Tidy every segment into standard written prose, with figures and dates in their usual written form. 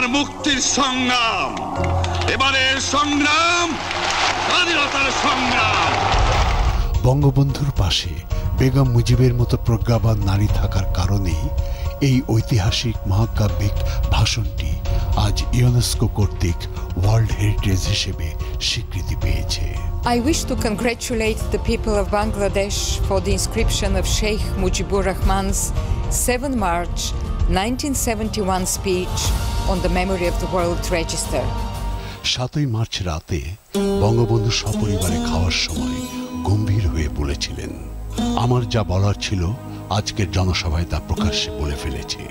আর মুক্তির সংগ্রাম এবারের সংগ্রাম স্বাধীনতার সংগ্রাম বঙ্গবন্ধুর পাশে বেগম মুজিবের মতো প্রজ্ঞাবান নারী থাকার কারণেই এই ঐতিহাসিক মহাকাব্যিক ভাষণটি আজ ইউনেস্কো কর্তৃক ওয়ার্ল্ড হেরিটেজ হিসেবে স্বীকৃতি পেয়েছে। I wish to congratulate the people of Bangladesh for the inscription of Sheikh Mujibur Rahman's 7 March 1971 speech on the memory of the World Register. 7 March রাতে বঙ্গবন্ধু সপরিবারে খাওয়ার সময় গম্ভীর হয়ে বলেছিলেন, আমার যা বলার ছিল আজকের জনসভায় তা প্রকাশ্যে বলে ফেলেছে।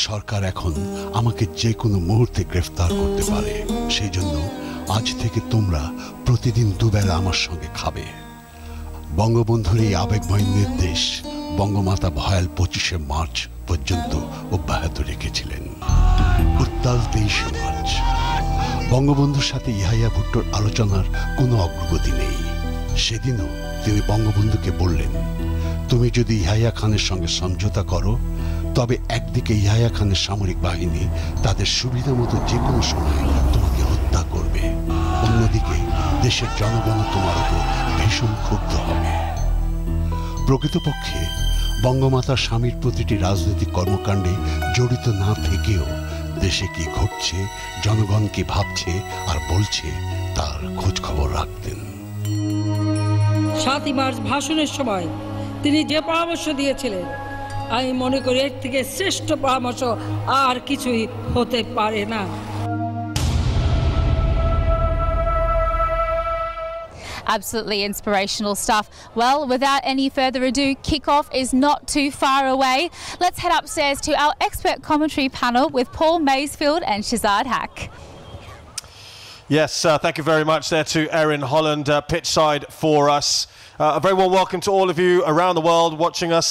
সরকার এখন আমাকে যে কোনো মুহূর্তে গ্রেফতার করতে পারে, সেই জন্য আজ থেকে তোমরা প্রতিদিন দুবেলা আমার সঙ্গে খাবে। বঙ্গবন্ধুর এই আবেগময় নির্দেশ বঙ্গমাতা ভয়াল 25শে মার্চ পর্যন্ত অব্যাহত রেখেছিলেন। উত্তাল 23শে মার্চ বঙ্গবন্ধুর সাথে ইয়াহিয়া ভুট্টোর আলোচনার কোনো অগ্রগতি নেই। সেদিনও তিনি বঙ্গবন্ধুকে বললেন, তুমি যদি ইয়াহিয়া খানের সঙ্গে সমঝোতা করো তবে একদিকে ইয়াহিয়া খানের সামরিক বাহিনী তাদের সুবিধা মতো যে কোনো সময় তোমাকে হত্যা করবে, অন্যদিকে দেশের জনগণ তোমার উপর ভীষণ ক্ষুব্ধ হবে। প্রকৃতপক্ষে বঙ্গমাতার স্বামীর প্রতিটি রাজনৈতিক কর্মকাণ্ডে জড়িত না থেকেও দেশে কি ঘটছে, জনগণ কি ভাবছে আর বলছে তার খোঁজ খবর রাখতেন। 7 মার্চ ভাষণের সময় তিনি যে পরামর্শ দিয়েছিলেন, আমি মনে করি এর থেকে শ্রেষ্ঠ পরামর্শ আর কিছুই হতে পারে না। Absolutely inspirational stuff. Well, without any further ado, kickoff is not too far away. Let's head upstairs to our expert commentary panel with Paul Maysfield and Shazad Hack. Yes, thank you very much there to Erin Holland, pitchside for us. A very warm welcome to all of you around the world watching us.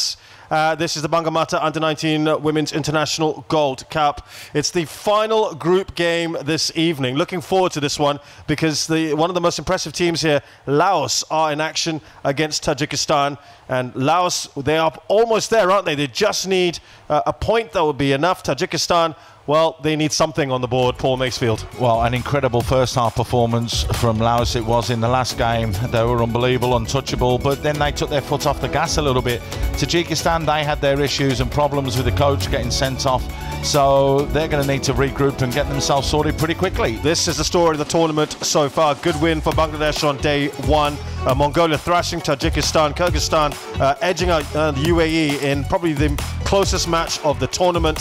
This is the Bangamata U19 Women's International Gold Cup. It's the final group game this evening. Looking forward to this one because one of the most impressive teams here, Laos, are in action against Tajikistan. And Laos, they are almost there, aren't they? They just need a point that would be enough. Tajikistan, well, they need something on the board. Paul Macefield. Well, an incredible first half performance from Laos it was in the last game. They were unbelievable, untouchable, but then they took their foot off the gas a little bit. Tajikistan, they had their issues and problems with the coach getting sent off, so they're going to need to regroup and get themselves sorted pretty quickly. This is the story of the tournament so far. Good win for Bangladesh on day one. Mongolia thrashing Tajikistan. Kyrgyzstan edging out the UAE in probably the closest match of the tournament.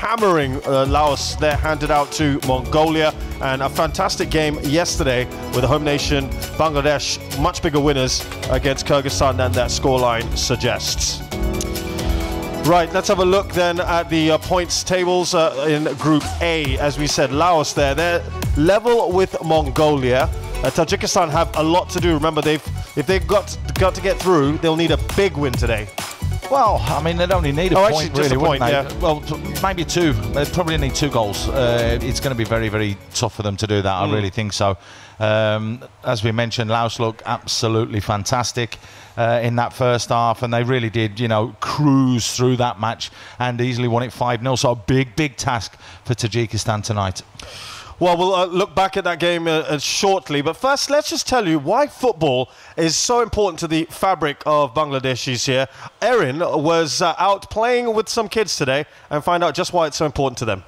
Hammering Laos there, handed out to Mongolia. And a fantastic game yesterday with the home nation Bangladesh much bigger winners against Kyrgyzstan than that scoreline suggests. Right, let's have a look then at the points tables in Group A. As we said, Laos there, they're level with Mongolia. Tajikistan have a lot to do. Remember, if they've got to get through, they'll need a big win today. Well, I mean, they'd only need a point, actually, just really, a point, wouldn't they? yeah. Well, maybe 2. They'd probably need 2 goals. It's going to be very, very tough for them to do that. I really think so. As we mentioned, Laos looked absolutely fantastic in that first half, and they really did, cruise through that match and easily won it 5-0. So a big, big task for Tajikistan tonight. Well, we'll look back at that game shortly. But first, let's just tell you why football is so important to the fabric of Bangladeshis here. Erin was out playing with some kids today and find out just why it's so important to them.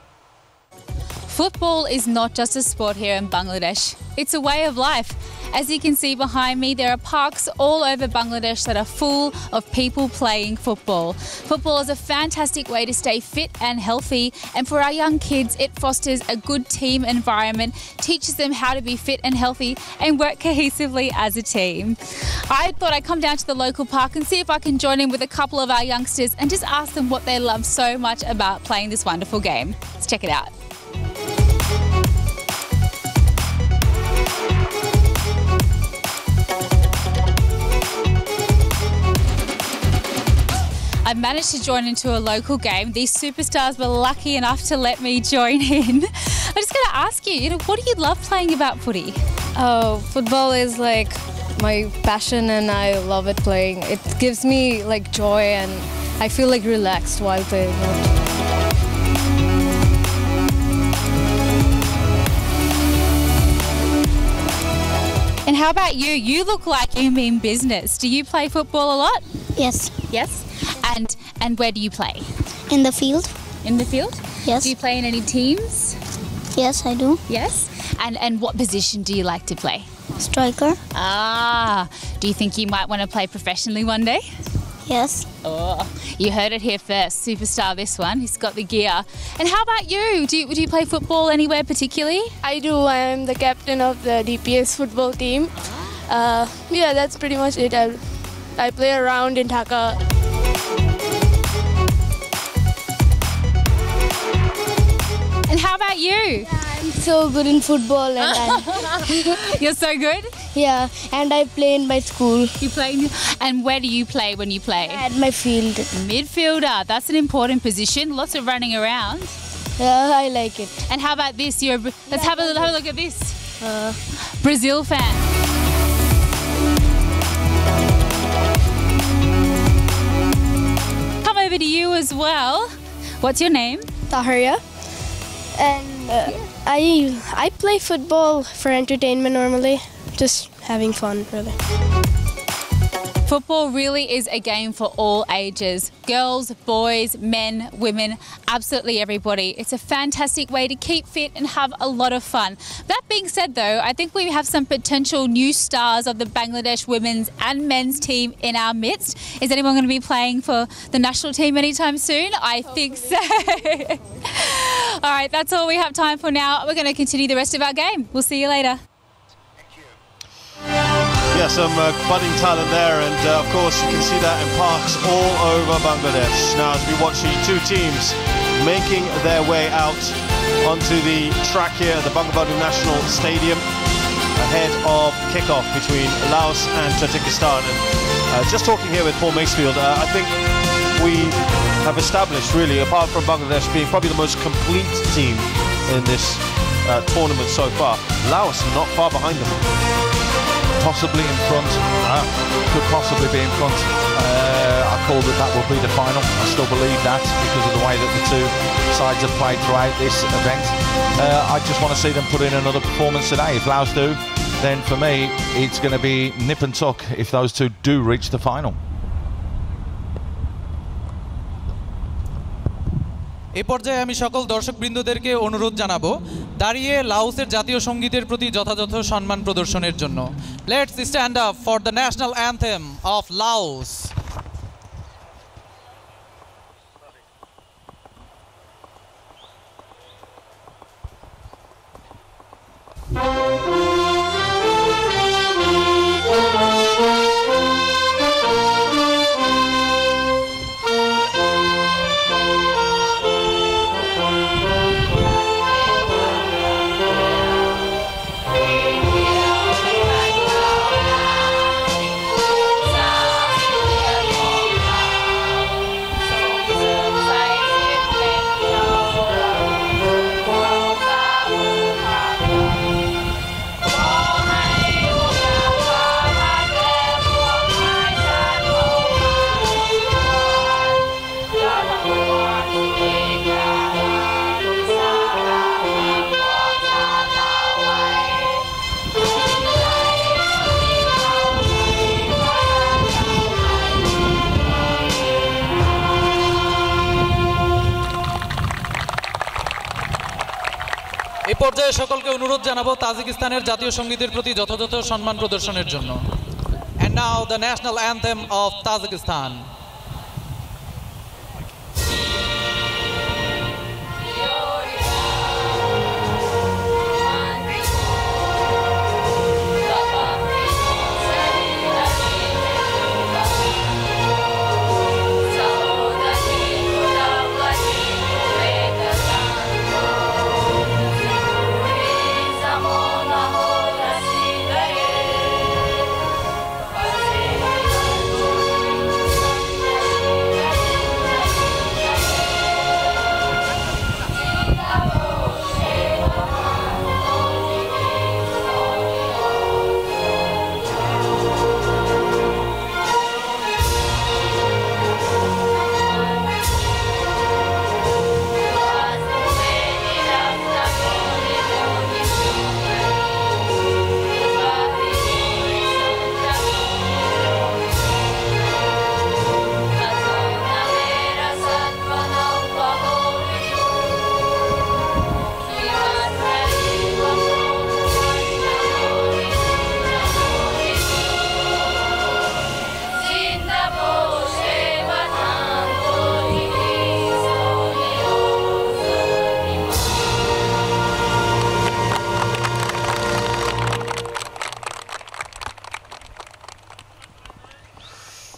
Football is not just a sport here in Bangladesh. It's a way of life. As you can see behind me, there are parks all over Bangladesh that are full of people playing football. Football is a fantastic way to stay fit and healthy, and for our young kids, it fosters a good team environment, teaches them how to be fit and healthy and work cohesively as a team. I thought I'd come down to the local park and see if I can join in with a couple of our youngsters and just ask them what they love so much about playing this wonderful game. Let's check it out. I managed to join into a local game. These superstars were lucky enough to let me join in. I'm just going to ask you, what do you love playing about footy? Oh, football is like my passion and I love it playing. It gives me like joy and I feel like relaxed while playing it. how about you? You look like you mean business. Do you play football a lot? Yes. Yes. And where do you play? In the field. In the field? Yes. Do you play in any teams? Yes, I do. Yes. And what position do you like to play? Striker. Ah. Do you think you might want to play professionally one day? Yes. Oh, you heard it here first. Superstar, this one. He's got the gear. And how about you? Do you play football anywhere particularly? I do. I am the captain of the DPS football team. Yeah, that's pretty much it. I play around in Dhaka. And how about you? I'm so good in football and You're so good? yeah, and I play in my school You play, and where do you play when you play? at my field. Midfielder. That's an important position. Lots of running around. Yeah, I like it. And how about this? Let's have a look at this. Brazil fan. Come over to you as well. What's your name? Taharia. And I play football for entertainment normally. Just having fun, really. Football really is a game for all ages. Girls, boys, men, women, absolutely everybody. It's a fantastic way to keep fit and have a lot of fun. That being said though, I think we have some potential new stars of the Bangladesh women's and men's team in our midst. Is anyone going to be playing for the national team anytime soon? I think so. All right, that's all we have time for now. We're going to continue the rest of our game. We'll see you later. Yeah, some budding talent there, and of course you can see that in parks all over Bangladesh. Now as we watch the two teams making their way out onto the track here at the Bangamata National Stadium ahead of kickoff between Laos and Tajikistan. And just talking here with Paul Macefield, I think we have established really, apart from Bangladesh being probably the most complete team in this tournament so far, Laos not far behind them. Possibly in front, could possibly be in front. I call that will be the final. I still believe that because of the way that the two sides have played throughout this event. I just want to see them put in another performance today. If Laos do, then for me it's going to be nip and tuck if those two do reach the final. এই পর্যায়ে আমি সকল দর্শকবৃন্দদেরকে অনুরোধ জানাবো দাঁড়িয়ে লাওসের জাতীয় সঙ্গীতের প্রতি যথাযথ সম্মান প্রদর্শনের জন্য। Let's stand up for the national anthem of Laos. এই পর্যায়ে সকলকে অনুরোধ জানাবো তাজিকিস্তানের জাতীয় সঙ্গীতের প্রতি যথাযথ সম্মান প্রদর্শনের জন্য। And now the national anthem of Tajikistan.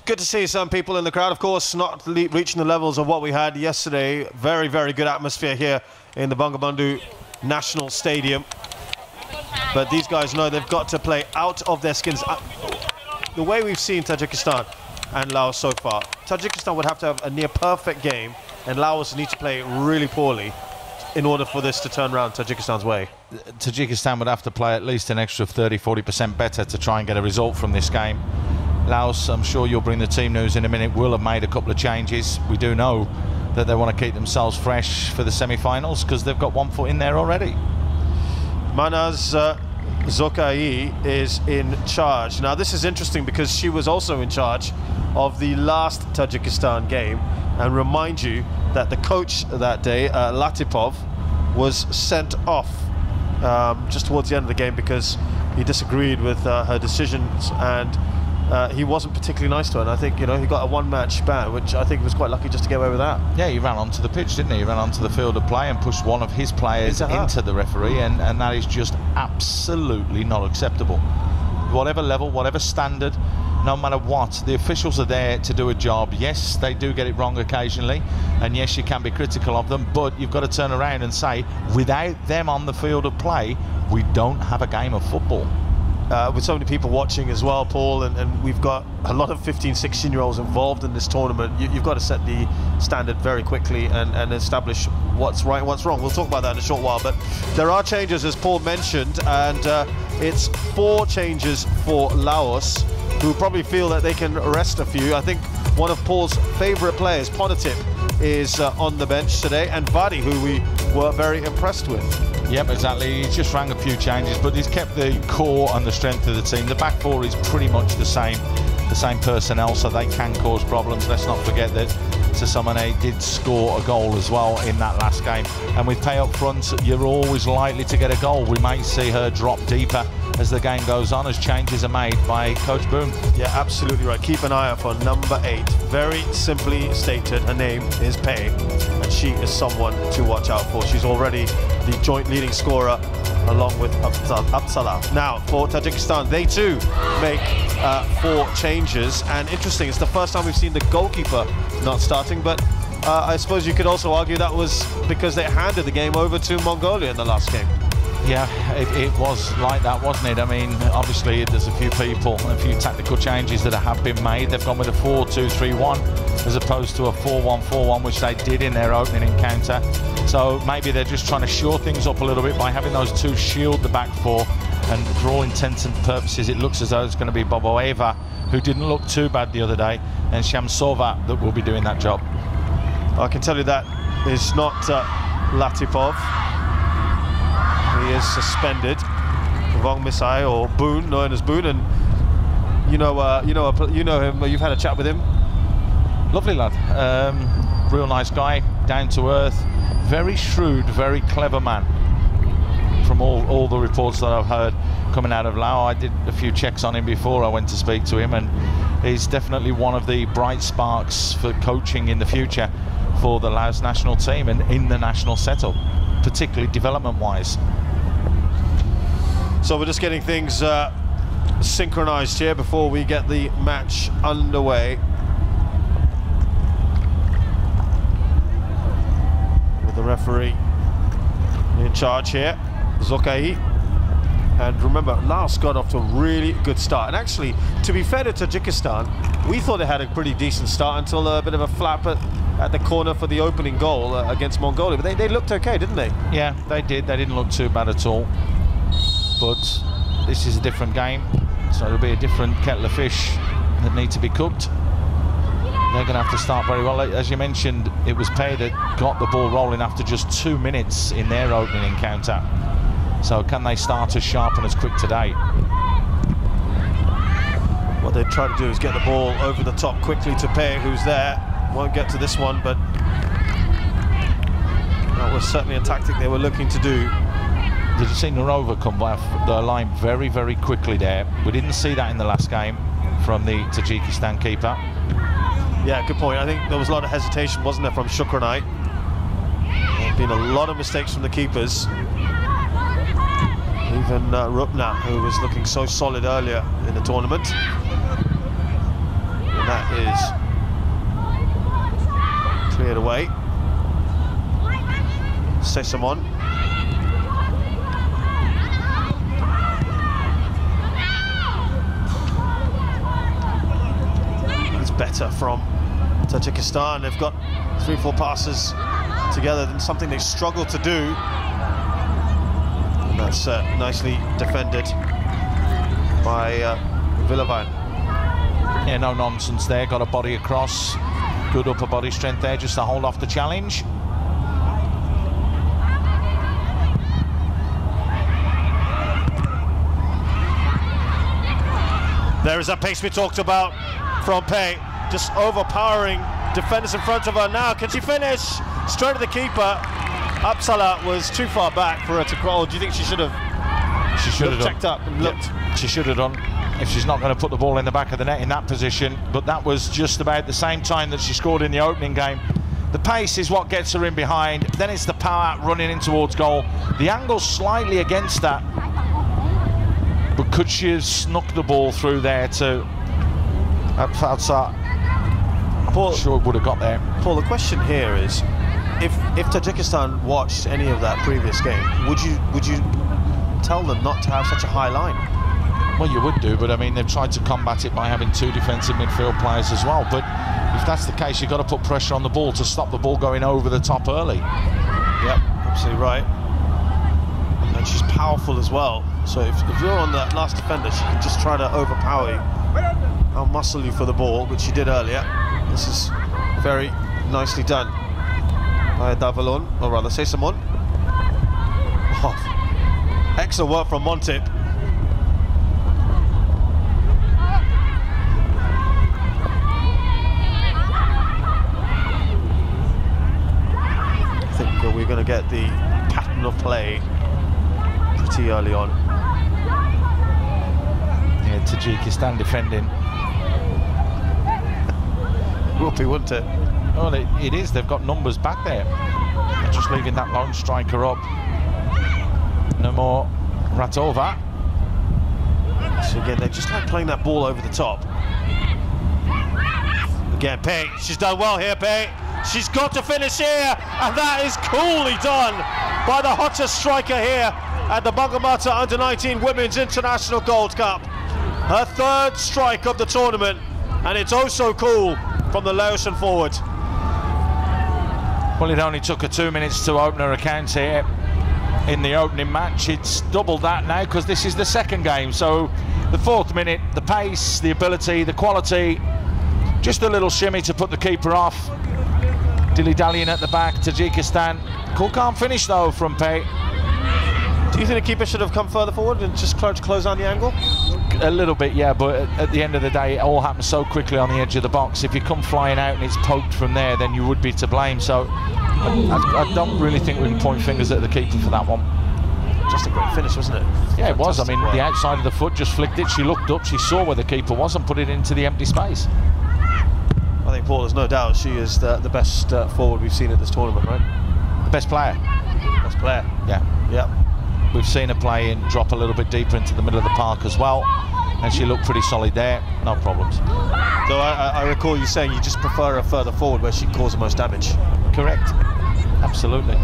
Good to see some people in the crowd. Of course, not reaching the levels of what we had yesterday. Very, very good atmosphere here in the Bangamata National Stadium. But these guys know they've got to play out of their skins. The way we've seen Tajikistan and Laos so far, Tajikistan would have to have a near perfect game, and Laos need to play really poorly in order for this to turn around Tajikistan's way. Tajikistan would have to play at least an extra 30-40% better to try and get a result from this game. Laos, I'm sure you'll bring the team news in a minute, will have made a couple of changes. We do know that they want to keep themselves fresh for the semi-finals because they've got one foot in there already. Manaz Zokai is in charge. Now this is interesting because she was also in charge of the last Tajikistan game, and remind you that the coach that day, Latipov, was sent off just towards the end of the game because he disagreed with her decisions, and he wasn't particularly nice to her. And I think, you know, he got a one-match ban, which I think was quite lucky just to get away with that. Yeah, he ran onto the pitch, didn't he? He ran onto the field of play and pushed one of his players into the referee, and that is just absolutely not acceptable. Whatever level, whatever standard, no matter what, the officials are there to do a job. Yes, they do get it wrong occasionally, and yes, you can be critical of them, but you've got to turn around and say, without them on the field of play, we don't have a game of football. With so many people watching as well, Paul, and we've got a lot of 15, 16-year-olds involved in this tournament, you've got to set the standard very quickly and establish what's right and what's wrong. We'll talk about that in a short while, but there are changes, as Paul mentioned, and it's 4 changes for Laos, who probably feel that they can rest a few. I think one of Paul's favourite players, Ponatip, is on the bench today, and Vadi, who we were very impressed with. Yep, exactly. He's just rang a few changes, but he's kept the core and the strength of the team. The back four is pretty much the same personnel, so they can cause problems. Let's not forget that Sasamane did score a goal as well in that last game. And with Pay up front, you're always likely to get a goal. We may see her drop deeper as the game goes on, as changes are made by Coach Boone. Yeah, absolutely right. Keep an eye out for number 8. Very simply stated, her name is Pei, and she is someone to watch out for. She's already the joint leading scorer along with Absala. Now, for Tajikistan, they too make 4 changes, and interesting, it's the first time we've seen the goalkeeper not starting, but I suppose you could also argue that was because they handed the game over to Mongolia in the last game. Yeah, it was like that, wasn't it? I mean, obviously there's a few tactical changes that have been made. They've gone with a 4-2-3-1 as opposed to a 4-1-4-1, which they did in their opening encounter. So maybe they're just trying to shore things up a little bit by having those 2 shield the back 4. And for all intents and purposes, it looks as though it's going to be Boboeva, who didn't look too bad the other day, and Shamsova that will be doing that job. I can tell you that is not Latipov. He is suspended. Vong Misai, or Boone, known as Boone, and you know him. You've had a chat with him. Lovely lad, real nice guy, down to earth, very shrewd, very clever man. From all the reports that I've heard coming out of Laos, I did a few checks on him before I went to speak to him, and he's definitely one of the bright sparks for coaching in the future for the Laos national team and in the national setup, particularly development-wise. So we're just getting things synchronized here before we get the match underway. With the referee in charge here, Zokai. And remember, Laos got off to a really good start. And actually, to be fair to Tajikistan, we thought they had a pretty decent start until a bit of a flap at the corner for the opening goal against Mongolia. But they looked okay, didn't they? Yeah, they did. They didn't look too bad at all. But this is a different game, so it'll be a different kettle of fish that need to be cooked. They're going to have to start very well. As you mentioned, it was Pei that got the ball rolling after just 2 minutes in their opening encounter. So can they start as sharp and as quick today? What they try to do is get the ball over the top quickly to Pei, who's there. Won't get to this one, but that was certainly a tactic they were looking to do. Did you see Narova come by the line very, very quickly there? We didn't see that in the last game from the Tajikistan keeper. Yeah, good point. I think there was a lot of hesitation, wasn't there, from Shukranai? There have been a lot of mistakes from the keepers. Even Rupna, who was looking so solid earlier in the tournament. And that is cleared away. Sesamon. It's better from Tajikistan. They've got 3-4 passes together, than something they struggle to do. And that's nicely defended by Villavan. Yeah, no nonsense there. Got a body across. Good upper body strength there, just to hold off the challenge. There is that pace we talked about from Pei, just overpowering defenders in front of her. Now, can she finish? Straight to the keeper. Upsala was too far back for her to crawl. Do you think she should have? She should have checked up and looked. Yeah, she should have done. If she's not going to put the ball in the back of the net in that position, but that was just about the same time that she scored in the opening game. The pace is what gets her in behind. Then it's the power running in towards goal. The angle's slightly against that. But could she have snuck the ball through there to outside? Paul, sure it would have got there. Paul, the question here is, if Tajikistan watched any of that previous game, would you tell them not to have such a high line? Well, you would do, but I mean, they've tried to combat it by having 2 defensive midfield players as well. But if that's the case, you've got to put pressure on the ball to stop the ball going over the top early. Yep, absolutely right. And she's powerful as well. So if you're on that last defender, she can just try to overpower you, out-muscle you for the ball, which she did earlier. This is very nicely done by Davalon, or rather Sesamon. Oh, excellent work from Montip. I think we're going to get the pattern of play pretty early on. Yeah, Tajikistan defending. Would be, wouldn't it? Well, it is. They've got numbers back there. They're just leaving that lone striker up. No more Ratova. So again, they just like playing that ball over the top. Again, Pei. She's done well here, Pei. She's got to finish here, and that is coolly done by the hottest striker here at the Bangamata U19 Women's International Gold Cup. Her 3rd strike of the tournament, and it's oh so cool from the Laotian forward. Well, it only took her 2 minutes to open her account here in the opening match. It's doubled that now because this is the 2nd game. So the 4th minute, the pace, the ability, the quality, just a little shimmy to put the keeper off. Dilly-dallying at the back, Tajikistan. Cool, calm finish though from Pei. Do you think the keeper should have come further forward and just tried to close down the angle? A little bit, yeah, but at the end of the day, it all happens so quickly on the edge of the box. If you come flying out and it's poked from there, then you would be to blame. So I don't really think we can point fingers at the keeper for that one. Just a great finish, wasn't it? Yeah, it was. I mean, the outside of the foot just flicked it. She looked up, she saw where the keeper was and put it into the empty space. I think, Paul, there's no doubt she is the best forward we've seen at this tournament, right? The best player. Best player. Yeah. Yeah. We've seen her play and drop a little bit deeper into the middle of the park as well, and she looked pretty solid there, no problems. So I recall you saying you just prefer her further forward where she can cause the most damage. Correct, absolutely.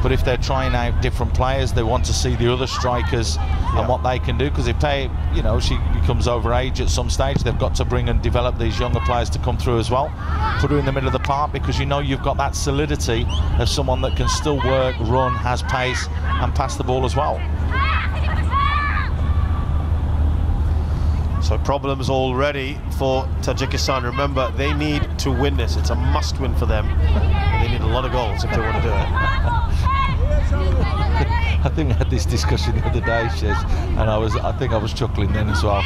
But if they're trying out different players, they want to see the other strikers and what they can do, because if Pei, you know, she becomes over age at some stage, they've got to bring and develop these younger players to come through as well. Put her in the middle of the park, because you know you've got that solidity of someone that can still work, run, has pace and pass the ball as well. So problems already for Tajikistan. Remember, they need to win this. It's a must win for them. They need a lot of goals if they want to do it. I think we had this discussion the other day, Shiz, and I think I was chuckling then as well.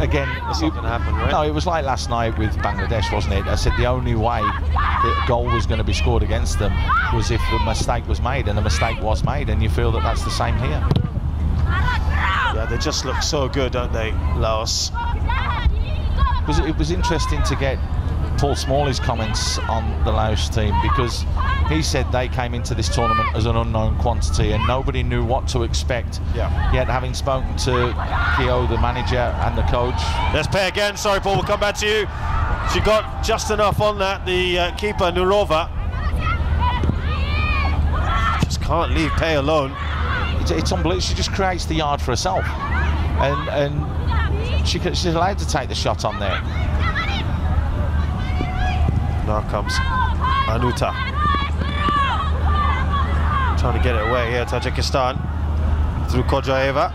Again, it's not going to happen, right? No, it was like last night with Bangladesh, wasn't it? I said the only way that a goal was going to be scored against them was if the mistake was made, and the mistake was made, and you feel that that's the same here. Yeah, they just look so good, don't they, Laos? It was interesting to get Paul Smalley's comments on the Laos team, because he said they came into this tournament as an unknown quantity and nobody knew what to expect. Yeah. Yet, having spoken to Kyo, the manager, and the coach. Let's play again. Sorry, Paul, we'll come back to you. She got just enough on that, the keeper, Nurova. Just can't leave Pei alone. It's unbelievable. She just creates the yard for herself. And she's allowed to take the shot on there. Now comes Anuta. Trying to get it away here, Tajikistan. Through Kojaeva.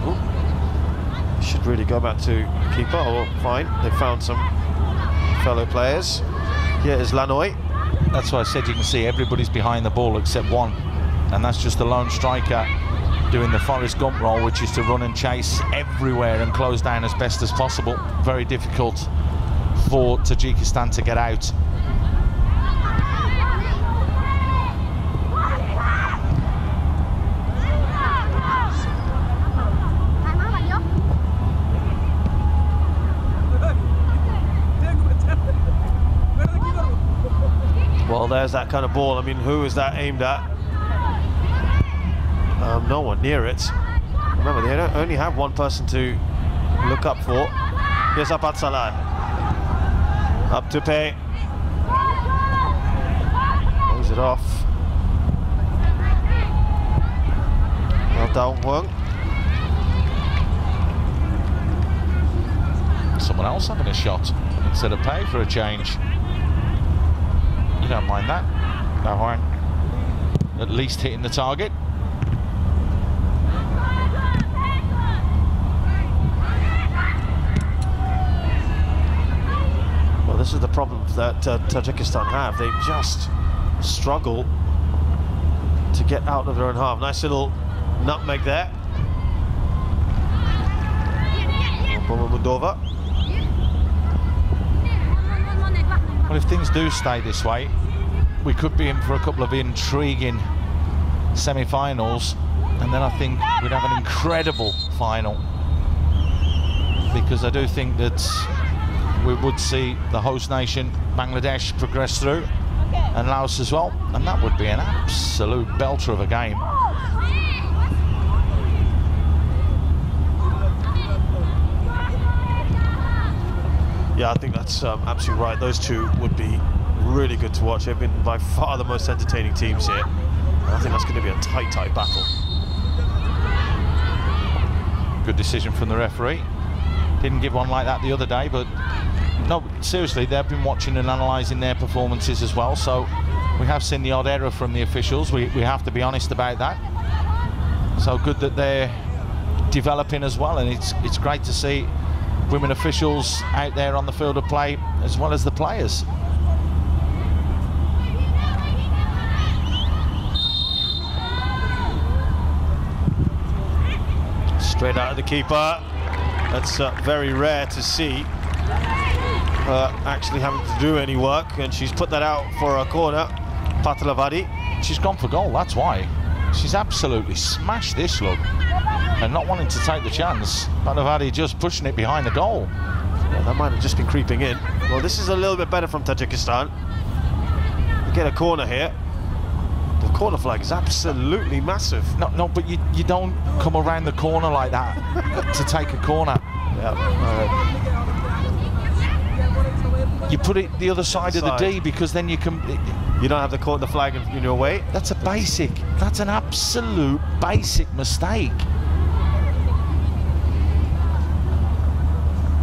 Ooh. Should really go back to keeper. Oh, fine. They found some fellow players. Here is Lanoy. That's why I said you can see everybody's behind the ball except one. And that's just the lone striker doing the Forrest Gump role, which is to run and chase everywhere and close down as best as possible. Very difficult for Tajikistan to get out. Well, there's that kind of ball. I mean, who is that aimed at? No one near it. Remember, they don't only have one person to look up for. Here's Apat Salah. Up to Pei. Throws it off. Well done, Wang. Someone else having a shot instead of Pei for a change. You don't mind that? No harm. At least hitting the target. Well, this is the problem that Tajikistan have. They just struggle to get out of their own half. Nice little nutmeg there. Moldova. Well, if things do stay this way, we could be in for a couple of intriguing semi-finals, and then I think we'd have an incredible final, because I do think that we would see the host nation, Bangladesh, progress through, and Laos as well, and that would be an absolute belter of a game. Yeah, I think that's absolutely right. Those two would be really good to watch. They've been by far the most entertaining teams here. And I think that's going to be a tight battle. Good decision from the referee. Didn't give one like that the other day, but no, seriously, they've been watching and analysing their performances as well, so we have seen the odd error from the officials. We have to be honest about that. So good that they're developing as well, and it's great to see women officials out there on the field of play as well as the players. Straight out of the keeper. That's very rare to see her actually having to do any work, and she's put that out for a corner. Patlavadi. She's gone for goal, that's why. She's absolutely smashed this, look, and not wanting to take the chance. Patlavadi just pushing it behind the goal. Yeah, that might have just been creeping in. Well, this is a little bit better from Tajikistan. You get a corner here. The corner flag is absolutely massive. No, but you don't come around the corner like that to take a corner. Yeah. You put it the other side of the D, because then you can... You don't have the flag in your way. That's that's an absolute basic mistake.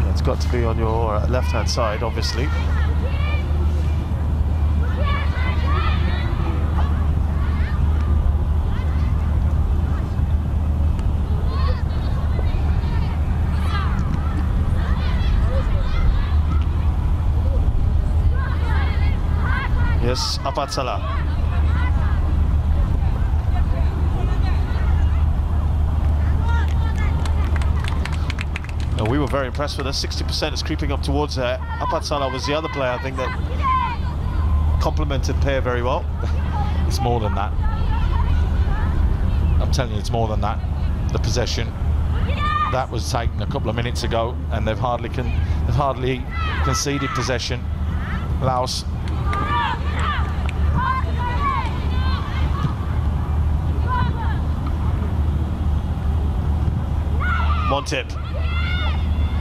Yeah, it's got to be on your left-hand side, obviously. Yes, Apat Salah. We were very impressed with her. 60% is creeping up towards her. Apat Salah was the other player, I think, that complemented Pei very well. It's more than that. I'm telling you, it's more than that. The possession. that was taken a couple of minutes ago, and they've hardly conceded possession. Laos. Montip,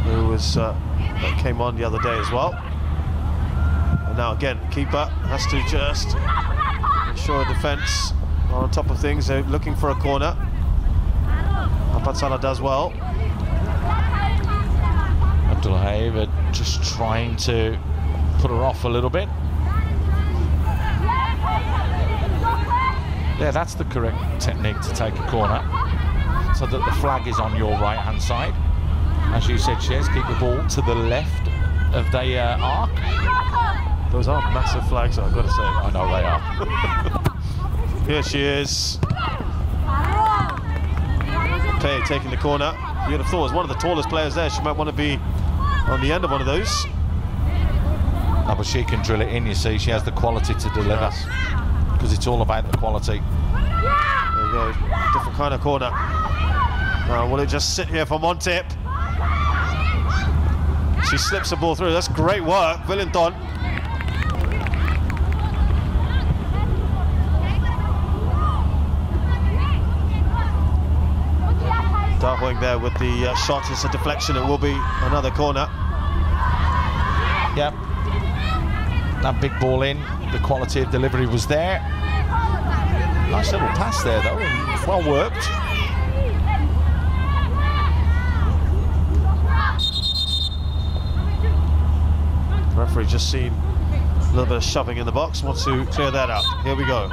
who was came on the other day as well. And now again, keeper has to just ensure defence on top of things. They're looking for a corner. Salah does well. Abdulhaib just trying to put her off a little bit. Yeah, that's the correct technique to take a corner, so that the flag is on your right hand side. As you said, Shez, keep the ball to the left of the arc. Those are massive flags, I've got to say. I know they are. Here she is. Pei taking the corner. You'd have thought as one of the tallest players there, she might want to be on the end of one of those. No, but she can drill it in, you see. She has the quality to deliver, because it's all about the quality. There you go, different kind of corner. Now, will it just sit here for Montip? She slips the ball through. That's great work, Villinton. Darwing there with the shot. It's a deflection. It will be another corner. Yep. That big ball in. The quality of delivery was there. Nice little pass there, though, and well worked. The referee just seen a little bit of shoving in the box. Wants to clear that out. Here we go.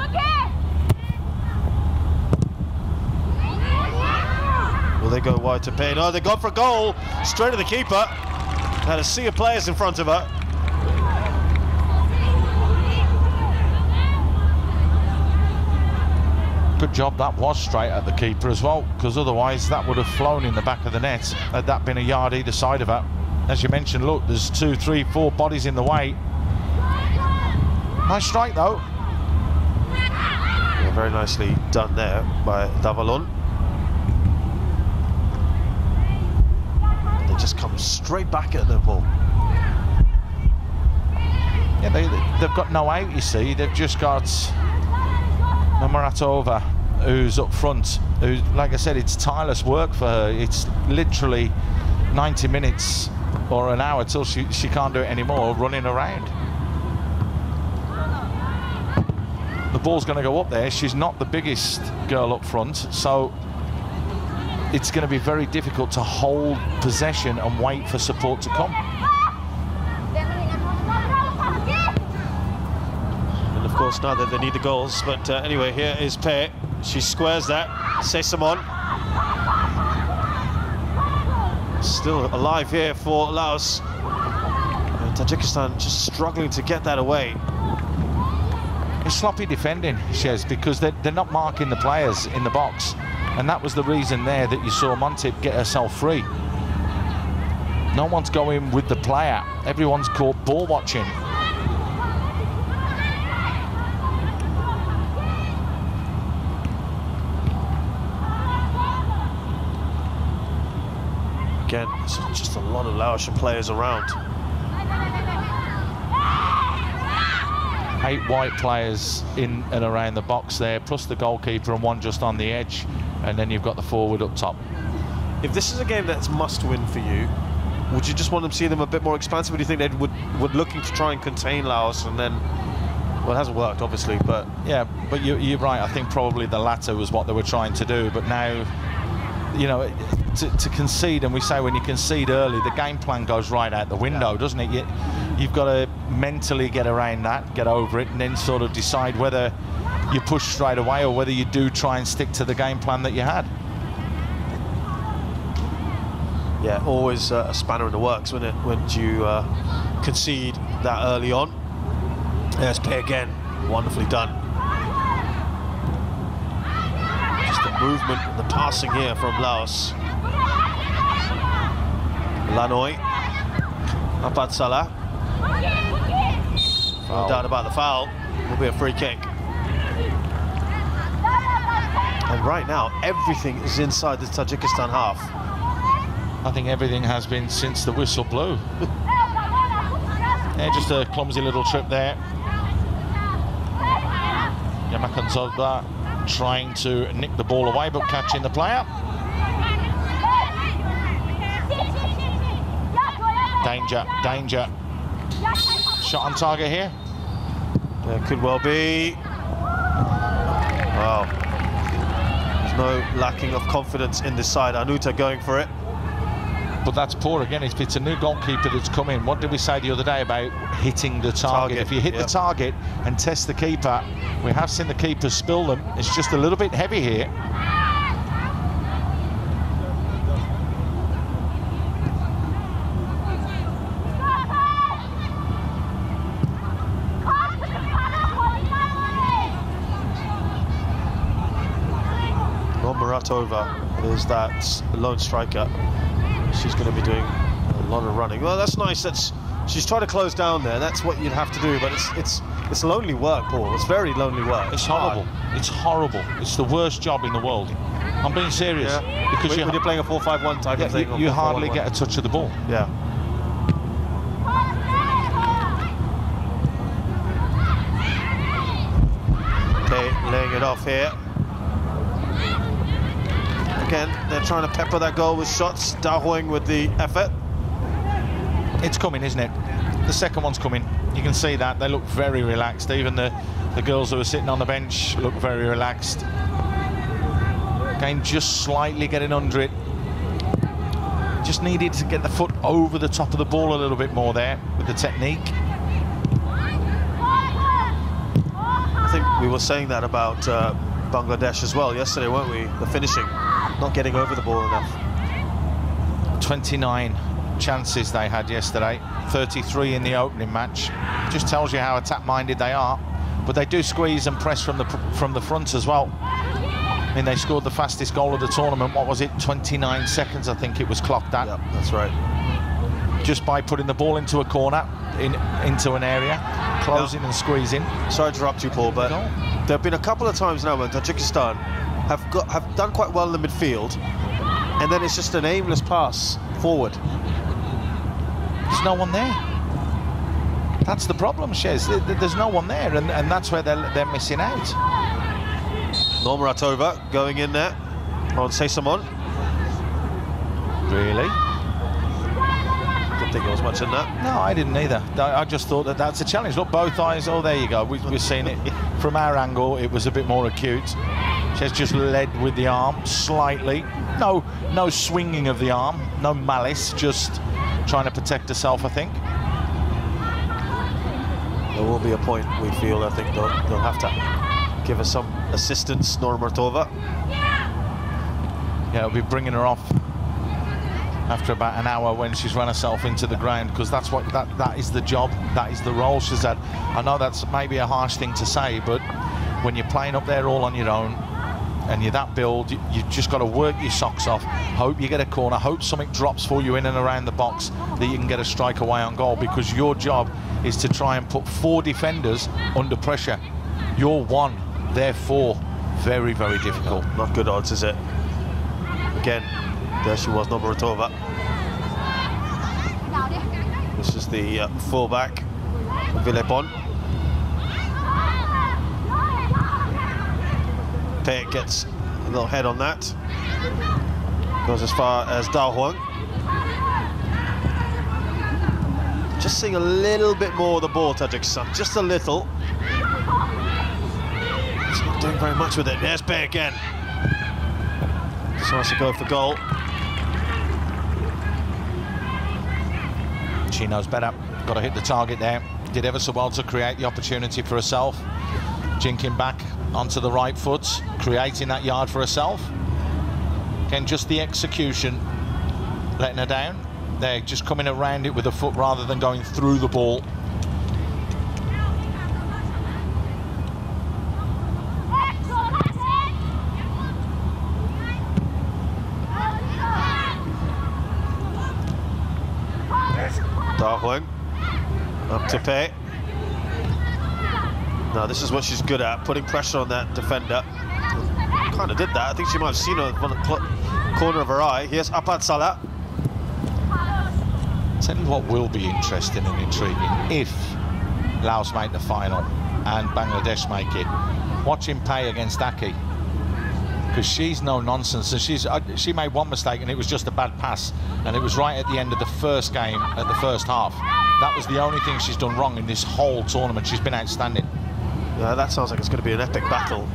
Will they go wide to Pei? No, they gone for a goal. Straight to the keeper. Had a sea of players in front of her. Good job that was straight at the keeper as well, because otherwise that would have flown in the back of the net had that been a yard either side of her. As you mentioned, look, there's 2, 3, 4 bodies in the way. Nice strike though. Yeah, very nicely done there by Davalon. They just come straight back at the ball. Yeah, they've got no out, you see. They've just got Maratova, who's up front, who, like I said, it's tireless work for her. It's literally 90 minutes or an hour till she can't do it anymore, running around. The ball's going to go up there. She's not the biggest girl up front, so it's going to be very difficult to hold possession and wait for support to come. And of course now that they need the goals, but anyway, here is Pei. She squares that. Sesamon still alive here for Laos. And Tajikistan just struggling to get that away. It's sloppy defending, Shez, because they're not marking the players in the box, and that was the reason there that you saw Montip get herself free. No one's going with the player. Everyone's caught ball watching. Again, it's just a lot of Laotian players around. 8 white players in and around the box there, plus the goalkeeper and one just on the edge, and then you've got the forward up top. If this is a game that's must-win for you, would you just want to see them a bit more expansive, or do you think they would looking to try and contain Laos and then... Well, it hasn't worked, obviously, but... Yeah, but you're right. I think probably the latter was what they were trying to do, but now, you know, to concede, and we say when you concede early, the game plan goes right out the window, doesn't it? You've got to mentally get around that, get over it, and then sort of decide whether you push straight away or whether you do try and stick to the game plan that you had. Yeah, always a spanner in the works when you concede that early on. There's Pei again, wonderfully done. Just the movement and the passing here from Laos. Lanoi, Apad Salah. No doubt about the foul. Will be a free kick. And right now, everything is inside the Tajikistan half. I think everything has been since the whistle blew. Yeah, just a clumsy little trip there. Yamakanzoba trying to nick the ball away, but catching the player. Danger, danger. Shot on target here. There could well be. Wow. There's no lacking of confidence in this side. Anuta going for it. But that's poor again. It's a new goalkeeper that's come in. What did we say the other day about hitting the target? If you hit the target and test the keeper, we have seen the keepers spill them. It's just a little bit heavy here. Muratova is that lone striker. She's going to be doing a lot of running. Well, that's nice. She's trying to close down there. That's what you'd have to do. But it's lonely work, Paul. It's very lonely work. It's horrible. It's horrible. It's the worst job in the world. I'm being serious. Yeah. Because when you're playing a 4-5-1 type of thing. You hardly get a touch of the ball. Yeah. Okay, laying it off here. Again, they're trying to pepper that goal with shots. Dahoing with the effort. It's coming, isn't it? The second one's coming. You can see that. They look very relaxed. Even the girls who are sitting on the bench look very relaxed. Again, just slightly getting under it. Just needed to get the foot over the top of the ball a little bit more there with the technique. I think we were saying that about Bangladesh as well yesterday, weren't we? The finishing. Not getting over the ball enough. 29 chances they had yesterday, 33 in the opening match. Just tells you how attack-minded they are. But they do squeeze and press from the front as well. I mean, they scored the fastest goal of the tournament. What was it? 29 seconds, I think it was clocked at. Yep, that's right. Just by putting the ball into a corner, into an area, closing and squeezing. Sorry to interrupt you, Paul, but there have been a couple of times now when Tajikistan have done quite well in the midfield, and then it's just an aimless pass forward. There's no one there. That's the problem, Shez. There's no one there, and that's where they're missing out. Muratova going in there on Seysamon. Really? Didn't think there was much in that. No, I didn't either. I just thought that's a challenge. Look, both eyes. Oh, there you go. We've seen it from our angle. It was a bit more acute. She's just led with the arm slightly. No swinging of the arm. No malice. Just trying to protect herself, I think. There will be a point, we feel. I think they'll have to give us some assistance, Muratova. Yeah, it'll be bringing her off after about an hour when she's run herself into the ground, because that's what that is the job, that is the role she's had. I know that's maybe a harsh thing to say, but when you're playing up there all on your own and you're that build, you just got to work your socks off, hope you get a corner, hope something drops for you in and around the box that you can get a strike away on goal, because your job is to try and put 4 defenders under pressure. You're 1, they're 4. Very, very difficult. Not good odds, is it? Again, there she was, Muratova. This is the fullback, Villepon. Pei gets a little head on that. Goes as far as Dao Huang. Just seeing a little bit more of the ball, Tajikistan. Just a little. It's not doing very much with it. There's Pei again. Just wants to go for goal. She knows better. Got to hit the target there. Did ever so well to create the opportunity for herself. Jinking back onto the right foot, creating that yard for herself. Again, just the execution, letting her down. They're just coming around it with a foot rather than going through the ball. Da Huang up to Pei. Now this is what she's good at, putting pressure on that defender. Kind of did that. I think she might have seen her on the corner of her eye. Here's Apad Salah. Tell you what will be interesting and intriguing if Laos make the final and Bangladesh make it. Watching Pei against Aki, because she's no nonsense, and she made one mistake and it was just a bad pass, and it was right at the end of the first game at the first half. That was the only thing she's done wrong in this whole tournament. She's been outstanding. Yeah, that sounds like it's going to be an epic battle.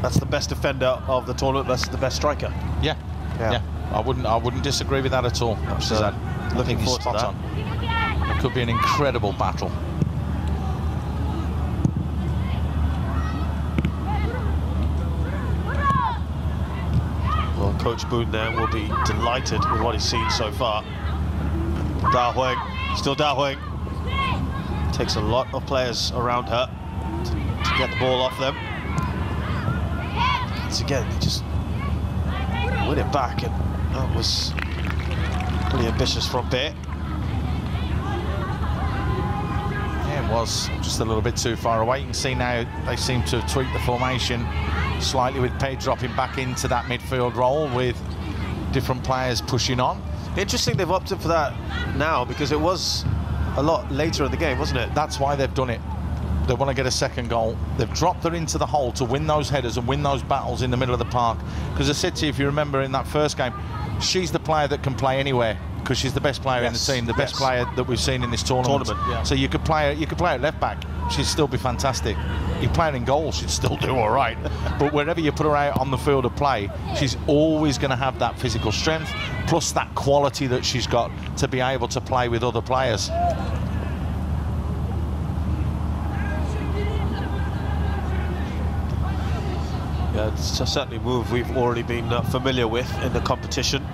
That's the best defender of the tournament. That's the best striker. Yeah. I wouldn't disagree with that at all. Looking forward to that. It could be an incredible battle. Well, Coach Boone there will be delighted with what he's seen so far. Da Huang, still Da Huang. Takes a lot of players around her to get the ball off them. Once again, they just win it back, and that was pretty ambitious from Pei. Yeah, it was just a little bit too far away. You can see now they seem to have tweaked the formation slightly, with Pei dropping back into that midfield role with different players pushing on. Interesting they've opted for that now, because it was a lot later in the game, wasn't it? That's why they've done it. They want to get a second goal. They've dropped her into the hole to win those headers and win those battles in the middle of the park. Because I said to you, if you remember in that first game, she's the player that can play anywhere, because she's the best player in the team, the best player that we've seen in this tournament. Yeah. So you could play her at left back, she'd still be fantastic. You play her in goal, she'd still do all right. But wherever you put her out on the field of play, she's always going to have that physical strength, plus that quality that she's got to be able to play with other players. Yeah, it's certainly a move we've already been familiar with in the competition.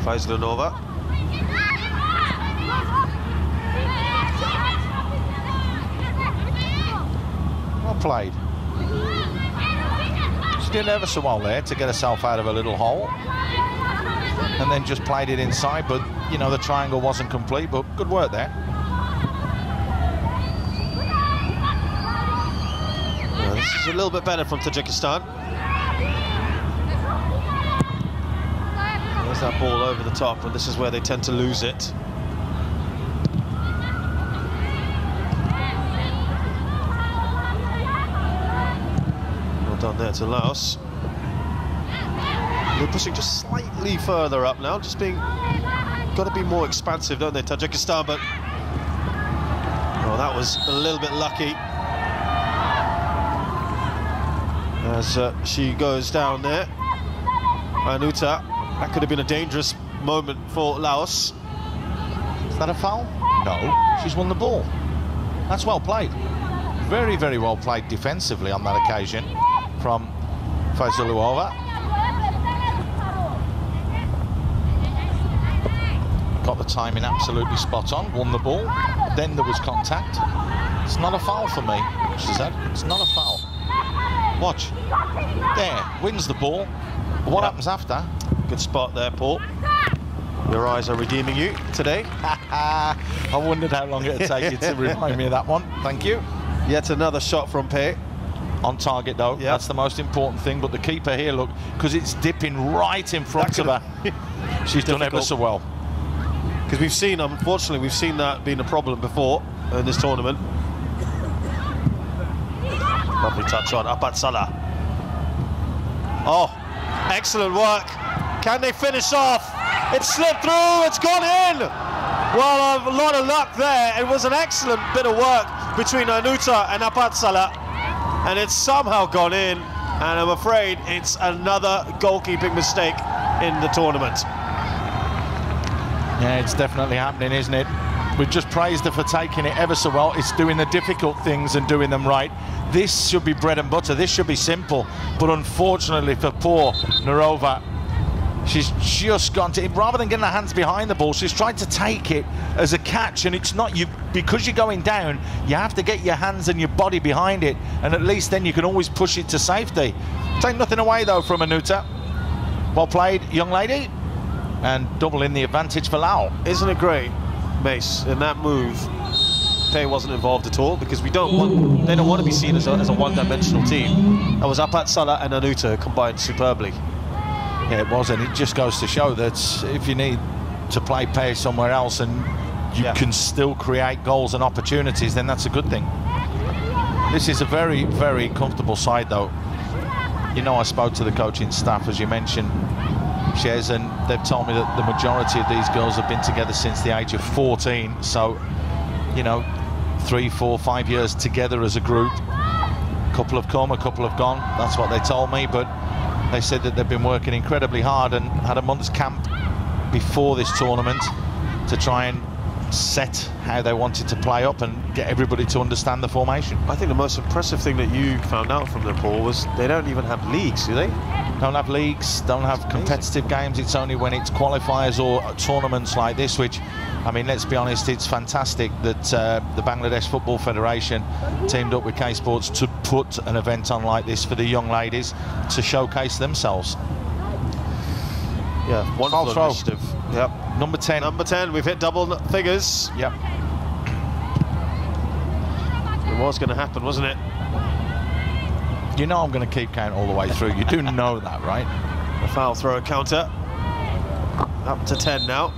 Faislanova. Well played. She did ever so well there to get herself out of a little hole, and then just played it inside, but you know, the triangle wasn't complete, but good work there. Yeah, this is a little bit better from Tajikistan. There's that ball over the top, and this is where they tend to lose it. Well done there to Laos. They're pushing just slightly further up now, just being... got to be more expansive, don't they, Tajikistan? But oh, that was a little bit lucky as she goes down there. Anuta, that could have been a dangerous moment for Laos. Is that a foul? No, she's won the ball. That's well played. Very, very well played defensively on that occasion from Faislanova. Got the timing absolutely spot on, won the ball, then there was contact. It's not a foul for me, she said. It's not a foul. Watch. There, wins the ball. What happens after? Good spot there, Paul. Your eyes are redeeming you today. I wondered how long it would take you to remind me of that one. Thank you. Yet another shot from Pei. On target, though. Yep. That's the most important thing. But the keeper here, look, because it's dipping right in front of her. She's done ever so well. Because we've seen, unfortunately, we've seen that being a problem before in this tournament. Lovely touch on Apatsala. Oh, excellent work. Can they finish off? It slipped through, it's gone in. Well, a lot of luck there. It was an excellent bit of work between Anuta and Apatsala, and it's somehow gone in, and I'm afraid it's another goalkeeping mistake in the tournament. Yeah, it's definitely happening, isn't it? We've just praised her for taking it ever so well. It's doing the difficult things and doing them right. This should be bread and butter. This should be simple. But unfortunately for poor Narova, she's just gone to it. Rather than getting her hands behind the ball, she's tried to take it as a catch, and it's not you. Because you're going down, you have to get your hands and your body behind it, and at least then you can always push it to safety. Take nothing away, though, from Anuta. Well played, young lady. And double in the advantage for Laos. Isn't it great, Mace, in that move? Pei wasn't involved at all, because they don't want to be seen as a one-dimensional team. That was Apat Salah and Anuta who combined superbly. Yeah, it was, and it just goes to show that if you need to play Pei somewhere else and you can still create goals and opportunities, then that's a good thing. This is a very, very comfortable side, though. You know, I spoke to the coaching staff, as you mentioned, Shez, and they've told me that the majority of these girls have been together since the age of 14. So, you know, 3, 4, 5 years together as a group. A couple have come, a couple have gone. That's what they told me, but they said that they've been working incredibly hard and had a month's camp before this tournament to try and set how they wanted to play up and get everybody to understand the formation. I think the most impressive thing that you found out from them, Paul, was they don't even have leagues, do they? Don't have leagues, don't have competitive games. It's only when it's qualifiers or tournaments like this, which, I mean, let's be honest, it's fantastic that the Bangladesh Football Federation teamed up with K-Sports to put an event on like this for the young ladies to showcase themselves. Yeah, wonderful initiative. Yep. Number 10. Number 10, we've hit double figures. Yep. It was going to happen, wasn't it? You know I'm going to keep count all the way through. You do know that, right? A foul throw counter. Up to 10 now.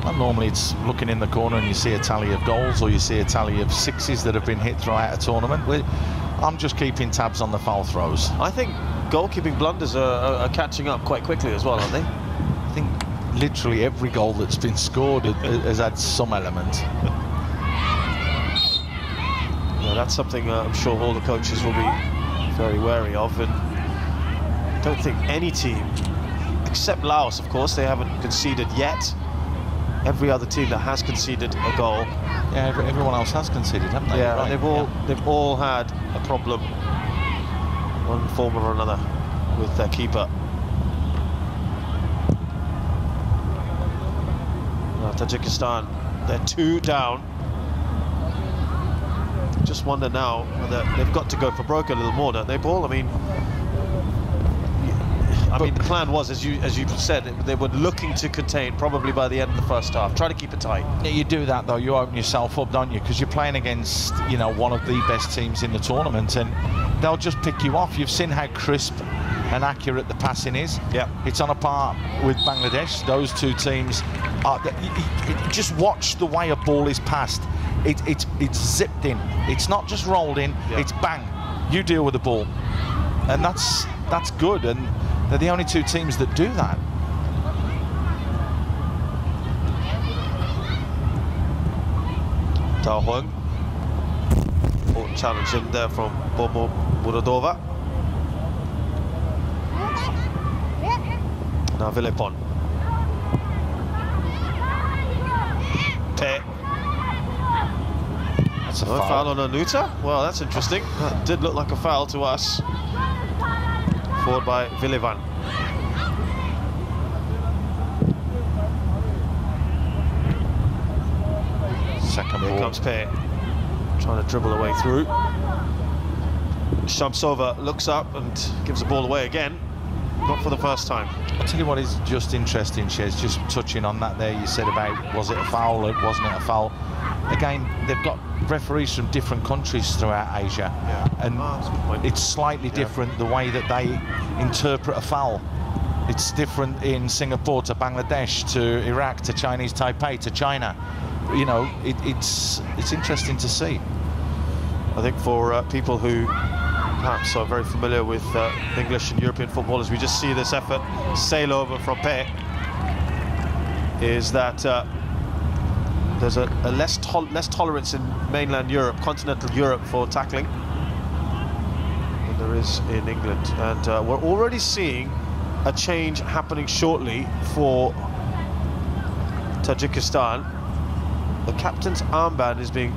Well, normally it's looking in the corner and you see a tally of goals or you see a tally of sixes that have been hit throughout a tournament. I'm just keeping tabs on the foul throws. I think goalkeeping blunders are catching up quite quickly as well, aren't they? I think literally every goal that's been scored has had some element. Yeah, that's something I'm sure all the coaches will be very wary of, and I don't think any team, except Laos, of course, they haven't conceded yet. Every other team that has conceded a goal, yeah, everyone else has conceded, haven't they? Yeah, right. and they've all had a problem, one form or another, with their keeper. Now, Tajikistan, they're 2 down. Just wonder now whether they've got to go for broke a little more, don't they, Paul? I mean, the plan was, as you said, they were looking to contain probably by the end of the first half. Try to keep it tight. Yeah, you do that though. You open yourself up, don't you? Because you're playing against, you know, one of the best teams in the tournament, and they'll just pick you off. You've seen how crisp and accurate the passing is. Yeah, it's on a par with Bangladesh. Those two teams are. Just watch the way a ball is passed. It's zipped in. It's not just rolled in. Yeah. It's bang. You deal with the ball, and that's good. And they're the only two teams that do that. Tao Huang. Important challenge in there from Bomo Muradova. Now Villepon. Pei. That's a foul on Anuta? Well, that's interesting. That did look like a foul to us. Forward by Villepon. Second ball. Here comes Pei. Trying to dribble away through. Shamsova looks up and gives the ball away again. Not for the first time. I'll tell you what is just interesting, Shez, just touching on that there, you said about was it a foul or wasn't it a foul? Again, they've got referees from different countries throughout Asia, and it's slightly different the way that they interpret a foul. It's different in Singapore to Bangladesh to Iraq to Chinese Taipei to China. You know, it's interesting to see. I think for people who perhaps are very familiar with English and European footballers, we just see this effort sail over from Pei, is that there's a less tolerance in mainland Europe, continental Europe, for tackling than there is in England. And we're already seeing a change happening shortly for Tajikistan. The captain's armband is being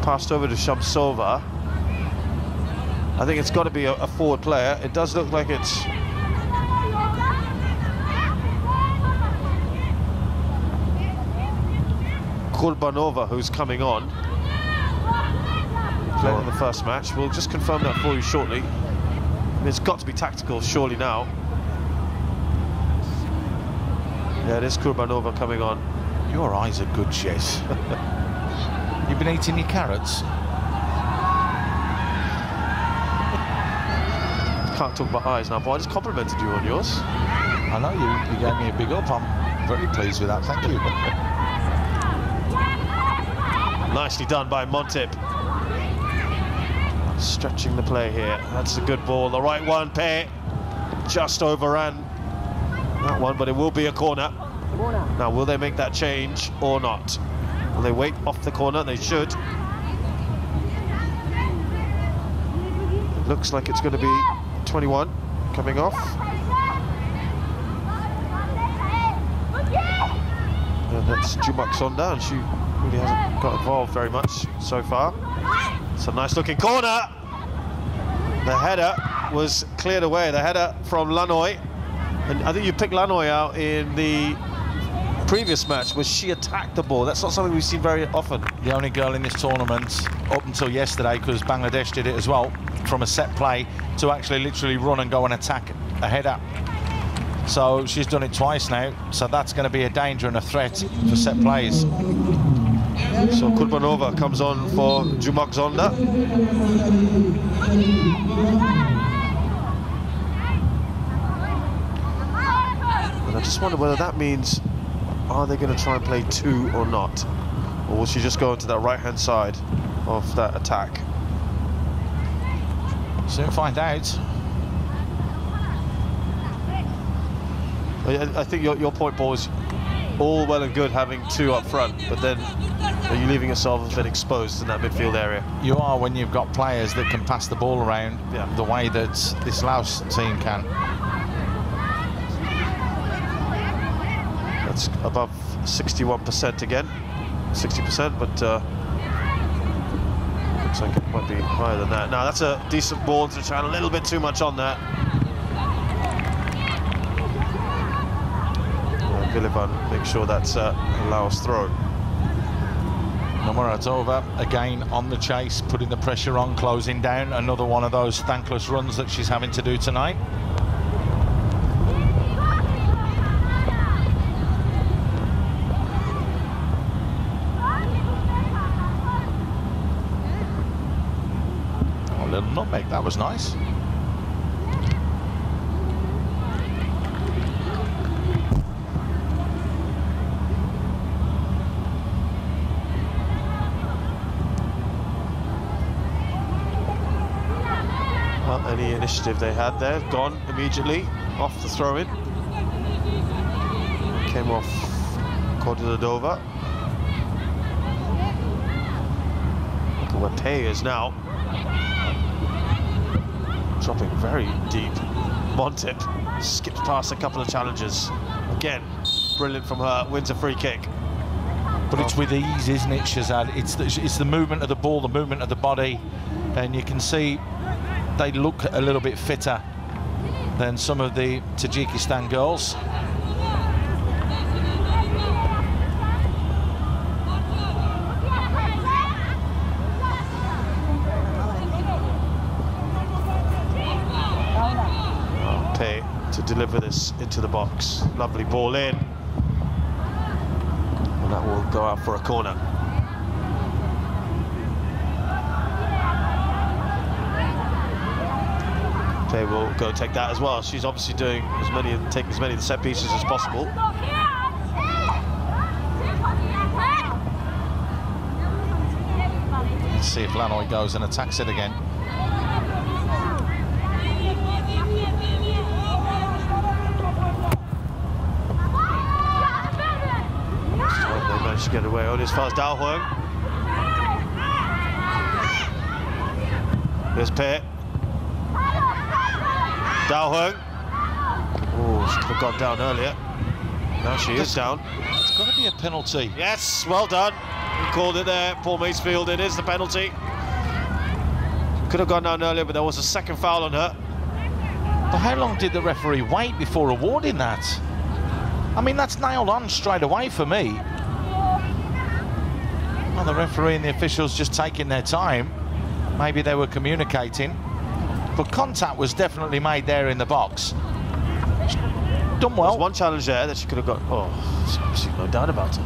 passed over to Shamsova. I think it's got to be a forward player. It does look like it's Kurbanova who's coming on. Played in the first match. We'll just confirm that for you shortly. I mean, it's got to be tactical surely now. Yeah, it is Kurbanova coming on. Your eyes are good, Shez. You've been eating your carrots? Can't talk about eyes now, but I just complimented you on yours. I know, you gave me a big up. I'm very pleased with that, thank you. Nicely done by Montip. Stretching the play here. That's a good ball. The right one, Pei. Just overran that one, but it will be a corner. Now, will they make that change or not? Will they wait off the corner? They should. It looks like it's going to be 21 coming off. And that's Jumak Sonda, and she really hasn't got involved very much so far. It's a nice looking corner. The header was cleared away. The header from Lanoy. And I think you picked Lanoy out in the previous match where she attacked the ball. That's not something we've seen very often. The only girl in this tournament up until yesterday, because Bangladesh did it as well, from a set play to actually literally run and go and attack a header. So she's done it twice now, so that's going to be a danger and a threat for set plays. So Kurbanova comes on for Jumak Zonda. And I just wonder whether that means, are they going to try and play two or not? Or will she just go into that right-hand side of that attack? Soon find out. I think your point, Paul, is all well and good having two up front, but then are you leaving yourself a bit exposed in that midfield area? You are, when you've got players that can pass the ball around the way that this Laos team can. That's above 61% again, 60%, but looks like it might be higher than that. Now that's a decent ball to try, a little bit too much on that. Gillivan, make sure that's a Laos throw. Namaratova again on the chase, putting the pressure on, closing down. Another one of those thankless runs that she's having to do tonight. Oh, a little nutmeg, that was nice. Any initiative they had there, gone immediately off the throw-in. Came off Kordadova. Look at where Pei is now. Dropping very deep. Montip skips past a couple of challenges. Again, brilliant from her, wins a free kick. But it's with ease, isn't it, Shazad? It's the movement of the ball, the movement of the body, and you can see they look a little bit fitter than some of the Tajikistan girls. Pei to deliver this into the box. Lovely ball in. And that will go out for a corner. Pei will go take that as well. She's obviously doing taking as many of the set pieces as possible. Let's see if Lanoy goes and attacks it again. They managed to get away on as far as Dao Huang. There's Pei. Dao Huang. Oh, she could have gone down earlier. Now she is down. It's got to be a penalty. Yes, well done. He called it there, Paul Macefield. It is the penalty. Could have gone down earlier, but there was a second foul on her. But how long did the referee wait before awarding that? I mean, that's nailed on straight away for me. Well, the referee and the officials just taking their time. Maybe they were communicating. But contact was definitely made there in the box. Done well. There's one challenge there that she could have got. Oh, there's no doubt about it.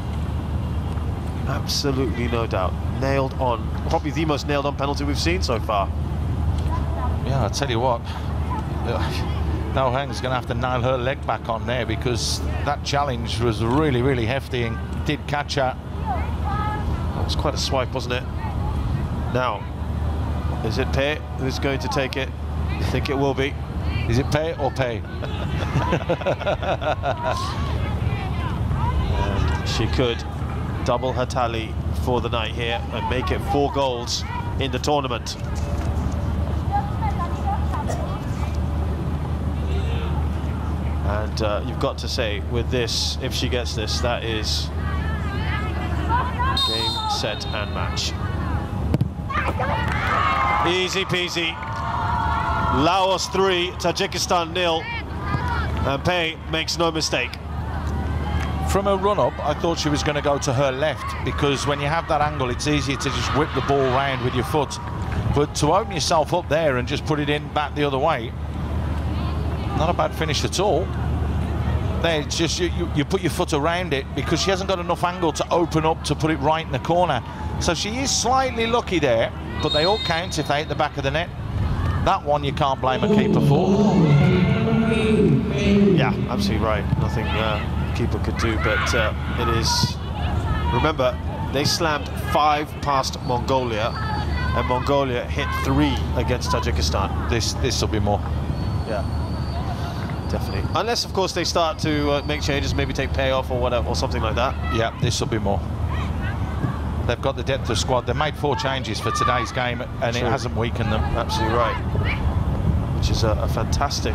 Absolutely no doubt. Nailed on. Probably the most nailed on penalty we've seen so far. Yeah, I'll tell you what. No Heng's going to have to nail her leg back on there, because that challenge was really, really hefty and did catch her. That was quite a swipe, wasn't it? Now, is it Pei who's going to take it? I think it will be. Is it Pei or Pei? And she could double her tally for the night here and make it 4 goals in the tournament. And you've got to say, with this, if she gets this, that is game, set and match. Easy peasy. Laos 3, Tajikistan 0, and Pei makes no mistake. From her run-up, I thought she was going to go to her left, because when you have that angle, it's easier to just whip the ball round with your foot. But to open yourself up there and just put it in back the other way, not a bad finish at all. There, it's just you put your foot around it, because she hasn't got enough angle to open up to put it right in the corner. So she is slightly lucky there, but they all count if they hit the back of the net. That one you can't blame a keeper for. Yeah, absolutely right. Nothing keeper could do, but it is. Remember, they slammed 5 past Mongolia, and Mongolia hit 3 against Tajikistan. This will be more. Yeah, definitely. Unless, of course, they start to make changes, maybe take Pei off or whatever, or something like that. Yeah, this will be more. They've got the depth of squad. They made 4 changes for today's game, and True. It hasn't weakened them. Absolutely right. Which is a fantastic,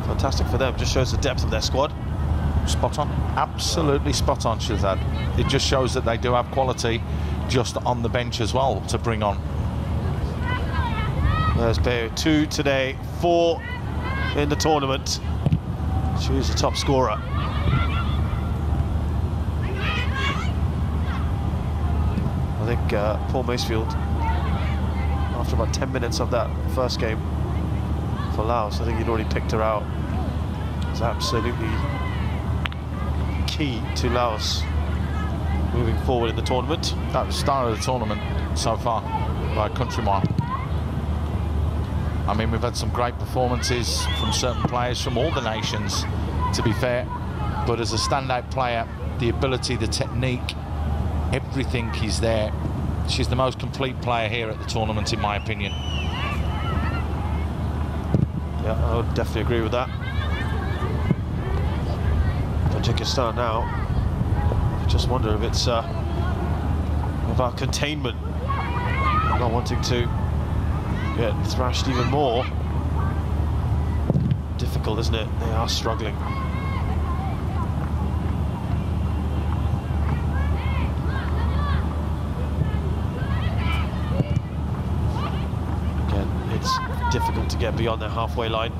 fantastic for them. Just shows the depth of their squad. Spot on. Absolutely spot on, Shazad. It just shows that they do have quality just on the bench as well to bring on. There's Pei, 2 today, 4 in the tournament. She was the top scorer. I think Paul Macefield, after about 10 minutes of that first game for Laos, I think he'd already picked her out. It's absolutely key to Laos moving forward in the tournament. That was the star of the tournament so far by a country mile. I mean, we've had some great performances from certain players from all the nations, to be fair, but as a standout player, the ability, the technique, everything is there. She's the most complete player here at the tournament, in my opinion. Yeah, I would definitely agree with that. Tajikistan now, I just wonder if it's about containment, not wanting to get thrashed even more. Difficult, isn't it? They are struggling. Again, it's difficult to get beyond their halfway line.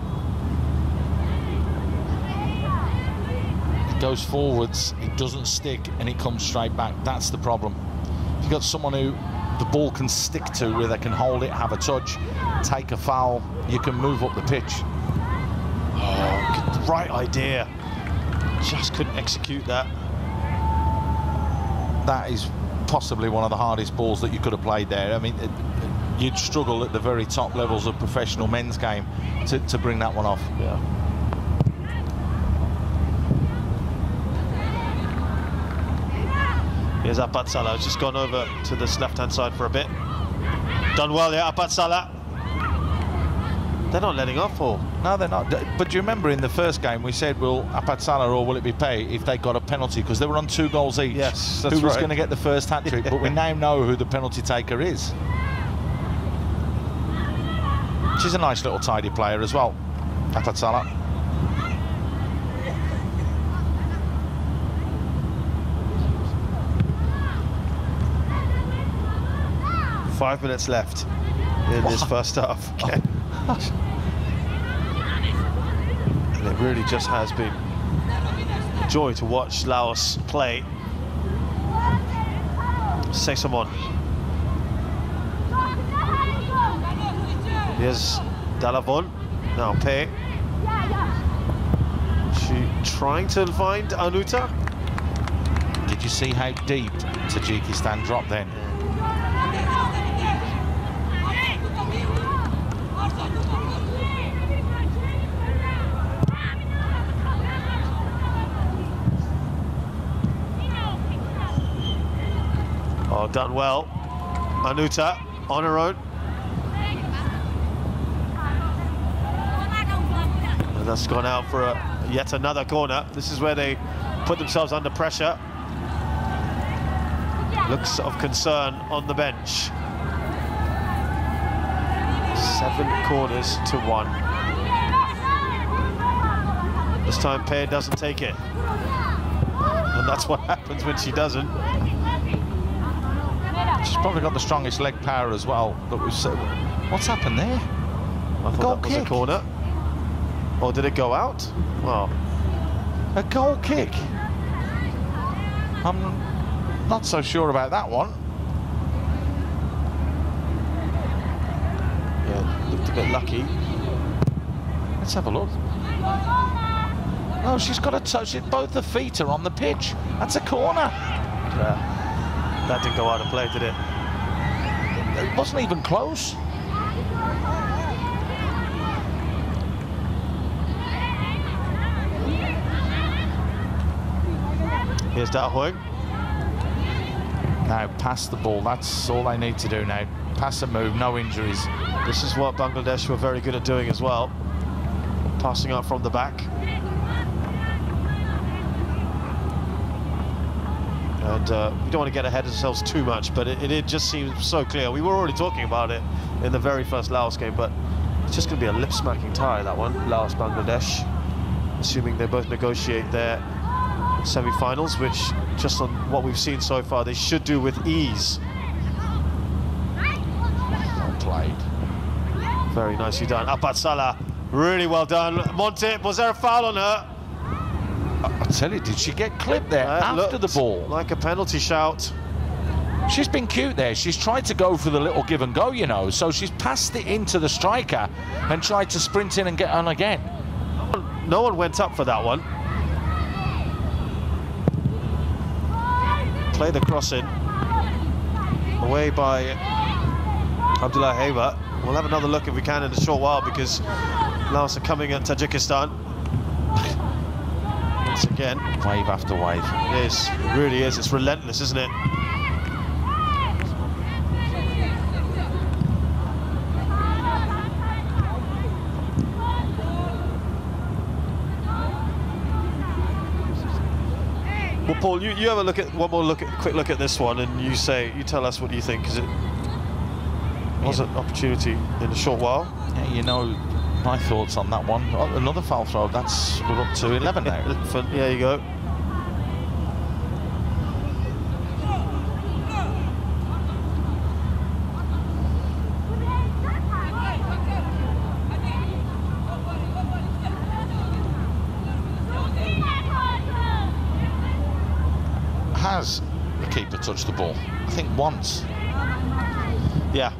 It goes forwards, it doesn't stick, and it comes straight back. That's the problem. If you've got someone who the ball can stick to, where they can hold it, have a touch, take a foul, you can move up the pitch. Oh, right idea. Just couldn't execute that. That is possibly one of the hardest balls that you could have played there. I mean, you'd struggle at the very top levels of professional men's game to bring that one off. Yeah. Here's Apat Salah, just gone over to this left-hand side for a bit. Done well there, Apat Salah. They're not letting off, or? No, they're not. But do you remember in the first game we said, will Apat Salah or will it be Pei if they got a penalty? Because they were on 2 goals each. Yes, that's who was right. going to get the first hat-trick? But we now know who the penalty taker is. She's a nice little tidy player as well, Apat Salah. Five minutes left in this first half. Okay. And it really just has been a joy to watch Laos play. Say someone. Here's Dalavon. Now Pei. She trying to find Anuta. Did you see how deep Tajikistan dropped then? Oh, done well. Anuta on her own. And that's gone out for yet another corner. This is where they put themselves under pressure. Looks of concern on the bench. 7 corners to 1. This time Payne doesn't take it. And that's what happens when she doesn't. She's probably got the strongest leg power as well that we've seen. What's happened there? I thought that was a corner. Or did it go out? Well, a goal kick. I'm not so sure about that one. Yeah, looked a bit lucky. Let's have a look. No, she's got to touch it. Both the feet are on the pitch. That's a corner. Yeah. That didn't go out of play, did it? It wasn't even close. Here's Da Huang. Now pass the ball. That's all they need to do now. Pass and move, no injuries. This is what Bangladesh were very good at doing as well. Passing out from the back. And we don't want to get ahead of ourselves too much, but it just seems so clear. We were already talking about it in the very first Laos game, but it's just going to be a lip-smacking tie, that one, Laos-Bangladesh. Assuming they both negotiate their semi-finals, which, just on what we've seen so far, they should do with ease. Well played. Very nicely done. Apat Salah, really well done. Monte, was there a foul on her? I tell you, did she get clipped there after the ball? Like a penalty shout. She's been cute there. She's tried to go for the little give and go, you know. So she's passed it into the striker and tried to sprint in and get on again. No one went up for that one. Play the cross in. Away by Abdullah Heba. We'll have another look if we can in a short while, because Laos are coming at Tajikistan. Once again. Wave after wave. It is. It really is. It's relentless, isn't it? Well, Paul, you have a look at quick look at this one, and you tell us what you think, because it was an opportunity in a short while. Yeah, you know my thoughts on that one. Oh, another foul throw. We're up to 11 now. There you go. Has the keeper touched the ball? I think once. Yeah.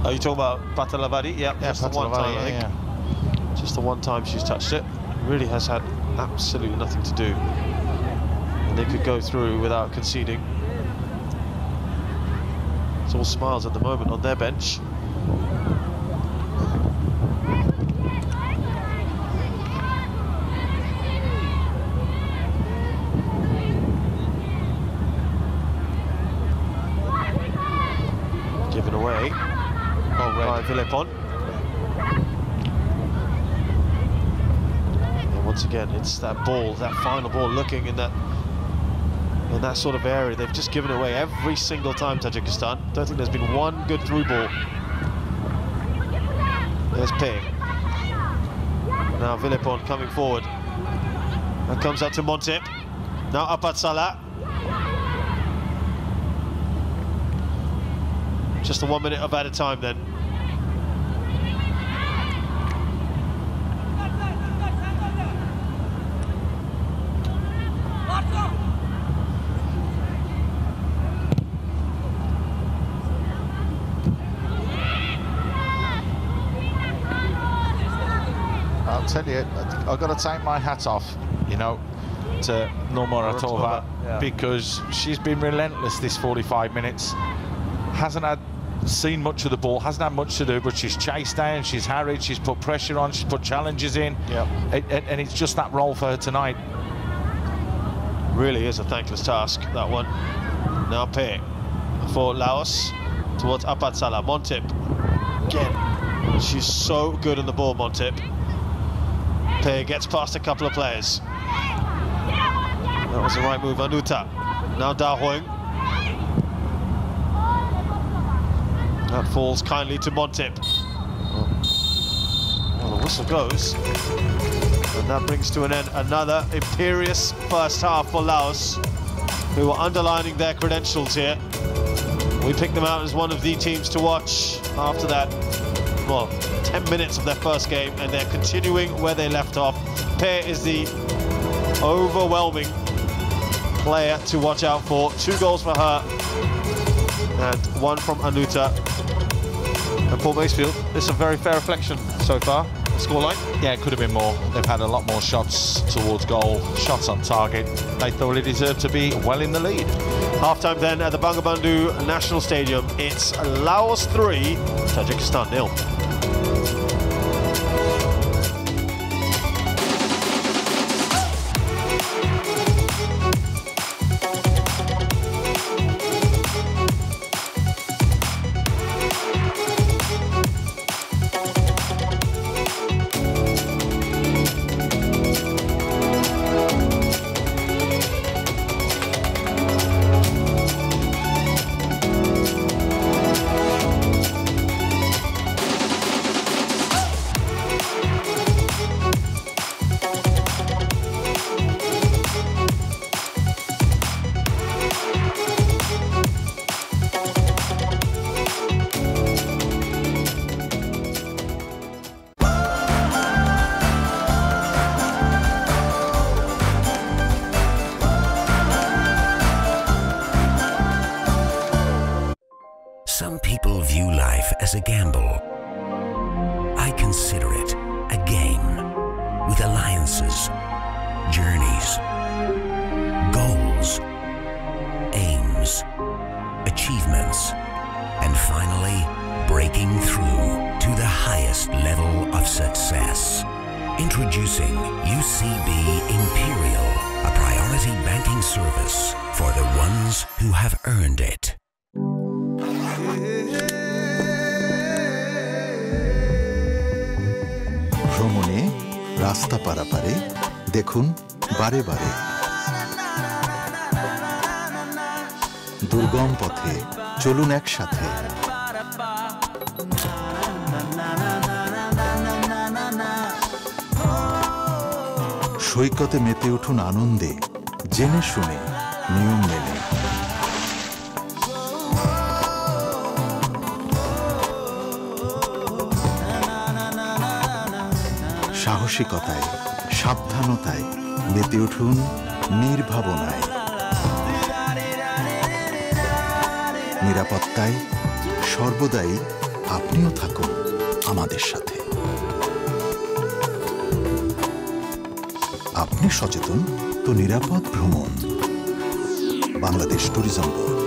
Are you talking about Patalavadi? Yeah, just the one time, I think. Yeah. Just the one time she's touched it. Really has had absolutely nothing to do. And they could go through without conceding. It's all smiles at the moment on their bench. Given away by Villepon. And once again, it's that ball, that final ball, looking in that sort of area. They've just given away every single time, Tajikistan. Don't think there's been one good through ball. There's Payne. Now Villepon coming forward. And comes out to Montip. Now Apat Salah. Just a 1 minute of at a time then. tell you, I've got to take my hat off, you know, to Nurmuratova, because she's been relentless this 45 minutes. Hasn't seen much of the ball, hasn't had much to do, but she's chased down, she's harried, she's put pressure on, she's put challenges in. And it's just that role for her tonight. Really is a thankless task, that one. Now Pei for Laos towards Apatsala. Montip again. She's so good on the ball, Montip. Pei gets past a couple of players. That was the right move. Anuta. Now Da Hoing. That falls kindly to Montip. Well, the whistle goes. And that brings to an end another imperious first half for Laos, who are underlining their credentials here. We picked them out as one of the teams to watch after that, well, 10 minutes of their first game, and they're continuing where they left off. Pei is the overwhelming player to watch out for. 2 goals for her, and 1 from Anuta. And Paul Macefield, it's a very fair reflection so far. Scoreline? Yeah, it could have been more. They've had a lot more shots towards goal, shots on target. They thoroughly deserve to be well in the lead. Half-time then at the Bangamata National Stadium. It's Laos 3, Tajikistan 0. Some people view life as a gamble. I consider it a game with alliances, journeys, goals, aims, achievements, and finally breaking through to the highest level of success. Introducing UCB Imperial, a priority banking service for the ones who have earned it. ভ্রমণে রাস্তা পারাপারে দেখুন বারে বারে দুর্গম পথে চলুন একসাথে সৈকতে মেতে উঠুন আনন্দে জেনে শুনে নিয়ম মেনে সাহসিকতায় সাবধানতায় মেতে উঠুন নির্ভাবনায় নিরাপত্তায় সর্বদাই আপনিও থাকুন আমাদের সাথে আপনি সচেতন তো নিরাপদ ভ্রমণ বাংলাদেশ ট্যুরিজম বোর্ড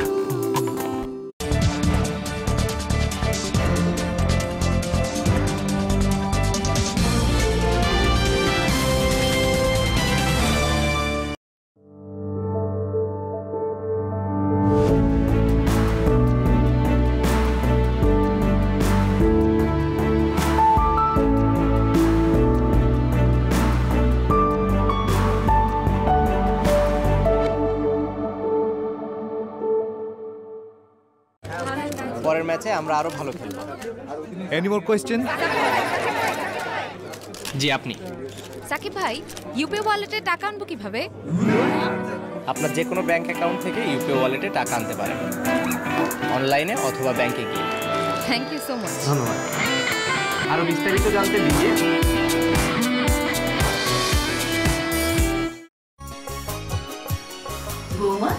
পরের ম্যাচে আমরা আরো ভালো খেলব। Any more question? জি আপনি। সাকিব ভাই, ইউপি ওয়ালেটে টাকা আনবো কিভাবে? আপনার যে কোনো ব্যাংক অ্যাকাউন্ট থেকে ইউপি ওয়ালেটে টাকা আনতে পারেন, অনলাইনে অথবা ব্যাংকে গিয়ে। Thank you so much. ধন্যবাদ। আরো বিস্তারিত জানতে লিখে বৌমা,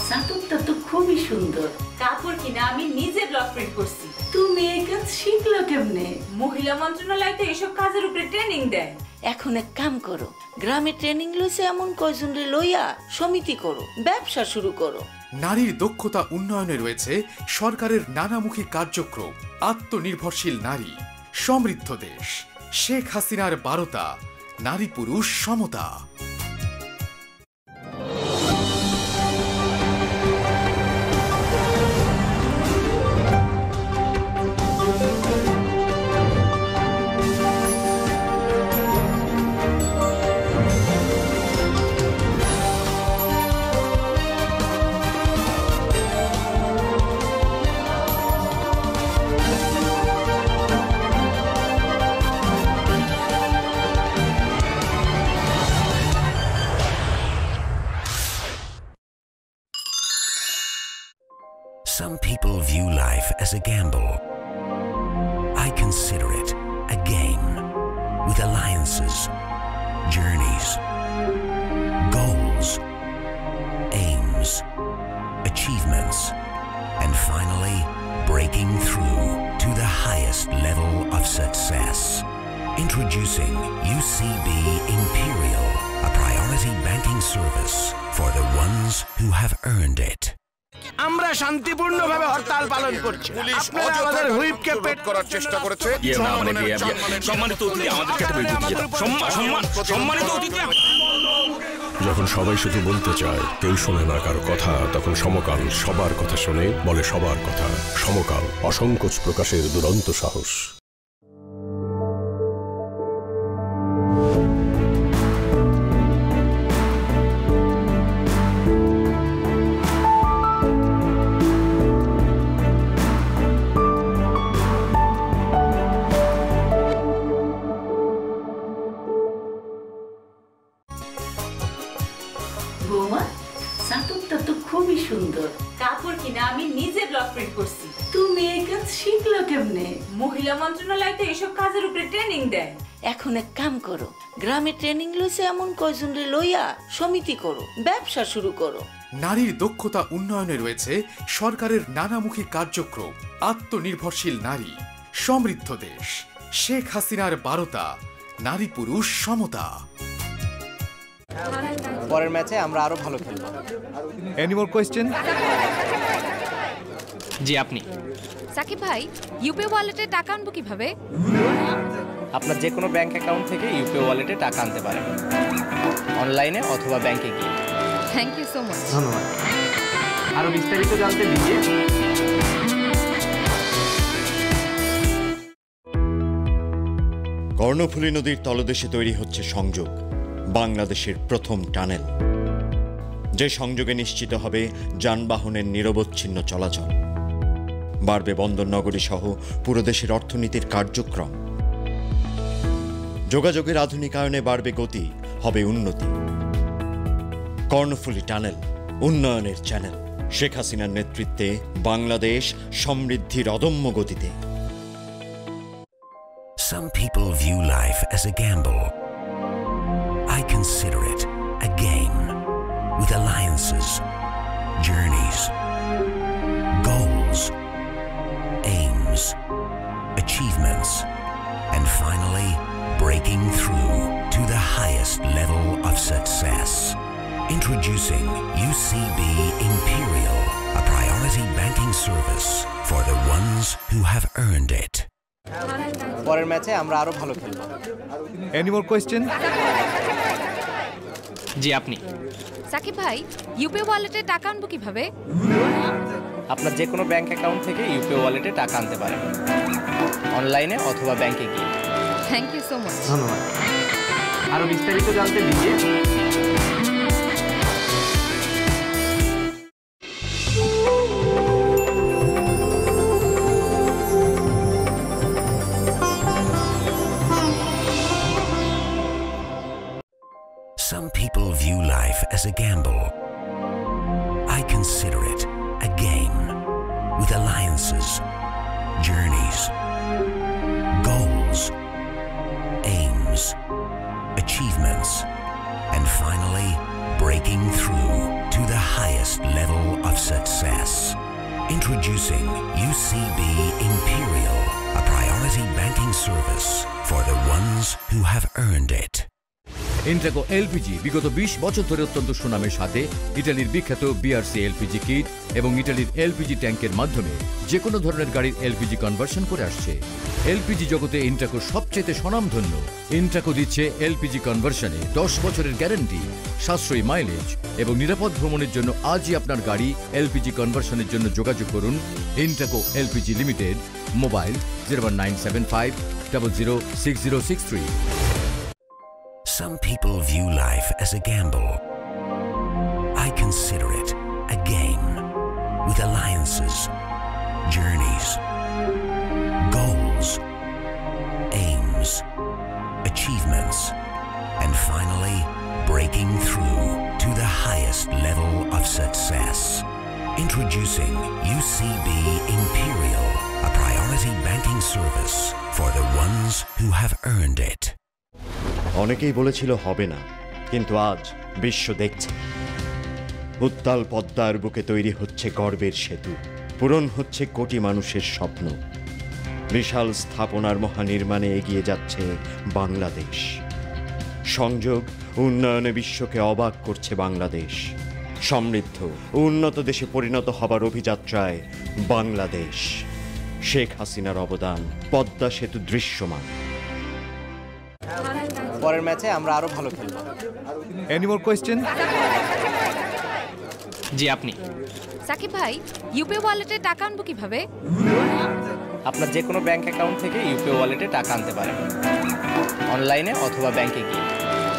সাটুকটা তো খুবই সুন্দর। কাপড় কিনা আমি নিজে ব্লক প্রিন্ট করছি। তুমি এই কাজ শিখলো কেমনে? মহিলা মন্ত্রণালয় তো এসব কাজের উপরে ট্রেনিং দেয়। এখন এক কাম করো, গ্রামে ট্রেনিং লইছে এমন কয়জন রে লইয়া সমিতি করো, ব্যবসা শুরু করো। নারীর দক্ষতা উন্নয়নে রয়েছে সরকারের নানামুখী কার্যক্রম। আত্মনির্ভরশীল নারী, সমৃদ্ধ দেশ, শেখ হাসিনার 12টা, নারী পুরুষ সমতা। Some people view life as a gamble. I consider it a game with alliances, journeys, goals, aims, achievements, and finally breaking through to the highest level of success. Introducing UCB Imperial, a priority banking service for the ones who have earned it. আমরা শান্তিপূর্ণভাবে হরতাল পালন করছি। আপনারা আমাদের হুইপকে পেট করার চেষ্টা করেছে। সম্মানিত অতিথি, আমাদেরকে একটা বিরতি দিয়ে দাও। সম্মানিত অতিথি, যখন সবাই শুধু বলতে চায়, কেউ শোনে না কারো কথা, তখন সমকাল সবার কথা শোনে, বলে সবার কথা। সমকাল, অসংকোচ প্রকাশের দুরন্ত সাহস। বৌমা, সাটুকটা তো খুবই সুন্দর। কাপড় কিনা আমি নিজে ব্লক প্রিন্ট করছি। তুমি এই কাজ শিখলো কেমনে? মহিলা মন্ত্রণালয় তো এসব কাজের উপরে ট্রেনিং দেয়। এখন এক কাম করো, গ্রামে ট্রেনিং লইছে এমন কয়জন রে লইয়া সমিতি করো, ব্যবসা শুরু করো। নারীর দক্ষতা উন্নয়নে রয়েছে সরকারের নানামুখী কার্যক্রম। আত্মনির্ভরশীল নারী, সমৃদ্ধ দেশ, শেখ হাসিনার 12টা, নারী পুরুষ সমতা। পরের ম্যাচে আমরা আরো ভালো খেলব। Any more question? জি, আপনি। সাকিব ভাই, ইউপি ওয়ালেটে টাকা আনবো কিভাবে? আপনার যে কোনো ব্যাংক অ্যাকাউন্ট থেকে ইউপি ওয়ালেটে টাকা আনতে পারেন, অনলাইনে অথবা ব্যাংকে গিয়ে। Thank you so much. ধন্যবাদ। আরো বিস্তারিত জানতে লিখে। কর্ণফুলী নদীর তলদেশে তৈরি হচ্ছে সংযোগ, বাংলাদেশের প্রথম টানেল, যে সংযোগে নিশ্চিত হবে যানবাহনের নিরবচ্ছিন্ন চলাচল। বাড়বে বন্দরনগরী সহ পুরো দেশের অর্থনীতির কার্যক্রম। যোগাযোগের আধুনিকায়নে বাড়বে গতি, হবে উন্নতি। কর্ণফুলী টানেল, উন্নয়নের চ্যানেল। শেখ হাসিনার নেতৃত্বে বাংলাদেশ সমৃদ্ধির অদম্য গতিতে। Some people view life as a gamble. I consider it a game with alliances, journeys, goals, aims, achievements, and finally breaking through to the highest level of success. Introducing UCB Imperial, a priority banking service for the ones who have earned it. পরের ম্যাচে আমরা আরো ভালো খেলব। Any more question? জি, আপনি। সাকিব ভাই, UP ওয়ালেটে টাকা আনবো কিভাবে? আপনার যে কোনো ব্যাংক অ্যাকাউন্ট থেকে ইউপি ওয়ালেটে টাকা আনতে পারেন, অনলাইনে অথবা ব্যাংকে গিয়ে। Thank you so much. ধন্যবাদ। আরো বিস্তারিত জানতে লিখে। Some people view life as a gamble. I consider it a game with alliances, journeys, goals, aims, achievements, and finally breaking through to the highest level of success. Introducing UCB Imperial, a priority banking service for the ones who have earned it. Intraco LPG বিগত 20 বছর ধরে অত্যন্ত সুনামের সাথে ইটালির বিখ্যাত BRC LPG kit এবং ইটালির এলপিজি ট্যাঙ্কের মাধ্যমে যে কোনো ধরনের গাড়ির এলপিজি কনভার্সন করে আসছে। এলপিজি জগতে ইন্ট্রাকো সবচেয়ে স্বনামধন্য। ইন্ট্রাকো দিচ্ছে এলপিজি কনভার্সনে 10 বছরের গ্যারান্টি, সাশ্রয়ী মাইলেজ এবং নিরাপদ ভ্রমণের জন্য আজই আপনার গাড়ি এলপিজি কনভার্সনের জন্য যোগাযোগ করুন Intraco LPG limited, mobile 01975 006063। Some people view life as a gamble. I consider it a game with alliances, journeys, goals, aims, achievements, and finally breaking through to the highest level of success. Introducing UCB Imperial, a priority banking service for the ones who have earned it. অনেকেই বলেছিল হবে না, কিন্তু আজ বিশ্ব দেখছে উত্তাল পদ্মার বুকে তৈরি হচ্ছে গর্বের সেতু, পূরণ হচ্ছে কোটি মানুষের স্বপ্ন। বিশাল স্থাপনার মহানির্মাণে এগিয়ে যাচ্ছে বাংলাদেশ। সংযোগ উন্নয়নে বিশ্বকে অবাক করছে বাংলাদেশ। সমৃদ্ধ উন্নত দেশে পরিণত হবার অভিযাত্রায় বাংলাদেশ। শেখ হাসিনার অবদান, পদ্মা সেতু দৃশ্যমান। পরের ম্যাচে আমরা আরো ভালো খেলব। Any more question? জি আপনি। সাকিব ভাই, ইউপি ওয়ালেটে টাকা আনবো কিভাবে? আপনার যে কোনো ব্যাংক অ্যাকাউন্ট থেকে ইউপি ওয়ালেটে টাকা আনতে পারেন, অনলাইনে অথবা ব্যাংকে গিয়ে।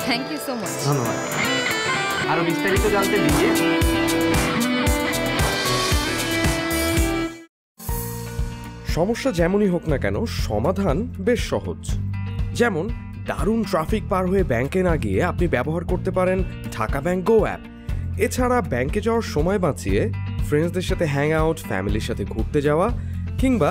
Thank you so much. ধন্যবাদ। আরো বিস্তারিত জানতে লিখে। সমস্যা যেমনই হোক না কেন, সমাধান বেশ সহজ। যেমন দারুণ ট্রাফিক পার হয়ে ব্যাংকে না গিয়ে আপনি ব্যবহার করতে পারেন ঢাকা ব্যাংক গো অ্যাপ। এছাড়া ব্যাংকে যাওয়ার সময় বাঁচিয়ে ফ্রেন্ডসদের সাথে হ্যাং আউট, ফ্যামিলির সাথে ঘুরতে যাওয়া কিংবা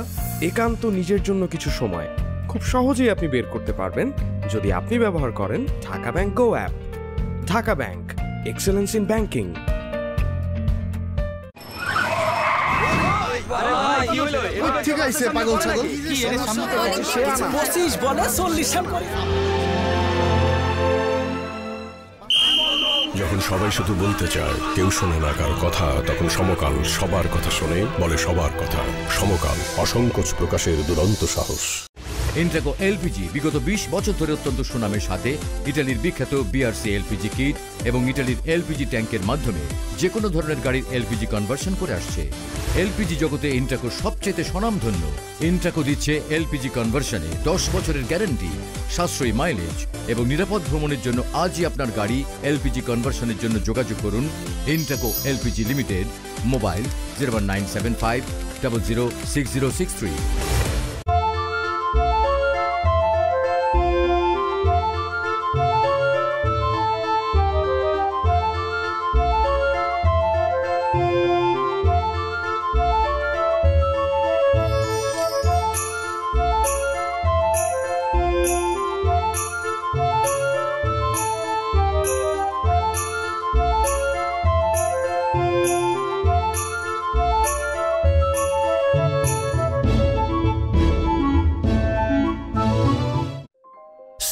একান্ত নিজের জন্য কিছু সময় খুব সহজেই আপনি বের করতে পারবেন যদি আপনি ব্যবহার করেন Dhaka bank go app. Dhaka bank, excellence in banking. ঠিক আছে পাগল ছাগল, কি এর সামনে তো 25 বলে 40 রান করে। যখন সবাই শুধু বলতে চায় কেউ শোনে না কার কথা, তখন সমকাল সবার কথা শোনে, বলে সবার কথা। সমকাল, অসংকোচ প্রকাশের দুরন্ত সাহস। ইন্ট্রাকো এলপিজি বিগত 20 বছর ধরে অত্যন্ত সুনামের সাথে ইটালির বিখ্যাত বিআরসি এলপিজি কিট এবং ইটালির এলপিজি ট্যাঙ্কের মাধ্যমে যে কোনো ধরনের গাড়ির এলপিজি কনভার্সন করে আসছে। এলপিজি জগতে ইন্ট্রাকো সবচেয়ে স্বনামধন্য। ইন্ট্রাকো দিচ্ছে এলপিজি কনভার্সনে 10 বছরের গ্যারান্টি, সাশ্রয়ী মাইলেজ এবং নিরাপদ ভ্রমণের জন্য আজই আপনার গাড়ি এলপিজি কনভার্সনের জন্য যোগাযোগ করুন Intraco LPG limited, mobile 01975 006063।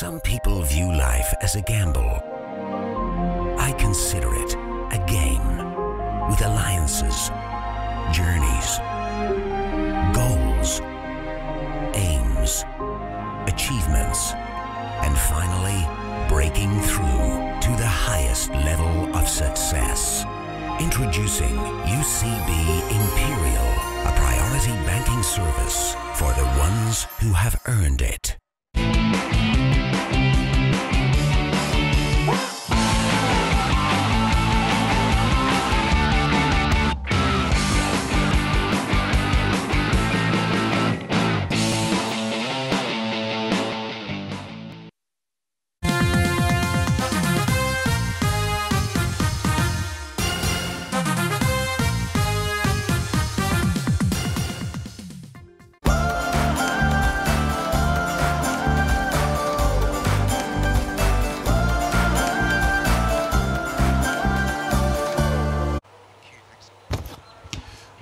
Some people view life as a gamble. I consider it a game with alliances, journeys, goals, aims, achievements, and finally breaking through to the highest level of success. Introducing UCB Imperial, a priority banking service for the ones who have earned it.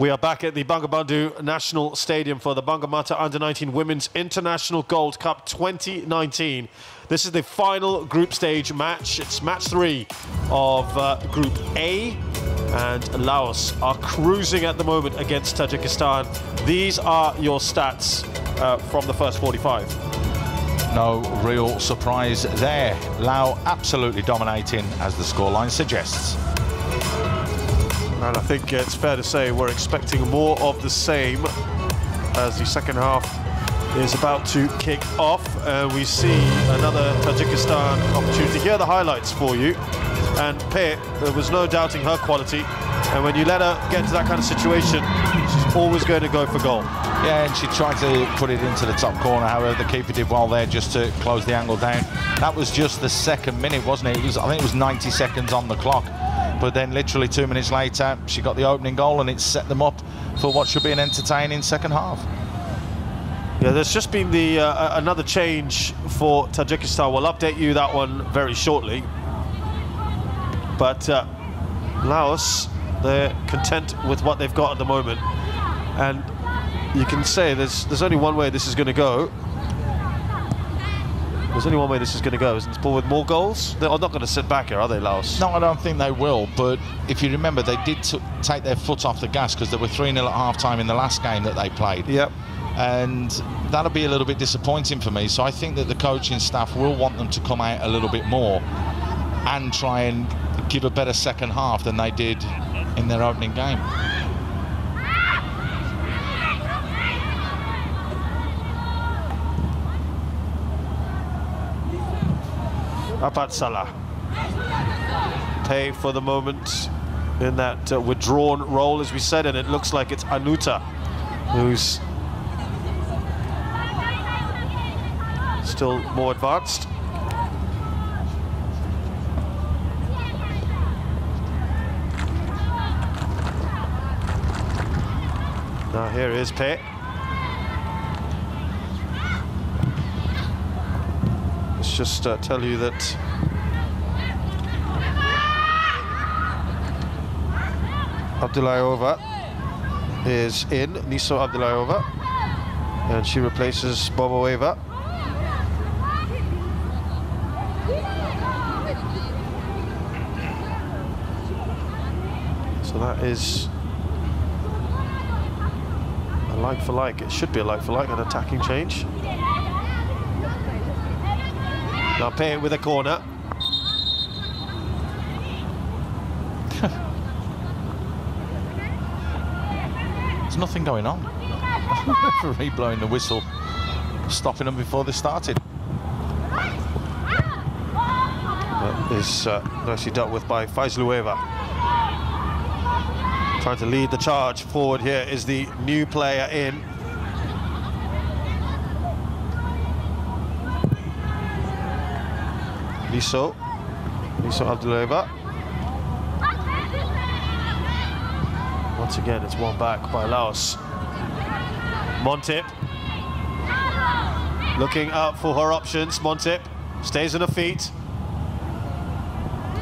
We are back at the Bangamata National Stadium for the Bangamata U19 Women's International Gold Cup 2019. This is the final group stage match. It's match 3 of Group A, and Laos are cruising at the moment against Tajikistan. These are your stats from the first 45. No real surprise there. Laos absolutely dominating, as the scoreline suggests. And I think it's fair to say we're expecting more of the same as the second half is about to kick off. We see another Tajikistan opportunity. Here are the highlights for you. And Pe, there was no doubting her quality. And when you let her get to that kind of situation, she's always going to go for goal. Yeah, and she tried to put it into the top corner. However, the keeper did well there just to close the angle down. That was just the second minute, wasn't it? I think it was 90 seconds on the clock. But then literally 2 minutes later, she got the opening goal, and it set them up for what should be an entertaining second half. Yeah, there's just been the another change for Tajikistan. We'll update you that one very shortly. But Laos, they're content with what they've got at the moment. And you can say there's only one way this is going to go. There's only one way this is going to go, isn't it? But with more goals? They're not going to sit back here, are they, Laos? No, I don't think they will. But if you remember, they did take their foot off the gas because they were 3-0 at half-time in the last game that they played. Yep. And that'll be a little bit disappointing for me. So I think that the coaching staff will want them to come out a little bit more and try and give a better second half than they did in their opening game. Apat Salah. Pe for the moment in that withdrawn role, as we said, and it looks like it's Anuta who's still more advanced. Now here is Pe. Let's just tell you that Abdullayeva is in, Niso Abdullayeva, and she replaces Boboeva. So that is a like for like. It should be a like for like, an attacking change. Now Pe with a corner. There's nothing going on. Referee blowing the whistle, stopping them before they started. That is nicely dealt with by Faizlueva. Trying to lead the charge forward here is the new player in. Niso Abdullayeva. Once again, it's won back by Laos. Montip looking out for her options. Montip stays on her feet.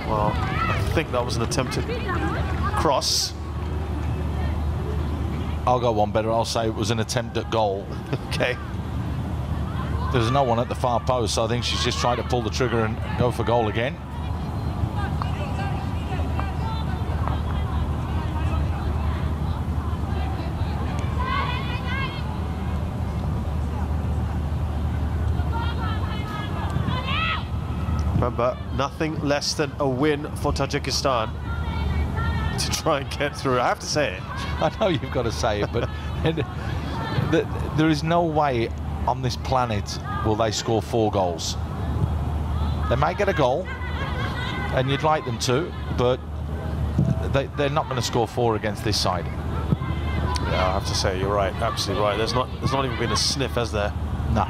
Well, I think that was an attempted cross. I'll go one better. I'll say it was an attempt at goal. Okay. There's no one at the far post, so I think she's just trying to pull the trigger and go for goal again. Remember, nothing less than a win for Tajikistan to try and get through. I have to say it. I know you've got to say it, but there is no way on this planet will they score 4 goals. They may get a goal, and you'd like them to, but they're not going to score 4 against this side. Yeah, I have to say you're right, absolutely right. There's not even been a sniff, has there? No.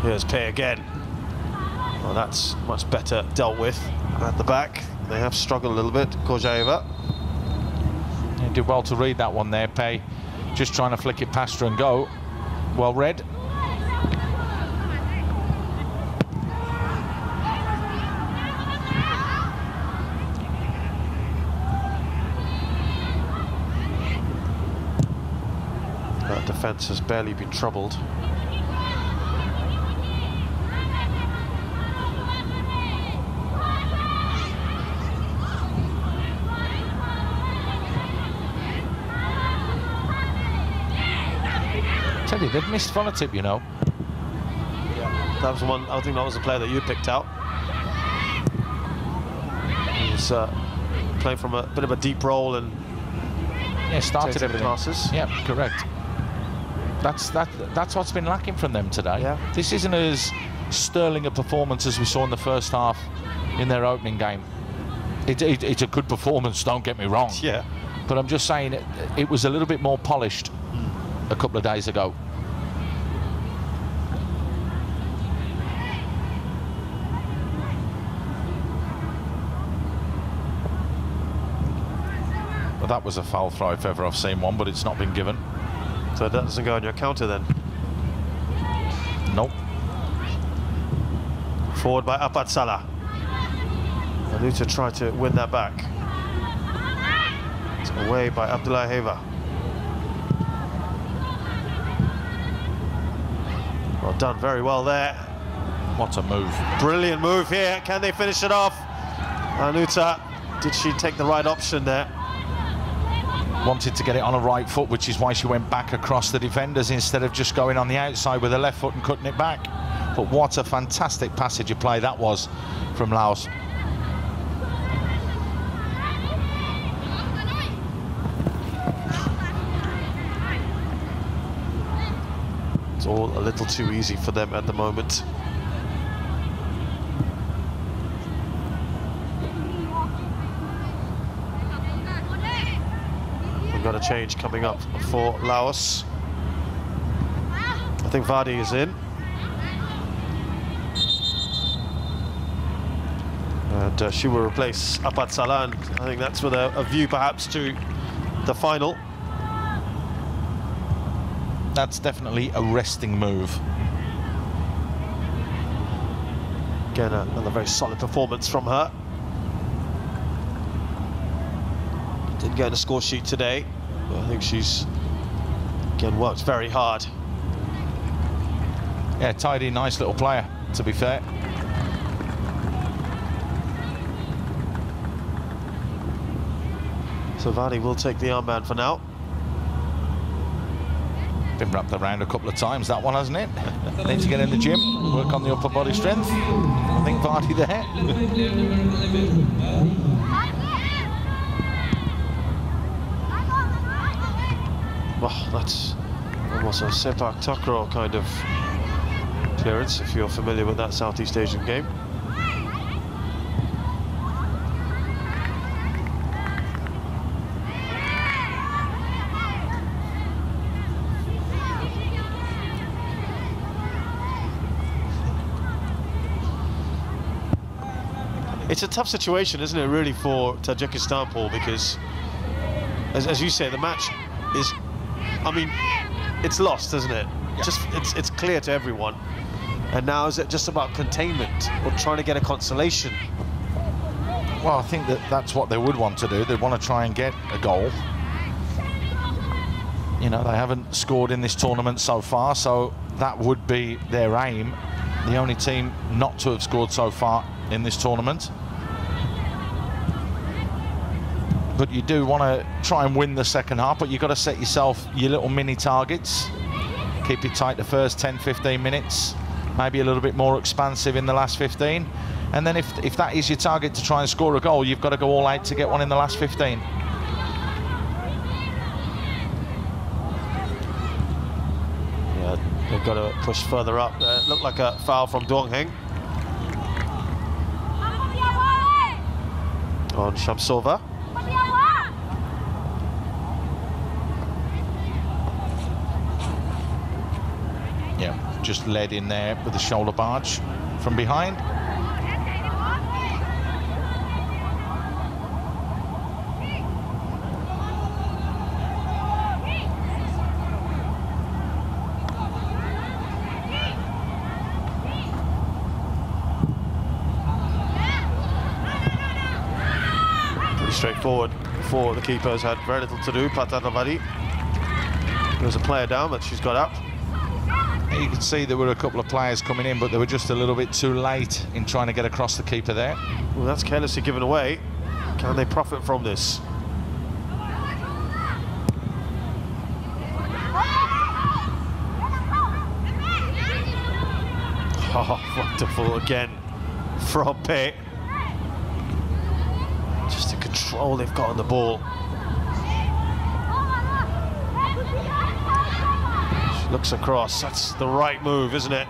Here's Pe again. Well, that's much better dealt with at the back. They have struggled a little bit. Korjaeva. He did well to read that one there, Pe. Just trying to flick it past her and go. Well read. defence has barely been troubled. Tell you, they've missed Vonatip, you know. Yeah, that was one. I think that was the player that you picked out. He was playing from a bit of a deep role and started everything. Passes. Yeah, correct. That's what's been lacking from them today. Yeah. This isn't as sterling a performance as we saw in the first half in their opening game. It's a good performance, don't get me wrong. Yeah. But I'm just saying it was a little bit more polished a couple of days ago. Well, that was a foul throw if ever I've seen one, but it's not been given. So that doesn't go on your counter then? Nope. Forward by Apad Salah. Anuta tried to win that back. It's away by Abdullah Heva. Well done, very well there. What a move. Brilliant move here. Can they finish it off? Anuta, did she take the right option there? Wanted to get it on a right foot, which is why she went back across the defenders instead of just going on the outside with her left foot and cutting it back. But what a fantastic passage of play that was from Laos. It's all a little too easy for them at the moment. We've got a change coming up for Laos. I think Vardy is in. And she will replace Apad Salah, and I think that's with a view perhaps to the final. That's definitely a resting move. Again, another very solid performance from her. Didn't get a score sheet today, but I think she's, again, worked very hard. Yeah, tidy, nice little player, to be fair. So Vardy will take the armband for now. Been wrapped around a couple of times, that one, hasn't it? Need to get in the gym, work on the upper body strength. I think Vardy there. Well, that's almost a sepak takraw kind of clearance, if you're familiar with that Southeast Asian game. It's a tough situation, isn't it, really, for Tajikistan, Paul, because, as you say, the match is, I mean, it's lost, isn't it? Yeah. Just it's clear to everyone. And now is it just about containment or trying to get a consolation? Well, I think that's what they would want to do. They want to try and get a goal. You know, they haven't scored in this tournament so far, so that would be their aim. The only team not to have scored so far in this tournament. But you do want to try and win the second half, but you've got to set yourself your little mini targets. Keep it tight the first 10-15 minutes, maybe a little bit more expansive in the last 15. And then if that is your target to try and score a goal, you've got to go all out to get one in the last 15. Yeah, they've got to push further up. It looked like a foul from Dong Heng on Shamsova. Yeah, just led in there with the shoulder barge from behind. Pretty straightforward. Before the keepers had very little to do. Patadavadi. There's a player down, but she's got up. You could see there were a couple of players coming in, but they were just a little bit too late in trying to get across the keeper there. Well, that's carelessly given away. Can they profit from this? Oh, wonderful again from Pitt. Just the control they've got on the ball. She looks across. That's the right move, isn't it?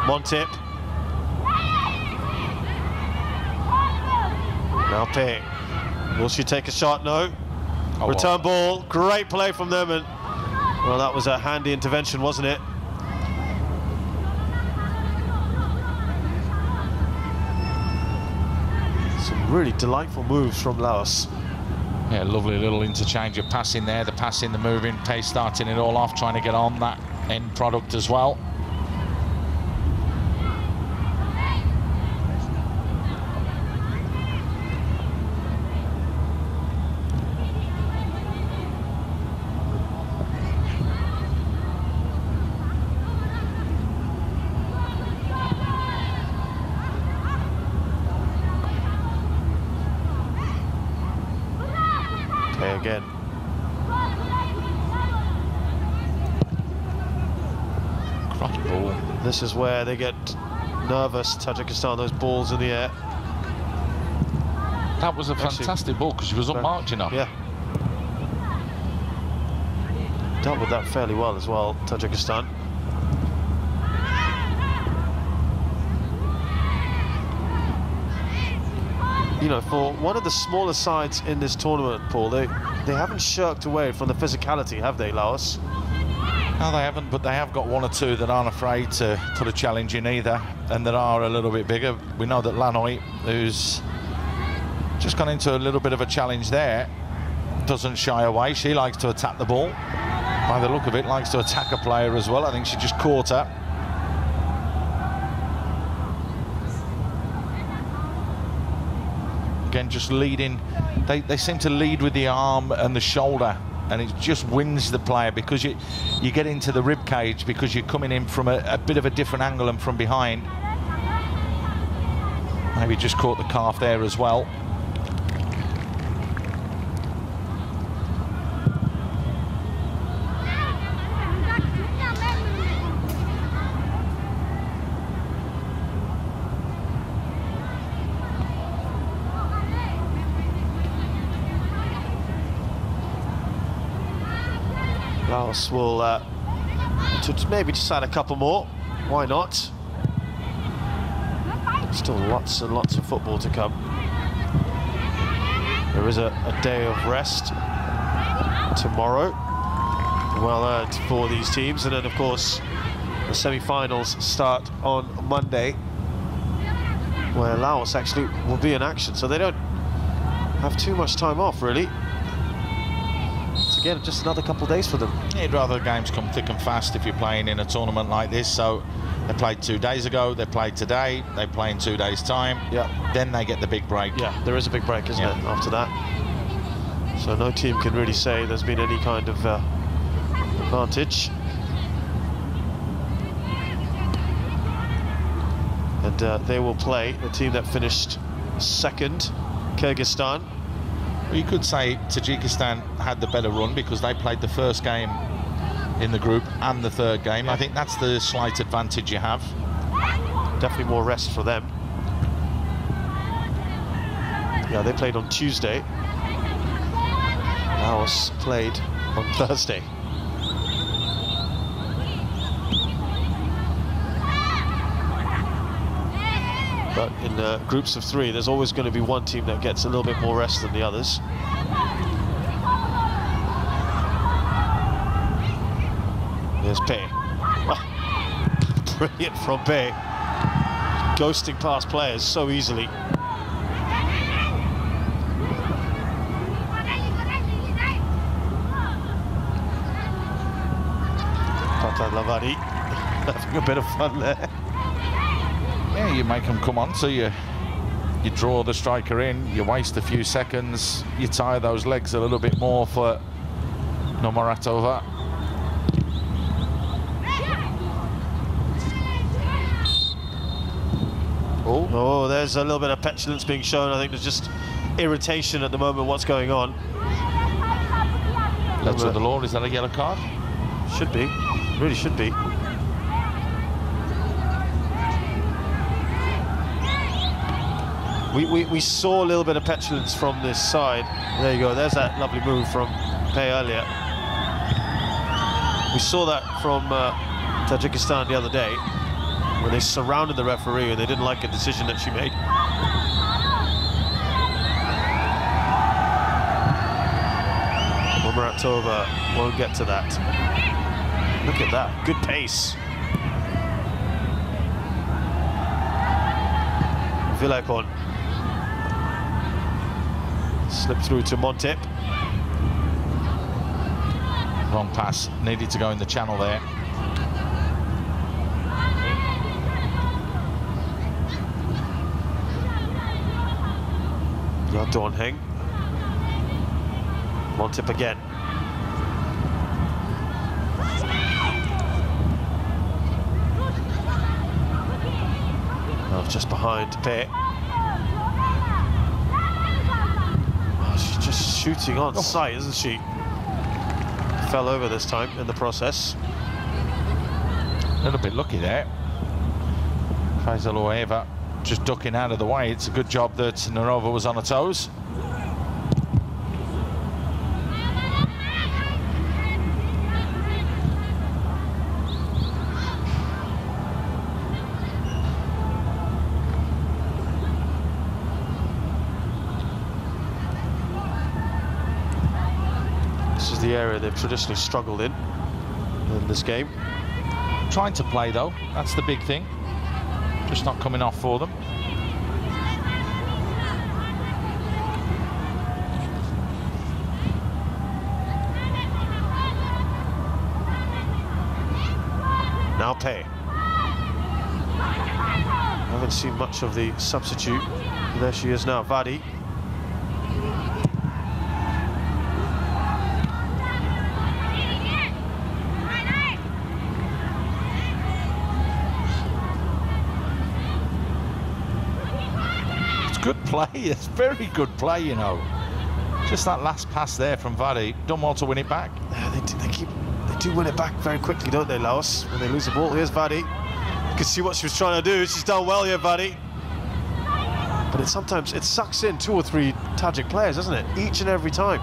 Montip. Now Pitt. Will she take a shot? No. Oh, return ball. Great play from them. And well, that was a handy intervention, wasn't it? Really delightful moves from Laos. Yeah, lovely little interchange of passing there, the passing, the moving, pace starting it all off, trying to get on that end product as well. Again. Crotch ball. This is where they get nervous, Tajikistan, those balls in the air. That was a fantastic ball because she was unmarked enough. Yeah. Dealt with that fairly well as well, Tajikistan. You know, for one of the smaller sides in this tournament, Paul, they haven't shirked away from the physicality, have they, Laos? No, they haven't, but they have got one or two that aren't afraid to put a challenge in either, and that are a little bit bigger. We know that Lanoi, who's just gone into a little bit of a challenge there, doesn't shy away. She likes to attack the ball. By the look of it, likes to attack a player as well. I think she just caught her. Again, just leading. They seem to lead with the arm and the shoulder, and it just wins the player because you get into the rib cage because you're coming in from a bit of a different angle and from behind. Maybe just caught the calf there as well. Laos will maybe just add a couple more. Why not? Still lots and lots of football to come. There is a day of rest tomorrow, well earned for these teams, and then of course the semi-finals start on Monday, where Laos actually will be in action, so they don't have too much time off really. Again, just another couple of days for them. Yeah, you'd rather games come thick and fast if you're playing in a tournament like this. So they played 2 days ago, they played today, they play in 2 days' time. Yeah. Then they get the big break. Yeah, there is a big break, isn't it, after that? So no team can really say there's been any kind of advantage. And they will play the team that finished second, Kyrgyzstan. Well, you could say Tajikistan had the better run because they played the first game in the group and the third game. Yeah. I think that's the slight advantage you have. Definitely more rest for them. Yeah, they played on Tuesday. Laos played on Thursday. But in groups of 3, there's always going to be one team that gets a little bit more rest than the others. There's Pei. Oh, brilliant from Pei. Ghosting past players so easily. Patan Lavani having a bit of fun there. Yeah, you make them come on, so you draw the striker in, you waste a few seconds, you tire those legs a little bit more for Nomoratova. Oh, there's a little bit of petulance being shown. I think there's just irritation at the moment. What's going on? Letter of the law, is that a yellow card? Should be. Really should be. We saw a little bit of petulance from this side. There you go. There's that lovely move from Pei earlier. We saw that from Tajikistan the other day, when they surrounded the referee and they didn't like a decision that she made. Muratova won't get to that. Look at that, good pace. Villepon slipped through to Montip. Wrong pass, needed to go in the channel there. Dawn Heng. Montip again. Oh, just behind Pei. Oh, she's just shooting on sight, isn't she? Fell over this time in the process. A little bit lucky there. Faisaloeva just ducking out of the way. It's a good job that Narova was on her toes. This is the area they've traditionally struggled in this game. Trying to play though, that's the big thing. Just not coming off for them. Now Pei. I haven't seen much of the substitute. There she is now, Vadi. Good play, it's very good play, you know. Just that last pass there from Vadi, done well to win it back. Yeah, they do win it back very quickly, don't they, Laos? When they lose the ball, here's Vadi. You can see what she was trying to do. She's done well here, Vadi. But sometimes it sucks in 2 or 3 Tajik players, doesn't it? Each and every time.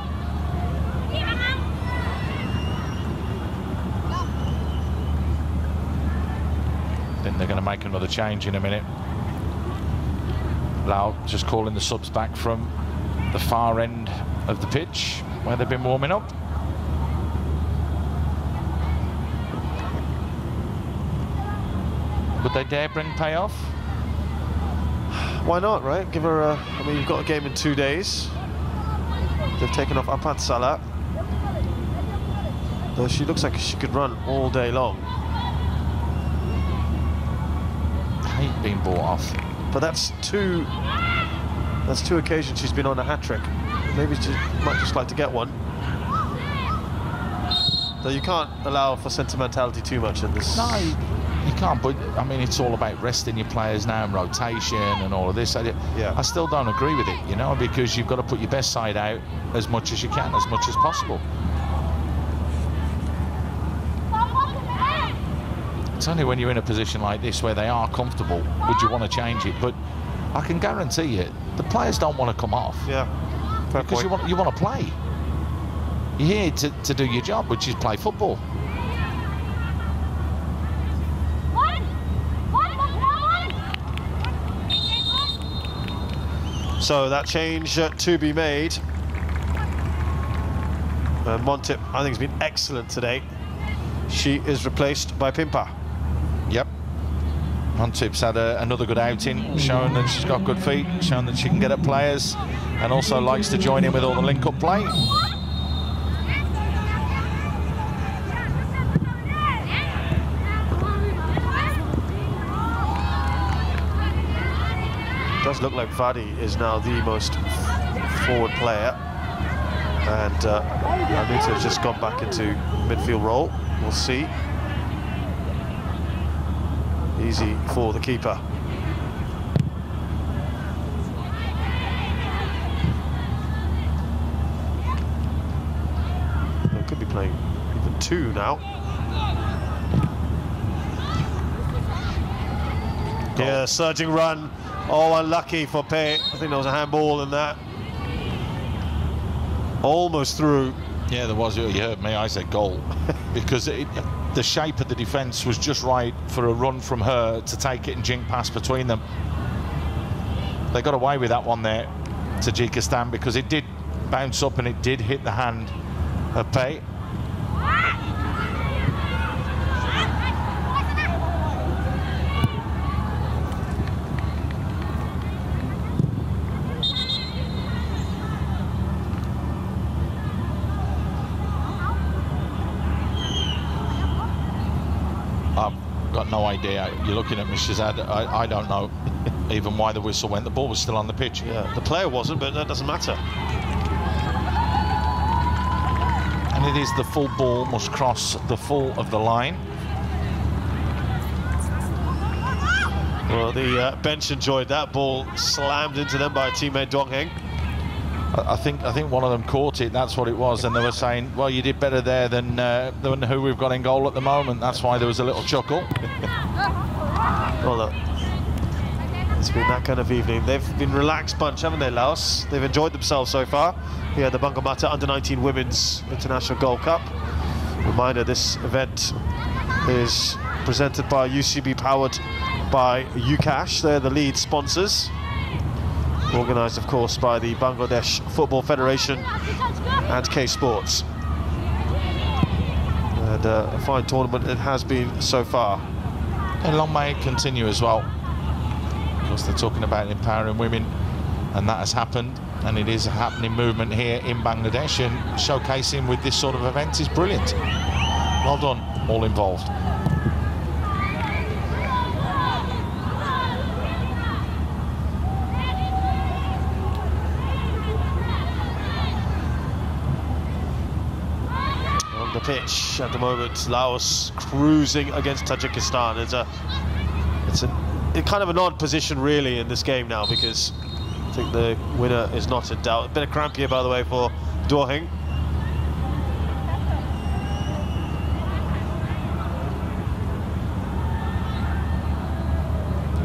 Then they're going to make another change in a minute. Lau just calling the subs back from the far end of the pitch where they've been warming up. Would they dare bring Pei off? Why not, right? Give her a... I mean, you've got a game in 2 days. They've taken off Apat Salah. Though she looks like she could run all day long. Hate being bought off. But that's two occasions she's been on a hat-trick. Maybe she might just like to get one. Though you can't allow for sentimentality too much in this. No, you can't, but I mean, it's all about resting your players now and rotation and all of this. I still don't agree with it, you know, because you've got to put your best side out as much as you can, as much as possible. It's only when you're in a position like this where they are comfortable would you want to change it, but I can guarantee you the players don't want to come off. Yeah, fair because point. you want to play. You're here to do your job, which is play football. So that change to be made. Montip, I think, has been excellent today. She is replaced by Pimpa. Yep. Montip's had another good outing, showing that she's got good feet, showing that she can get at players, and also likes to join in with all the link-up play. It does look like Vadi is now the most forward player, and Anita has just gone back into midfield role. We'll see. Easy for the keeper. 2 now. Yeah, surging run. Oh, unlucky for Pei. I think there was a handball in that. Almost through. Yeah, there was. You heard me, I said goal. Because the shape of the defence was just right for a run from her to take it and jink past between them. They got away with that one there, Tajikistan, because it did bounce up and it did hit the hand of Pei. I've got no idea. You're looking at me, Shazad. I don't know even why the whistle went. The ball was still on the pitch. Yeah, the player wasn't, but that doesn't matter. And it is the full ball must cross the full of the line. Well, the bench enjoyed that ball slammed into them by teammate Dong Heng. I think one of them caught it. That's what it was, and they were saying, "Well, you did better there than who we've got in goal at the moment." That's why there was a little chuckle. Well, look, it's been that kind of evening. They've been a relaxed bunch, haven't they, Laos? They've enjoyed themselves so far. Here, the Bangamata U19 Women's International Gold Cup. Reminder: this event is presented by UCB, powered by UCash. They're the lead sponsors. Organised, of course, by the Bangladesh Football Federation and K Sports. And a fine tournament it has been so far. And long may it continue as well. Of course, they're talking about empowering women, and that has happened, and it is a happening movement here in Bangladesh, and showcasing with this sort of event is brilliant. Well done, all involved. The pitch at the moment, Laos cruising against Tajikistan. It's a kind of an odd position really in this game now, because I think the winner is not in doubt. A bit of cramp here, by the way, for Doheng.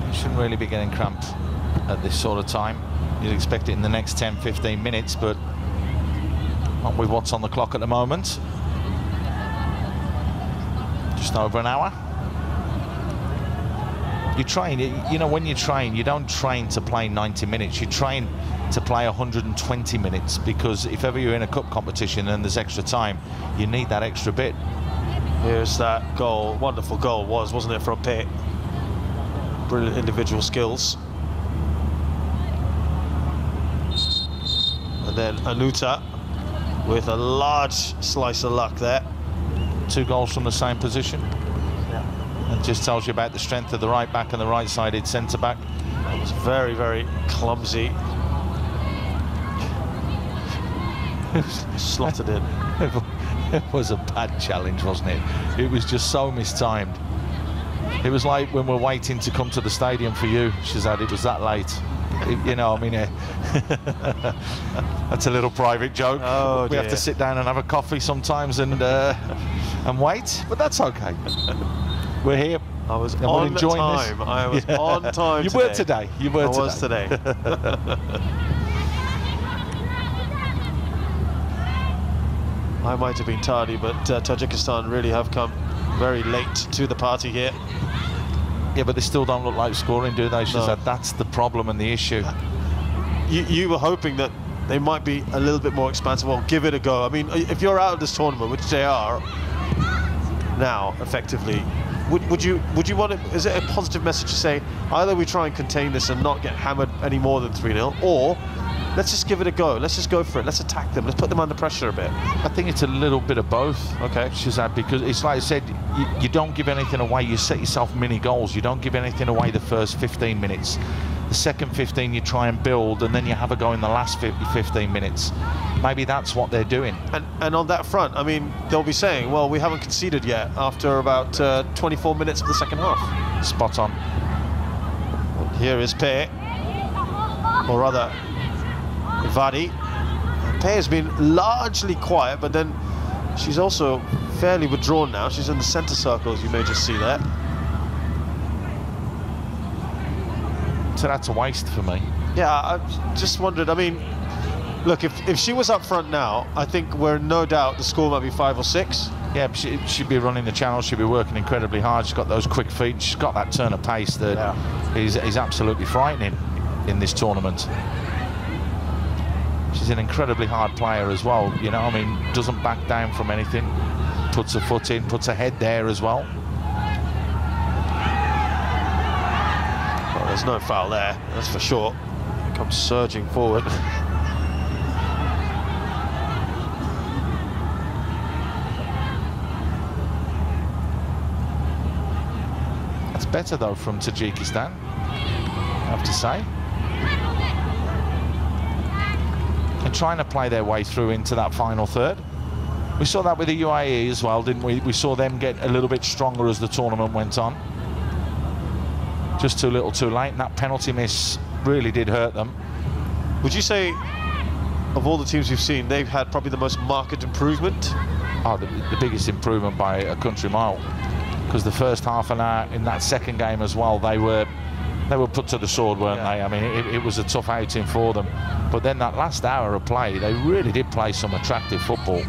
You shouldn't really be getting cramp at this sort of time. You'd expect it in the next 10-15 minutes, but not with what's on the clock at the moment. Just over an hour. You train, you know, when you train, you don't train to play 90 minutes, you train to play 120 minutes, because if ever you're in a cup competition and there's extra time, you need that extra bit. Here's that goal, wonderful goal wasn't it, from Pei? Brilliant individual skills. And then Anuta with a large slice of luck there. 2 goals from the same position. Yeah. It just tells you about the strength of the right back and the right-sided centre-back. It was very, very clumsy. Slotted in. It was a bad challenge, wasn't it? It was just so mistimed. It was like when we're waiting to come to the stadium for you, Shazad. It was that late. You know, I mean, that's a little private joke. Oh, we have to sit down and have a coffee sometimes and wait, but that's okay. We're here. I was and on we're time. This. I was on time. You today. were today. You were today. I was today. I might have been tardy, but Tajikistan really have come very late to the party here. Yeah, but they still don't look like scoring, do they? No. That's the problem and the issue. You were hoping that they might be a little bit more expansive, or give it a go. I mean, if you're out of this tournament, which they are now, effectively, would you want to, is it a positive message to say, either we try and contain this and not get hammered any more than 3-0, or let's just give it a go, let's just go for it, let's attack them, let's put them under pressure a bit? I think it's a little bit of both, okay, Shazad, because it's like I said, you don't give anything away, you set yourself mini goals, you don't give anything away the first 15 minutes. The second 15 you try and build, and then you have a go in the last 15 minutes. Maybe that's what they're doing. And on that front, I mean, they'll be saying, well, we haven't conceded yet after about 24 minutes of the second half. Spot on. Here is Pei, or rather Vadi. Pei has been largely quiet, but then she's also fairly withdrawn now. She's in the centre circle, as you may just see there. So that's a waste for me. Yeah, I just wondered, I mean, look, if she was up front now, I think we're no doubt the score might be 5 or 6. Yeah, but she'd be running the channel, she'd be working incredibly hard, she's got those quick feet, she's got that turn of pace that is absolutely frightening in this tournament. She's an incredibly hard player as well, you know, I mean, doesn't back down from anything, puts her foot in, puts her head there as well. Well, there's no foul there, that's for sure. Comes surging forward. That's better though from Tajikistan, I have to say. And trying to play their way through into that final third. We saw that with the UAE as well, didn't we? We saw them get a little bit stronger as the tournament went on. Just too little too late, and that penalty miss really did hurt them. Would you say, of all the teams we've seen, they've had probably the most marked improvement? Oh, the biggest improvement by a country mile. Because the first half an hour in that second game as well, they were put to the sword, weren't they? I mean, it was a tough outing for them. But then that last hour of play, they really did play some attractive football.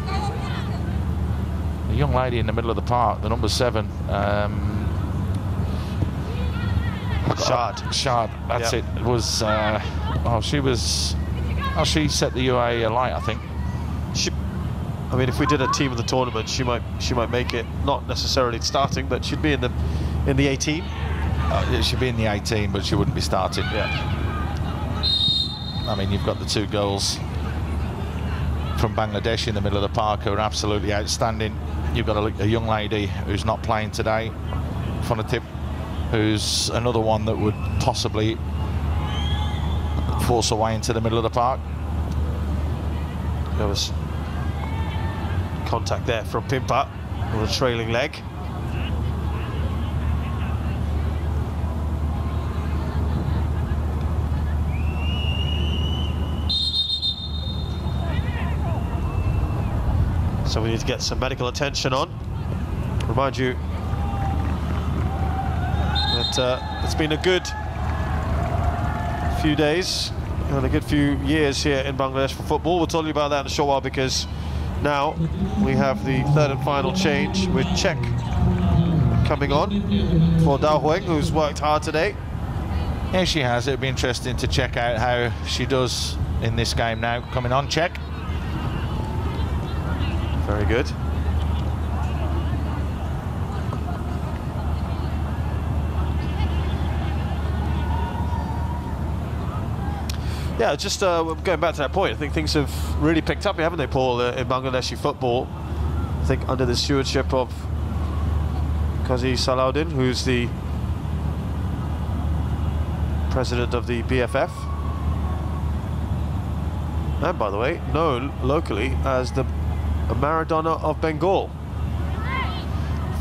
The young lady in the middle of the park, the number 7, Shard, that's it. It was, she set the UAE alight, I think. I mean, if we did a team of the tournament, she might make it, not necessarily starting, but she'd be in the 18. She'd be in the 18, but she wouldn't be starting. Yeah. I mean, you've got the 2 girls from Bangladesh in the middle of the park who are absolutely outstanding. You've got a young lady who's not playing today, Fonatip, who's another one that would possibly force her way into the middle of the park. There was contact there from Pimpa with a trailing leg. So we need to get some medical attention on. Remind you that it's been a good few days and a good few years here in Bangladesh for football. We'll tell you about that in a short while, because now we have the third and final change with Czech coming on for Dao Hueng, who's worked hard today. Yeah, she has. It'll be interesting to check out how she does in this game now. Coming on, Czech. Very good. Yeah, just going back to that point, I think things have really picked up, haven't they, Paul, in Bangladeshi football? I think under the stewardship of Qazi Salahuddin, who's the president of the BFF. And, by the way, known locally as the Maradona of Bengal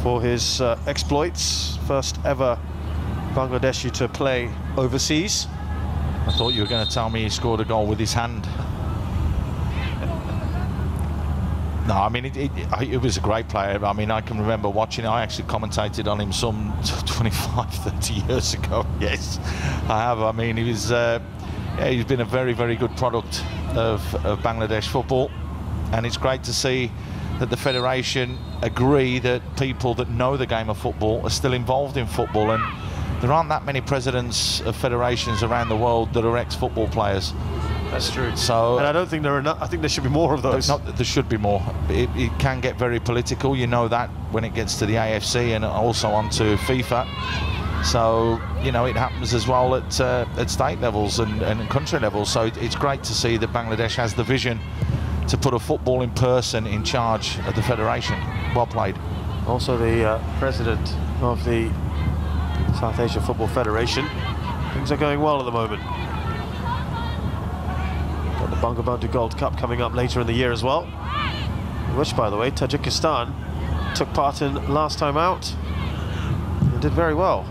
for his exploits. First ever Bangladeshi to play overseas. I thought you were going to tell me he scored a goal with his hand. No, I mean, it was a great player. I mean, I can remember watching it. I actually commentated on him some 25, 30 years ago. Yes, I have. I mean, he was, he's been a very, very good product of Bangladesh football. And it's great to see that the Federation agree that people that know the game of football are still involved in football. And there aren't that many presidents of federations around the world that are ex-football players. That's true. So, and I don't think there are enough. I think there should be more of those. There should be more. It can get very political. You know that when it gets to the AFC and also onto FIFA. So, you know, it happens as well at state levels and country levels. So it's great to see that Bangladesh has the vision to put a footballing person in charge of the federation. Well played. Also the president of the South Asia Football Federation. Things are going well at the moment. Got the Bangamata Gold Cup coming up later in the year as well, which, by the way, Tajikistan took part in last time out and did very well.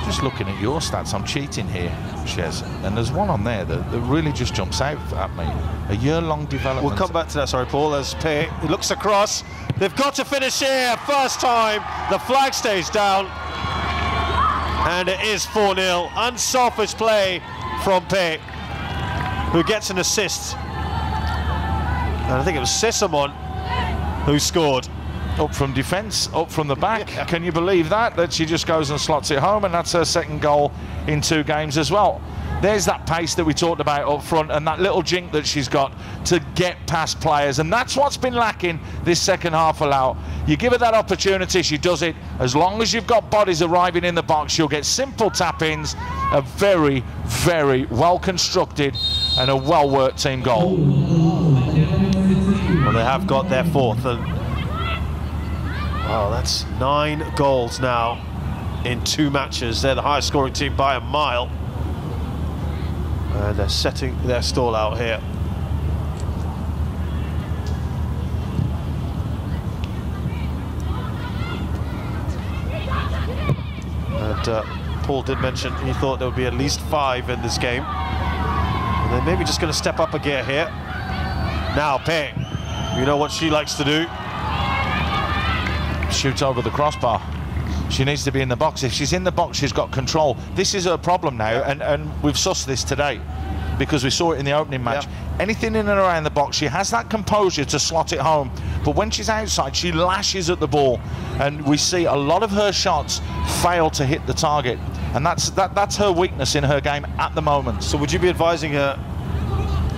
Just looking at your stats, I'm cheating here. Shez. And there's one on there that really just jumps out at me. A year-long development. We'll come back to that, sorry, Paul, as Pei looks across. They've got to finish here. First time, the flag stays down. And it is 4-0. Unselfish play from Pei, who gets an assist. And I think it was Sesamon who scored. Up from defence, up from the back. Yeah. Can you believe that? That she just goes and slots it home, and that's her second goal in 2 games as well. There's that pace that we talked about up front, and that little jink that she's got to get past players, and that's what's been lacking this second half of Laos. You give her that opportunity, she does it. As long as you've got bodies arriving in the box, you'll get simple tap-ins, a very, very well-constructed and a well-worked team goal. Well, they have got their 4th, and wow, that's 9 goals now in 2 matches. They're the highest scoring team by a mile. And they're setting their stall out here. And Paul did mention he thought there would be at least 5 in this game. And they're maybe just going to step up a gear here. Now Pei, you know what she likes to do. Shoot over the crossbar. She needs to be in the box. If she's in the box, she's got control. This is her problem now, and we've sussed this today because we saw it in the opening match. Anything in and around the box, she has that composure to slot it home, but when she's outside, she lashes at the ball, and we see a lot of her shots fail to hit the target, and that's her weakness in her game at the moment. So would you be advising her,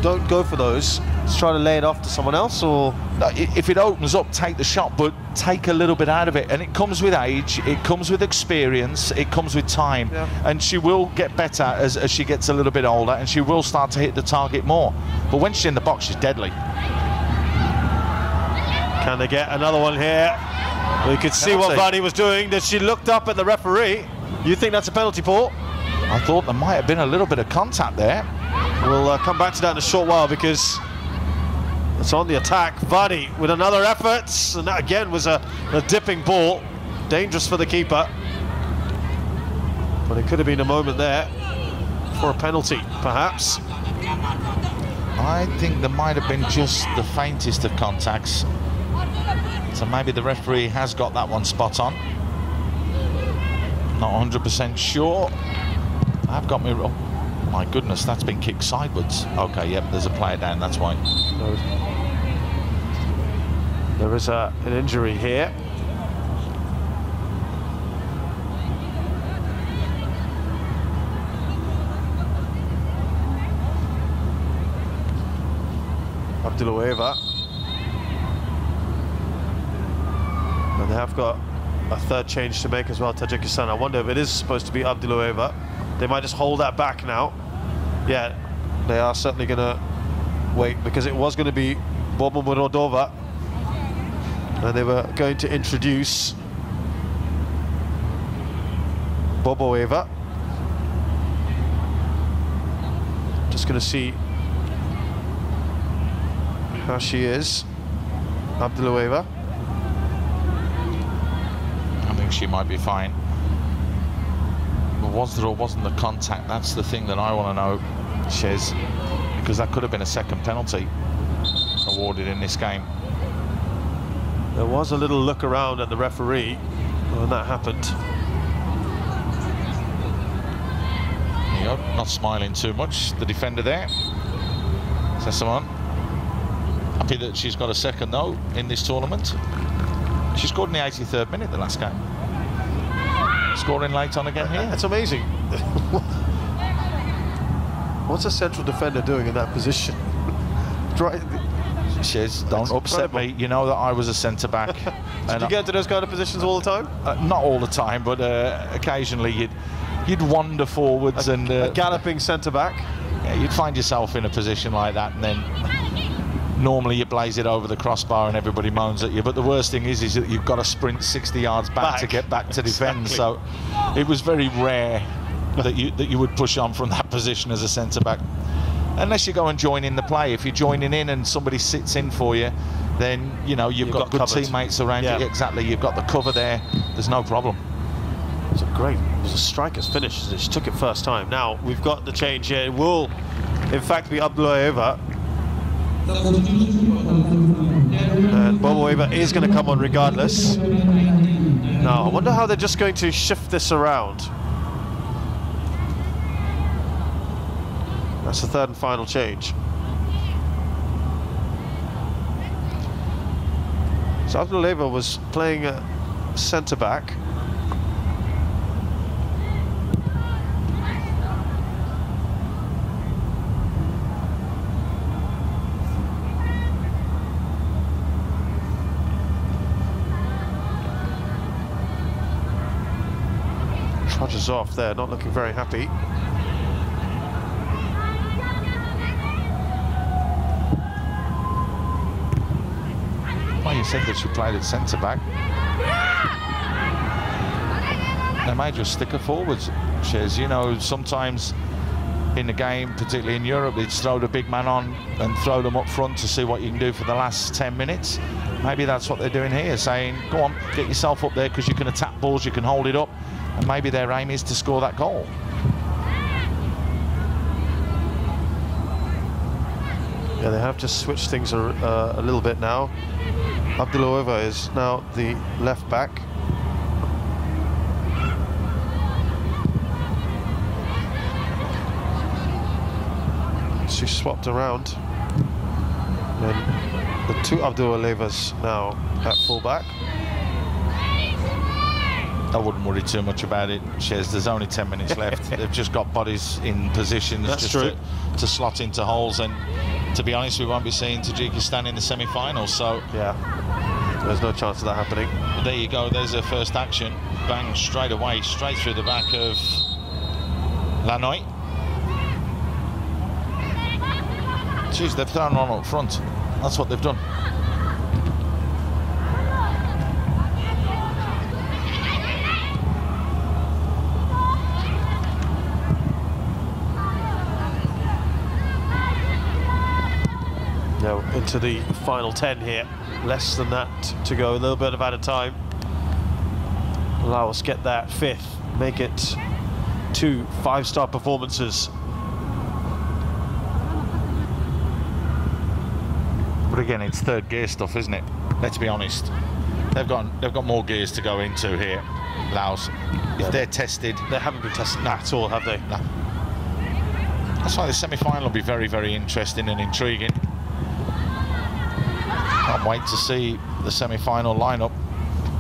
don't go for those, just try to lay it off to someone else? Or if it opens up, take the shot, but take a little bit out of it. And it comes with age, it comes with experience, it comes with time, and she will get better as she gets a little bit older, and she will start to hit the target more. But when she's in the box, she's deadly. Can they get another one here? We could see what Vardy was doing, that she looked up at the referee. You think that's a penalty, Paul? I thought there might have been a little bit of contact there. We'll come back to that in a short while, because it's on the attack. Vardy with another effort, and that again was a dipping ball. Dangerous for the keeper. But it could have been a moment there for a penalty, perhaps. I think there might have been just the faintest of contacts. So maybe the referee has got that one spot on. Not 100% sure. I've got me wrong. My goodness, that's been kicked sideways. Okay, yep, there's a player down, that's why. There is an injury here. Abdullaeva. And they have got a 3rd change to make as well, Tajikistan. I wonder if it is supposed to be Abdullaeva. They might just hold that back now. Yeah, they are certainly going to wait, because it was going to be Bobo Murodova, and they were going to introduce Boboeva. Just going to see how she is, Abdullaeva. I think she might be fine. But was there or wasn't the contact? That's the thing that I want to know, Shez, because that could have been a second penalty awarded in this game. There was a little look around at the referee when that happened. Not smiling too much, the defender there. Sesamon. Happy that she's got a second though in this tournament. She scored in the 83rd minute the last game. Scoring late on again here. That's amazing. What's a central defender doing in that position? Shez, don't upset me. You know that I was a centre-back. Did you get into those kind of positions all the time? Not all the time, but occasionally you'd wander forwards and... a galloping centre-back? Yeah, you'd find yourself in a position like that, and then normally you blaze it over the crossbar and everybody moans at you, but the worst thing is that you've got to sprint 60 yards back to get back to defend. So it was very rare that you would push on from that position as a centre-back, unless you go and join in the play. If you're joining in and somebody sits in for you, then you know you've got good teammates around you. Exactly, you've got the cover there. There's no problem. It's a great was a striker's finish. She took it first time. Now we've got the change here. It will, in fact, be Abdullaeva. And Boboeva is going to come on regardless. Now, I wonder how they're just going to shift this around. That's the third and final change. So Abdullaeva was playing centre-back. Trudges off there, not looking very happy. Well, you said that she played at centre-back. They may just stick her forwards, Shez. You know, sometimes in the game, particularly in Europe, they'd throw the big man on and throw them up front to see what you can do for the last 10 minutes. Maybe that's what they're doing here, saying, go on, get yourself up there because you can attack balls, you can hold it up. And maybe their aim is to score that goal. Yeah, they have just switched things a little bit now. Abdullaeva is now the left back. She swapped around. And the two Abdullaevas now at full back. I wouldn't worry too much about it, Shez. There's only 10 minutes left. They've just got bodies in positions just to slot into holes. And to be honest, we won't be seeing Tajikistan in the semi-finals. So yeah, there's no chance of that happening. But there you go. There's their first action. Bang, straight away, straight through the back of Lanoy. Jeez, they've thrown on up front. That's what they've done. Now into the final 10 here. Less than that to go. A little bit of added time. Laos get that fifth. Make it 2 5-star performances. But again, it's third gear stuff, isn't it? Let's be honest. They've got more gears to go into here, Laos. If they're tested, they haven't been tested at all, have they? No. That's why the semi-final will be very, very interesting and intriguing. Can't wait to see the semi-final lineup.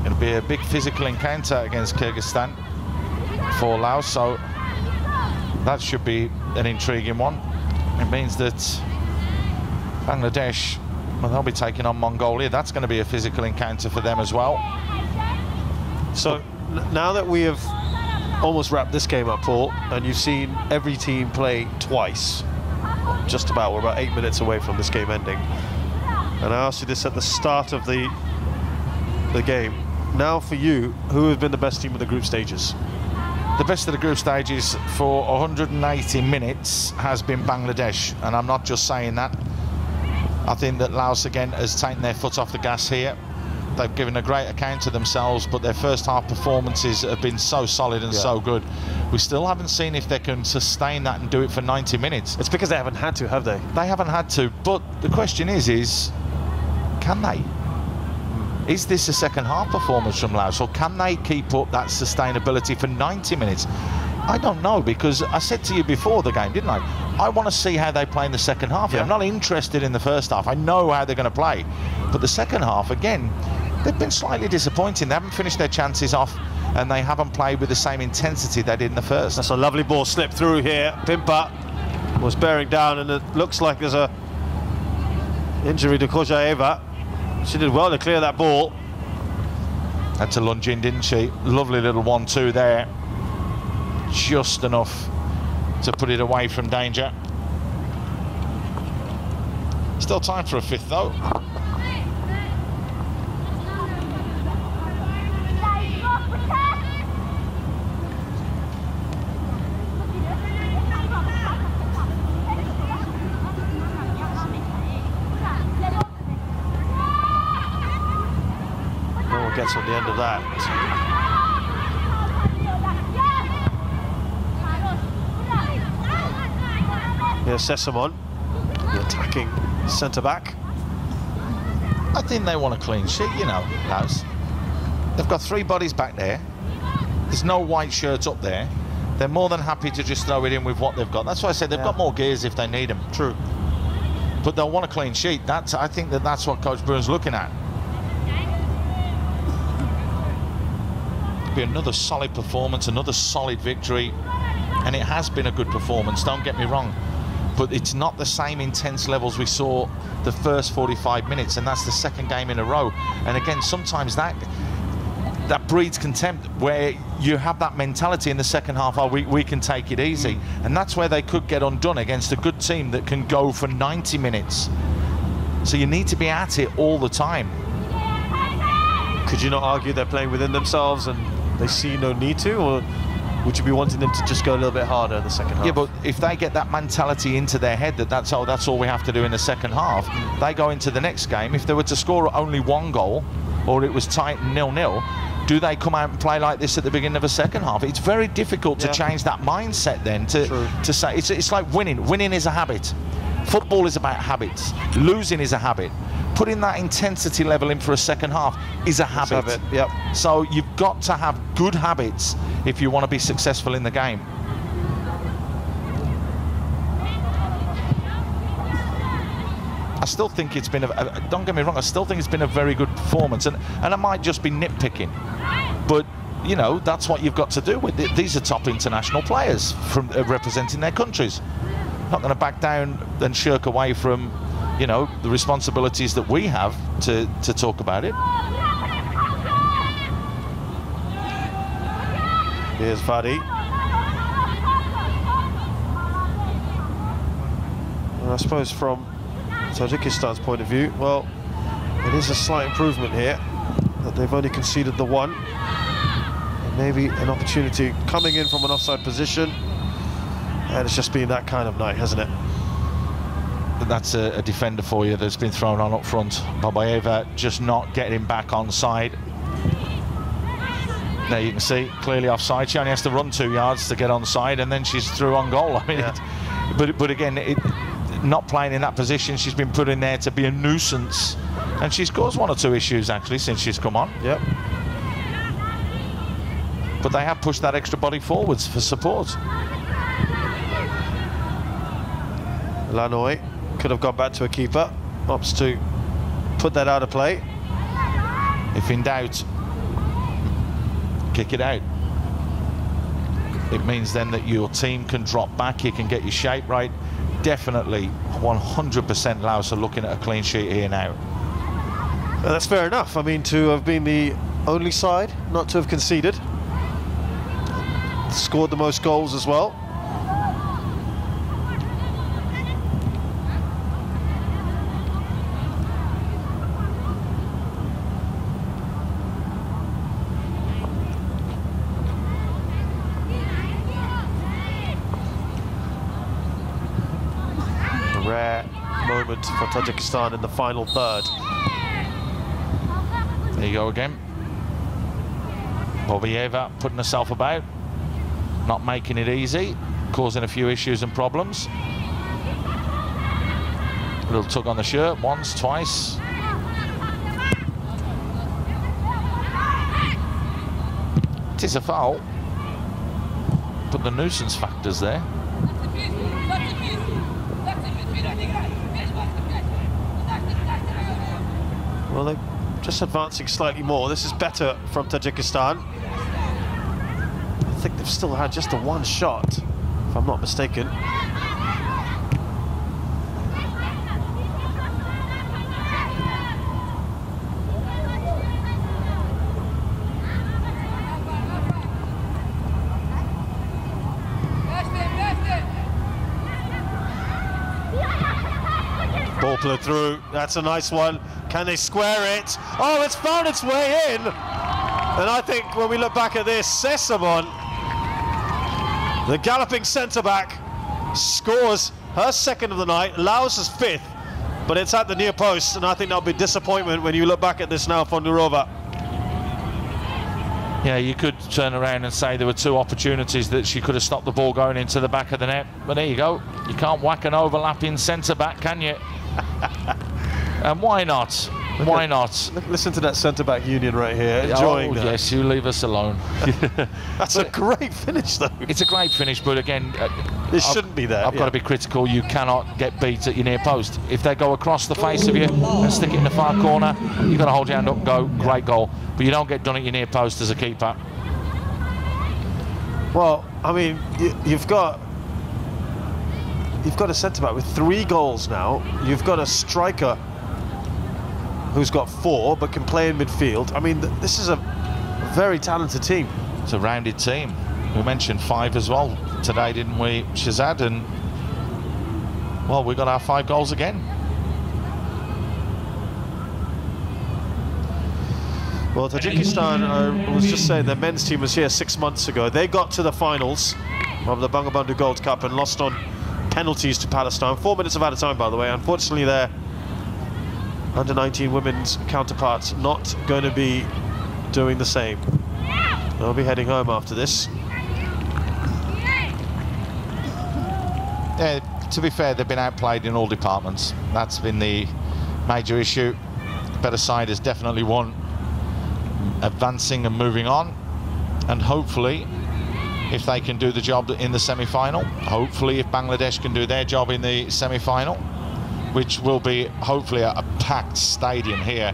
It'll be a big physical encounter against Kyrgyzstan for Laos, so that should be an intriguing one. It means that Bangladesh, well, they'll be taking on Mongolia. That's going to be a physical encounter for them as well. So now that we have almost wrapped this game up, Paul, and you've seen every team play twice, just about, we're about 8 minutes away from this game ending. And I asked you this at the start of the game. Now for you, who have been the best team in the group stages? The best of the group stages for 180 minutes has been Bangladesh, and I'm not just saying that. I think that Laos again has taken their foot off the gas here. They've given a great account of themselves, but their first half performances have been so solid and so good. We still haven't seen if they can sustain that and do it for 90 minutes. It's because they haven't had to, have they? They haven't had to, but the question is can they? Is this a second half performance from Laos, or can they keep up that sustainability for 90 minutes? I don't know, because I said to you before the game, didn't I? I want to see how they play in the second half. I'm not interested in the first half. I know how they're going to play. But the second half, again, they've been slightly disappointing. They haven't finished their chances off, and they haven't played with the same intensity they did in the first. That's a lovely ball slipped through here. Pimpa was bearing down, and it looks like there's a injury to Kojaeva. She did well to clear that ball. Had to lunge in, didn't she? Lovely little 1-2 there. Just enough to put it away from danger. Still time for a fifth, though. No one gets on the end of that. Here's Sesamon, the attacking centre-back. I think they want a clean sheet, you know, Laos. They've got 3 bodies back there. There's no white shirts up there. They're more than happy to just throw it in with what they've got. That's why I said they've got more gears if they need them. True. But they'll want a clean sheet. I think that's what Coach Bruin's looking at. It'll be another solid performance, another solid victory. And it has been a good performance, don't get me wrong. But it's not the same intense levels we saw the first 45 minutes, and that's the second game in a row. And again, sometimes that breeds contempt, where you have that mentality in the second half, oh, we can take it easy. And that's where they could get undone against a good team that can go for 90 minutes. So you need to be at it all the time. Could you not argue they're playing within themselves and they see no need to, or would you be wanting them to just go a little bit harder in the second half? Yeah, but if they get that mentality into their head that that's all we have to do in the second half, they go into the next game. If they were to score only 1 goal, or it was tight and 0-0, do they come out and play like this at the beginning of a second half? It's very difficult to change that mindset then to say, it's like winning. Winning is a habit. Football is about habits. Losing is a habit. Putting that intensity level in for a second half is a habit. Yep. So you've got to have good habits if you want to be successful in the game. I still think it's been don't get me wrong, I still think it's been a very good performance, and I might just be nitpicking, but you know, that's what you've got to do with it. These are top international players from representing their countries. Not going to back down and shirk away from, you know, the responsibilities that we have to talk about it. Here's Vadi. And I suppose from Tajikistan's point of view, well, it is a slight improvement here that they've only conceded the 1. And maybe an opportunity coming in from an offside position. And it's just been that kind of night, hasn't it? That's a defender for you that's been thrown on up front. Babayeva just not getting back on side. There you can see, clearly offside. She only has to run 2 yards to get on side, and then she's through on goal. I mean, but again, not playing in that position, she's been put in there to be a nuisance. And she's caused 1 or 2 issues, actually, since she's come on. Yep. But they have pushed that extra body forwards for support. Lanoy could have gone back to a keeper. Opts to put that out of play. If in doubt, kick it out. It means then that your team can drop back, you can get your shape right. Definitely 100% Laos are looking at a clean sheet here now. Well, that's fair enough. I mean, to have been the only side not to have conceded. Scored the most goals as well. Rare moment for Tajikistan in the final third. There you go again. Babayeva putting herself about, not making it easy, causing a few issues and problems. A little tug on the shirt, once, twice. It is a foul, but the nuisance factor's there. Well, they're just advancing slightly more. This is better from Tajikistan. I think they've still had just the 1 shot, if I'm not mistaken. Ball played through. That's a nice one. Can they square it? Oh, it's found its way in. And I think when we look back at this, Sesamon, the galloping centre-back, scores her 2nd of the night, Laos' 5th, but it's at the near post, and I think that'll be disappointment when you look back at this now for Nurova. Yeah, you could turn around and say there were two opportunities that she could have stopped the ball going into the back of the net. But there you go. You can't whack an overlapping centre-back, can you? And why not? Why not? Listen to that centre-back union right here, enjoying that. Yes, you leave us alone. That's a great finish, though. It's a great finish, but again... it shouldn't be there. I've got to be critical. You cannot get beat at your near post. If they go across the face of you and stick it in the far corner, you've got to hold your hand up and go, great goal. But you don't get done at your near post as a keeper. Well, I mean, you've got a centre-back with 3 goals now. You've got a striker who's got 4 but can play in midfield. I mean, this is a very talented team. It's a rounded team. We mentioned 5 as well today, didn't we, Shazad? And, well, we got our 5 goals again. Well, Tajikistan, I was just saying, their men's team was here 6 months ago. They got to the finals of the Bangamata Gold Cup and lost on penalties to Palestine. 4 minutes of added time, by the way. Unfortunately, their under-19 women's counterparts not going to be doing the same. They'll be heading home after this. Yeah, to be fair, they've been outplayed in all departments. That's been the major issue. The better side has definitely won, advancing and moving on. And hopefully, if they can do the job in the semi-final, hopefully if Bangladesh can do their job in the semi-final, which will be hopefully a packed stadium here,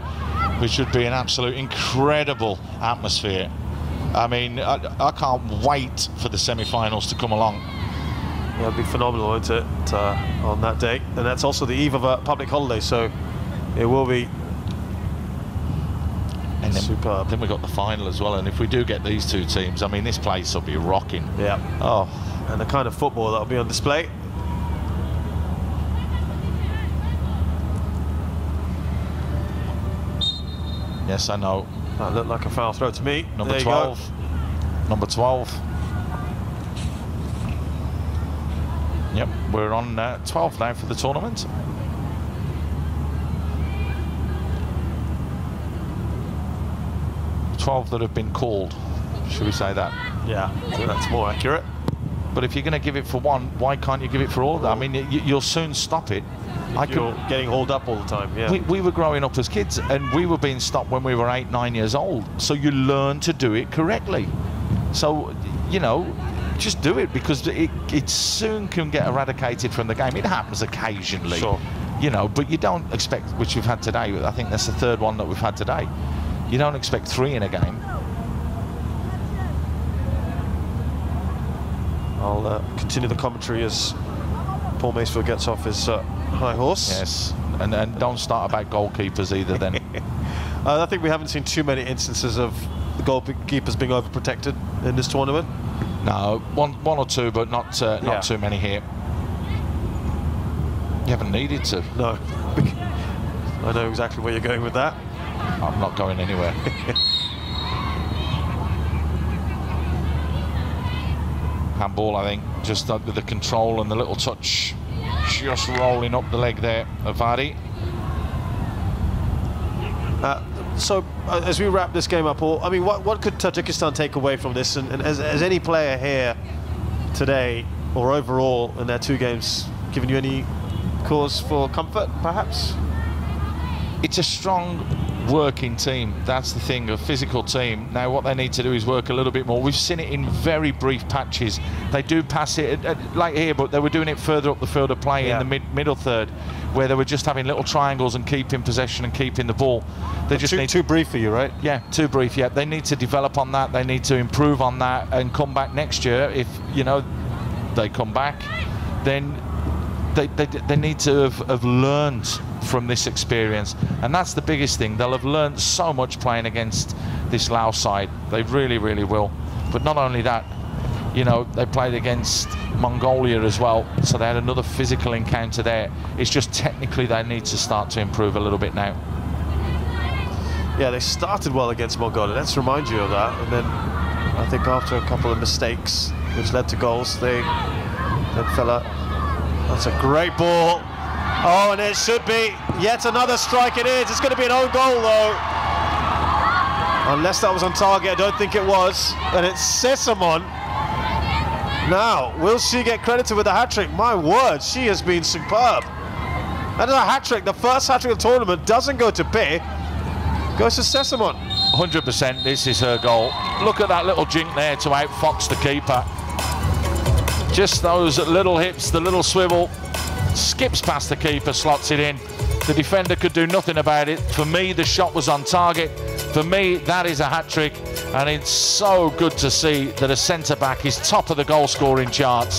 which would be an absolute incredible atmosphere. I mean, I can't wait for the semi-finals to come along. Yeah, it'll be phenomenal, won't it, on that day? And that's also the eve of a public holiday, so it will be superb. Then we've got the final as well, and if we do get these 2 teams, I mean, this place will be rocking. Yeah. Oh, and the kind of football that'll be on display. Yes, I know. That looked like a foul throw to me. Number 12. Number 12. Yep, we're on 12 now for the tournament. That have been called, should we say that? Yeah, that's more accurate. But if you're going to give it for one, why can't you give it for all? I mean, you'll soon stop it. You're getting hauled up all the time, yeah. We were growing up as kids, and we were being stopped when we were 8, 9 years old. So you learn to do it correctly. So, you know, just do it, because it soon can get eradicated from the game. It happens occasionally, sure. You know, but you don't expect, which we've had today. I think that's the 3rd one that we've had today. You don't expect 3 in a game. I'll continue the commentary as Paul Macefield gets off his high horse. Yes, and don't start about goalkeepers either then. I think we haven't seen too many instances of the goalkeepers being overprotected in this tournament. No, one or two, but not too many here. You haven't needed to. No. I know exactly where you're going with that. I'm not going anywhere. Handball, I think, just with the control and the little touch, just rolling up the leg there of Vardy. So, as we wrap this game up, Paul, I mean, what could Tajikistan take away from this? And has any player here today, or overall in their 2 games, given you any cause for comfort, perhaps? It's a strong working team. That's the thing, a physical team. Now what they need to do is work a little bit more. We've seen it in very brief patches. They do pass it like here, but they were doing it further up the field of play in the middle third, where they were just having little triangles and keeping possession and keeping the ball. They just need too brief for you, right? Yeah, too brief. Yeah, they need to develop on that. They need to improve on that and come back next year. If you know they come back, then they need to have learned from this experience, and that's the biggest thing. They'll have learned so much playing against this Laos side. They really, really will. But not only that, you know, they played against Mongolia as well, so they had another physical encounter there. It's just technically they need to start to improve a little bit now. Yeah, they started well against Mongolia. Let's remind you of that. And then I think after a couple of mistakes, which led to goals, they fell out. That's a great ball. Oh, and it should be yet another strike. It is. It's going to be an own goal, though. Unless that was on target, I don't think it was. And it's Sesamon. Now, will she get credited with a hat-trick? My word, she has been superb. That is a hat-trick. The first hat-trick of the tournament doesn't go to Pe, goes to Sesamon. 100% this is her goal. Look at that little jink there to outfox the keeper. Just those little hips, the little swivel, skips past the keeper, slots it in. The defender could do nothing about it. For me, the shot was on target. For me, that is a hat-trick, and it's so good to see that a centre-back is top of the goal-scoring charts.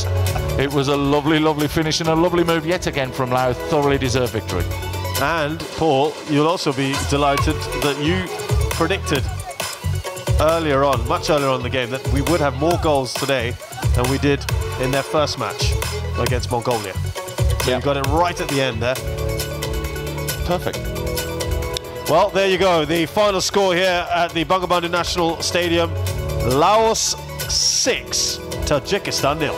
It was a lovely, lovely finish and a lovely move yet again from Laos. Thoroughly deserved victory. And, Paul, you'll also be delighted that you predicted earlier on, much earlier on in the game, that we would have more goals today than we did in their first match against Mongolia. So you got it right at the end there. Perfect. Well, there you go. The final score here at the Bangamata National Stadium. Laos 6, Tajikistan 0.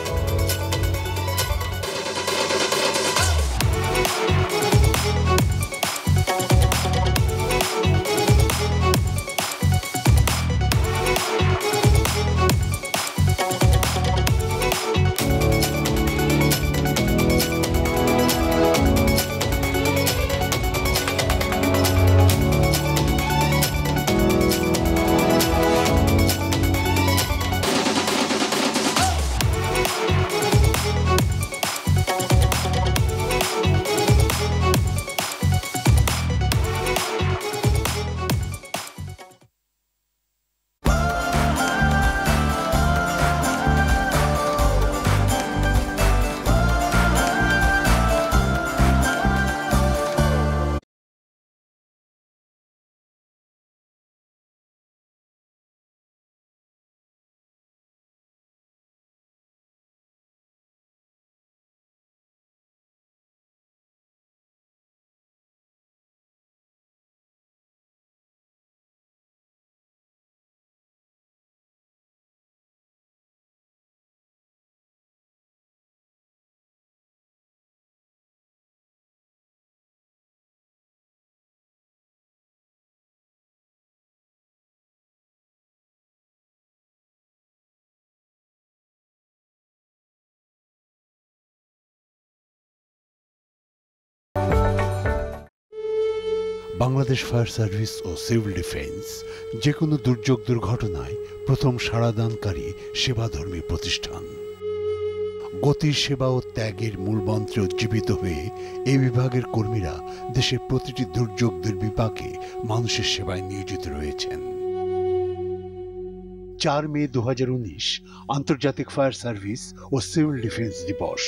Bangladesh fire service ও civil defence যে কোনো দুর্যোগ দুর্ঘটনায় প্রথম সাড়াদানকারী সেবাধর্মী প্রতিষ্ঠান। গতির সেবা ও ত্যাগের মূলমন্ত্রে উজ্জীবিত হয়ে এই বিভাগের কর্মীরা দেশের প্রতিটি দুর্যোগ দুর্বিপাকে মানুষের সেবায় নিয়োজিত রয়েছেন। 4 মে 2019 আন্তর্জাতিক ফায়ার সার্ভিস ও সিভিল ডিফেন্স দিবস।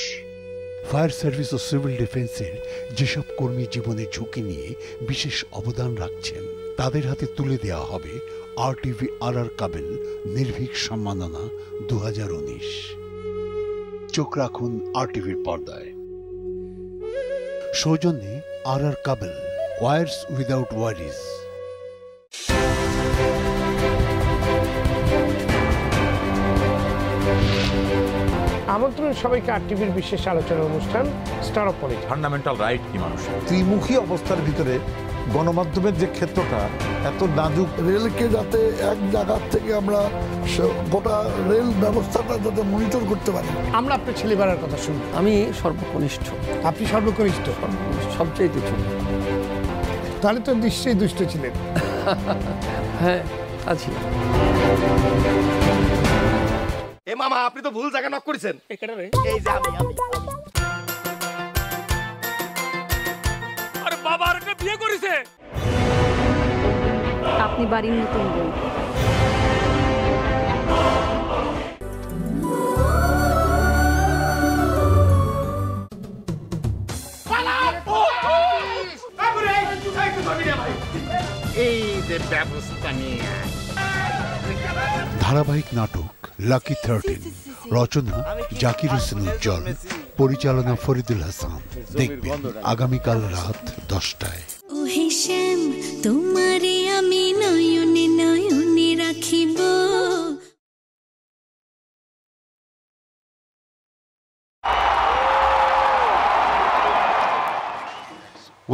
ফায়ার সার্ভিস ও সিভিল ডিফেন্সের যেসব কর্মী জীবনের ঝুঁকি নিয়ে বিশেষ অবদান রাখছেন তাদের হাতে তুলে দেওয়া হবে RTV কাবেল নির্ভীক সম্মাননা 2019। চোখ রাখুন RTVর পর্দায়। সৌজন্যে কাবেল, ওয়ার্স উইদাউট ওয়ারিজ। আমন্ত্রণ সবাইকে RTVর বিশেষ আলোচনা অনুষ্ঠান star of politics. Fundamental right কি মানুষের? ত্রিমুখী অবস্থার ভিতরে গণমাধ্যমের যে ক্ষেত্রটা এত নাজুক, রেলকে যাতে এক জায়গা থেকে আমরা গোটা রেল ব্যবস্থাটা যাতে মনিটর করতে পারি। আমরা আপনার ছেলেবেলার কথা শুনি। আমি সর্বকনিষ্ঠ। আপনি সর্বকনিষ্ঠ? সবচেয়ে ছোট। তাহলে তো নিশ্চয়ই দুষ্ট ছিলেন। হ্যাঁ, আছি। এ মামা, আপনি তো ভুল জায়গা নক করেছেন। এখানে রে, এই যে আমি আরে বাবা আর একটা বিয়ে করেছে। আপনি বাড়ির নতুন বউ। এই যে ব্যবস্থা নিয়ে ধারাবাহিক নাটক লাকি 13, রচনা জাকির হোসেন উজ্জ্বল, পরিচালনা ফরিদুল হাসান। দেখবেন আগামীকাল রাত 10টায়। ও হিসেম তোমারে আমি নয়নে নয়নে রাখিব।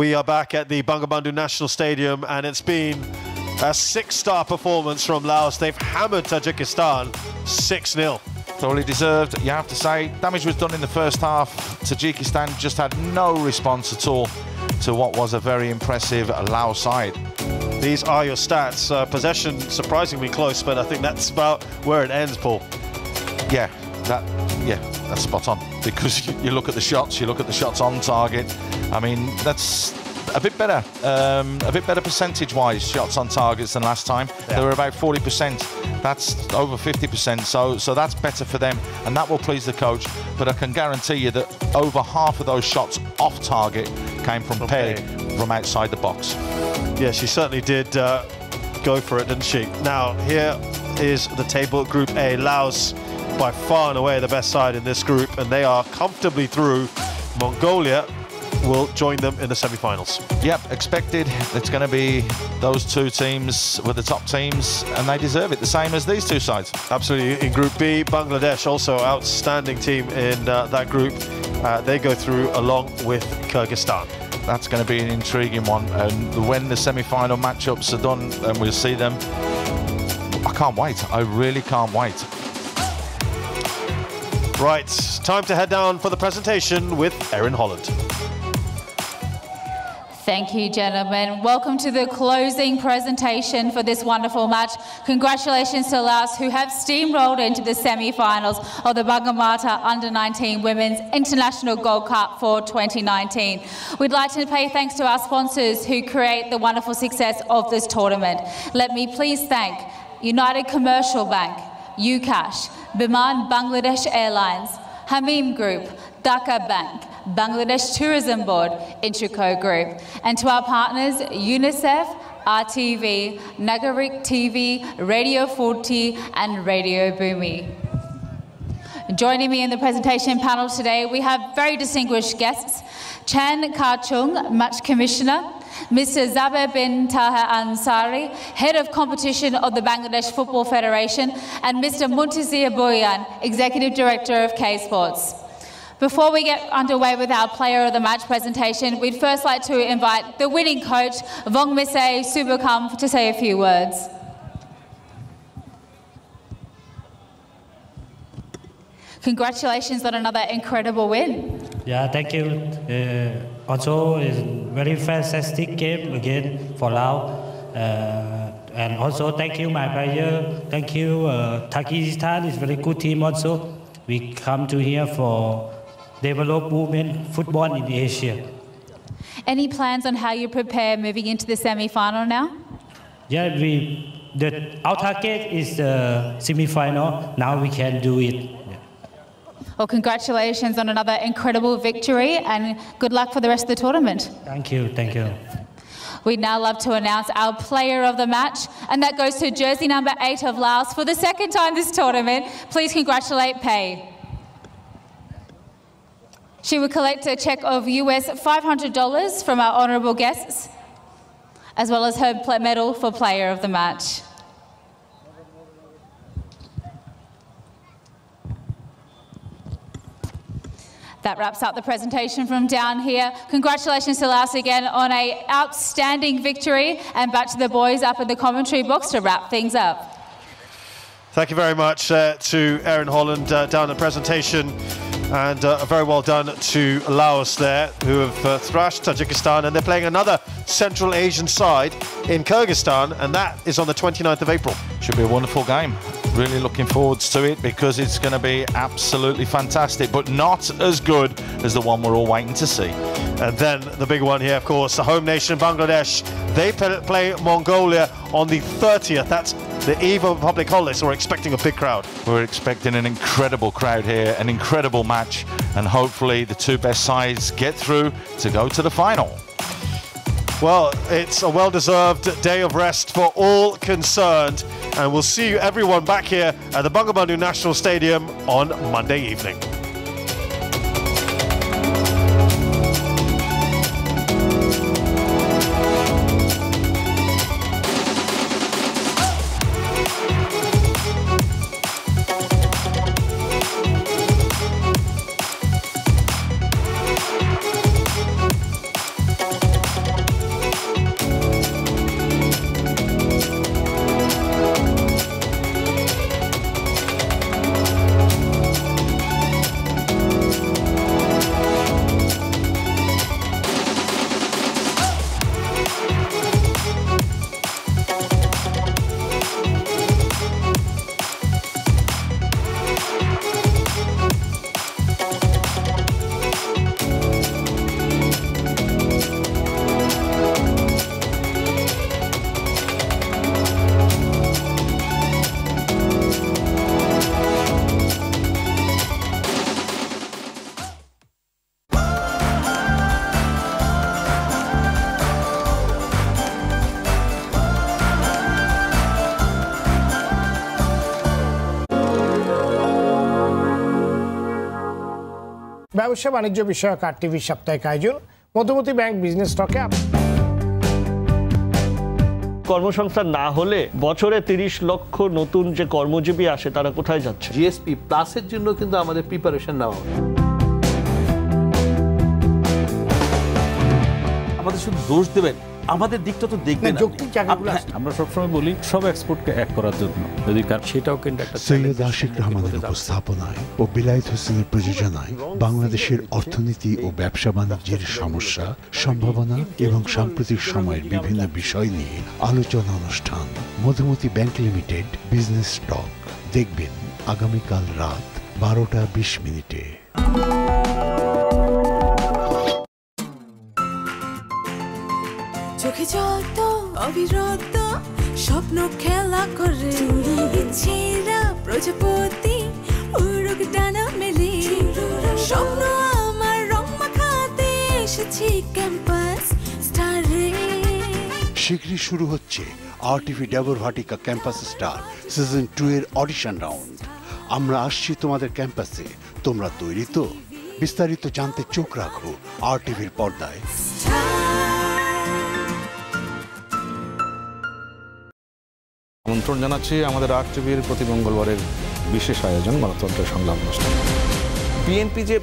We are back at the Bangamata National Stadium, and it's been A 6-star performance from Laos. They've hammered Tajikistan 6-0. Totally deserved, you have to say. Damage was done in the first half. Tajikistan just had no response at all to what was a very impressive Laos side. These are your stats. Possession surprisingly close, but I think that's about where it ends, Paul. Yeah, that's spot on. Because you look at the shots, on target. I mean, that's a bit better percentage-wise, shots on targets than last time. Yeah. They were about 40%. That's over 50%, so that's better for them, and that will please the coach. But I can guarantee you that over half of those shots off target came from Pei from outside the box. Yeah, she certainly did go for it, didn't she? Now, here is the table, Group A. Laos, by far and away the best side in this group, and they are comfortably through. Mongolia will join them in the semi-finals. Yep, expected. It's going to be those two teams were the top teams, and they deserve it, the same as these two sides. Absolutely. In Group B, Bangladesh, also outstanding team in that group. They go through along with Kyrgyzstan. That's going to be an intriguing one, and when the semi-final matchups are done and we'll see them, I can't wait. I really can't wait. Right, time to head down for the presentation with Erin Holland. Thank you, gentlemen. Welcome to the closing presentation for this wonderful match. Congratulations to Laos, who have steamrolled into the semi-finals of the Bangamata U19 Women's International Gold Cup for 2019. We'd like to pay thanks to our sponsors who create the wonderful success of this tournament. Let me please thank United Commercial Bank, UCash, Biman Bangladesh Airlines, Hamim Group, Dhaka Bank, Bangladesh Tourism Board, Intrico Group, and to our partners UNICEF, RTV, Nagarik TV, Radio 40 and Radio Bhumi. Joining me in the presentation panel today, we have very distinguished guests. Chan Kar-chung, Match Commissioner, Mr. Zaber bin Taha Ansari, Head of Competition of the Bangladesh Football Federation, and Mr. Muntazir Boyan, Executive Director of K-Sports. Before we get underway with our Player of the Match presentation, we'd first like to invite the winning coach, Vongmise Subakam, to say a few words. Congratulations on another incredible win. Yeah, thank you. Also, it's very fantastic game again for Laos. And also, thank you, my player. Thank you, Tajikistan is a very good team also. We come to here for develop women football in Asia. Any plans on how you prepare moving into the semi-final now? Yeah, our target is the semi-final. Now we can do it. Well, congratulations on another incredible victory and good luck for the rest of the tournament. Thank you, thank you. We'd now love to announce our player of the match, and that goes to jersey number 8 of Laos for the second time this tournament. Please congratulate Pei. She will collect a check of US $500 from our honourable guests, as well as her medal for player of the match. That wraps up the presentation from down here. Congratulations to Laos again on an outstanding victory, and back to the boys up in the commentary box to wrap things up. Thank you very much to Erin Holland down the presentation, and very well done to Laos there, who have thrashed Tajikistan, and they're playing another Central Asian side in Kyrgyzstan, and that is on the 29th of April. Should be a wonderful game. Really looking forward to it because it's going to be absolutely fantastic, but not as good as the one we're all waiting to see. And then the big one here, of course, the home nation Bangladesh. They play Mongolia on the 30th. That's the eve of public holiday, so we're expecting a big crowd. We're expecting an incredible crowd here, an incredible match, and hopefully the two best sides get through to go to the final. Well, it's a well-deserved day of rest for all concerned, and we'll see you everyone back here at the Bangamata National Stadium on Monday evening. ব্যবসা বাণিজ্য বিষয়ক আরটিভির সাপ্তাহিক আয়োজন Madhumati bank business স্টকে। কর্মসংস্থান না হলে বছরে 30 লক্ষ নতুন যে কর্মজীবী আসে তারা কোথায় যাচ্ছে? জিএসপি প্লাসের জন্য কিন্তু আমাদের প্রিপারেশন নেওয়া হবে। আমাদের শুধু দোষ দেবেন, আমাদের দিকটা তো দেখবেন। আমরা সবসময় বলি সব এক্সপোর্টকে এক করার জন্য, যদি সেটাও কিন্তু একটা সৈয়দ আশিক রহমানের উপস্থাপনায় ও বিলায়েত হোসেনের প্রযোজনায় বাংলাদেশের অর্থনীতি ও ব্যবসা বাণিজ্যের সমস্যা, সম্ভাবনা এবং সাম্প্রতিক সময়ের বিভিন্ন বিষয় নিয়ে আলোচনা অনুষ্ঠান মধুমতি ব্যাংক লিমিটেড বিজনেস টক দেখবেন আগামীকাল রাত 12:20। চোখে যত অবিরত স্বপ্ন খেলা করে ইচ্ছেরা প্রজাপতি উড়ুক ডানা মেলে স্বপ্ন আমার রং মাখাতে এসেছি ক্যাম্পাস স্টারে। শীঘ্রই শুরু হচ্ছে RTV Dabur Vatika campus star season 2 এর অডিশন রাউন্ড। আমরা আসছি তোমাদের ক্যাম্পাসে, তোমরা তৈরি তো? বিস্তারিত জানতে চোখ রাখো RTVর পর্দায়। আমন্ত্রণ জানাচ্ছি আমাদের RTVর প্রতি মঙ্গলবারের বিশেষ আয়োজন গণতন্ত্রের সংগ্রাম অনুষ্ঠান। বিএনপি যে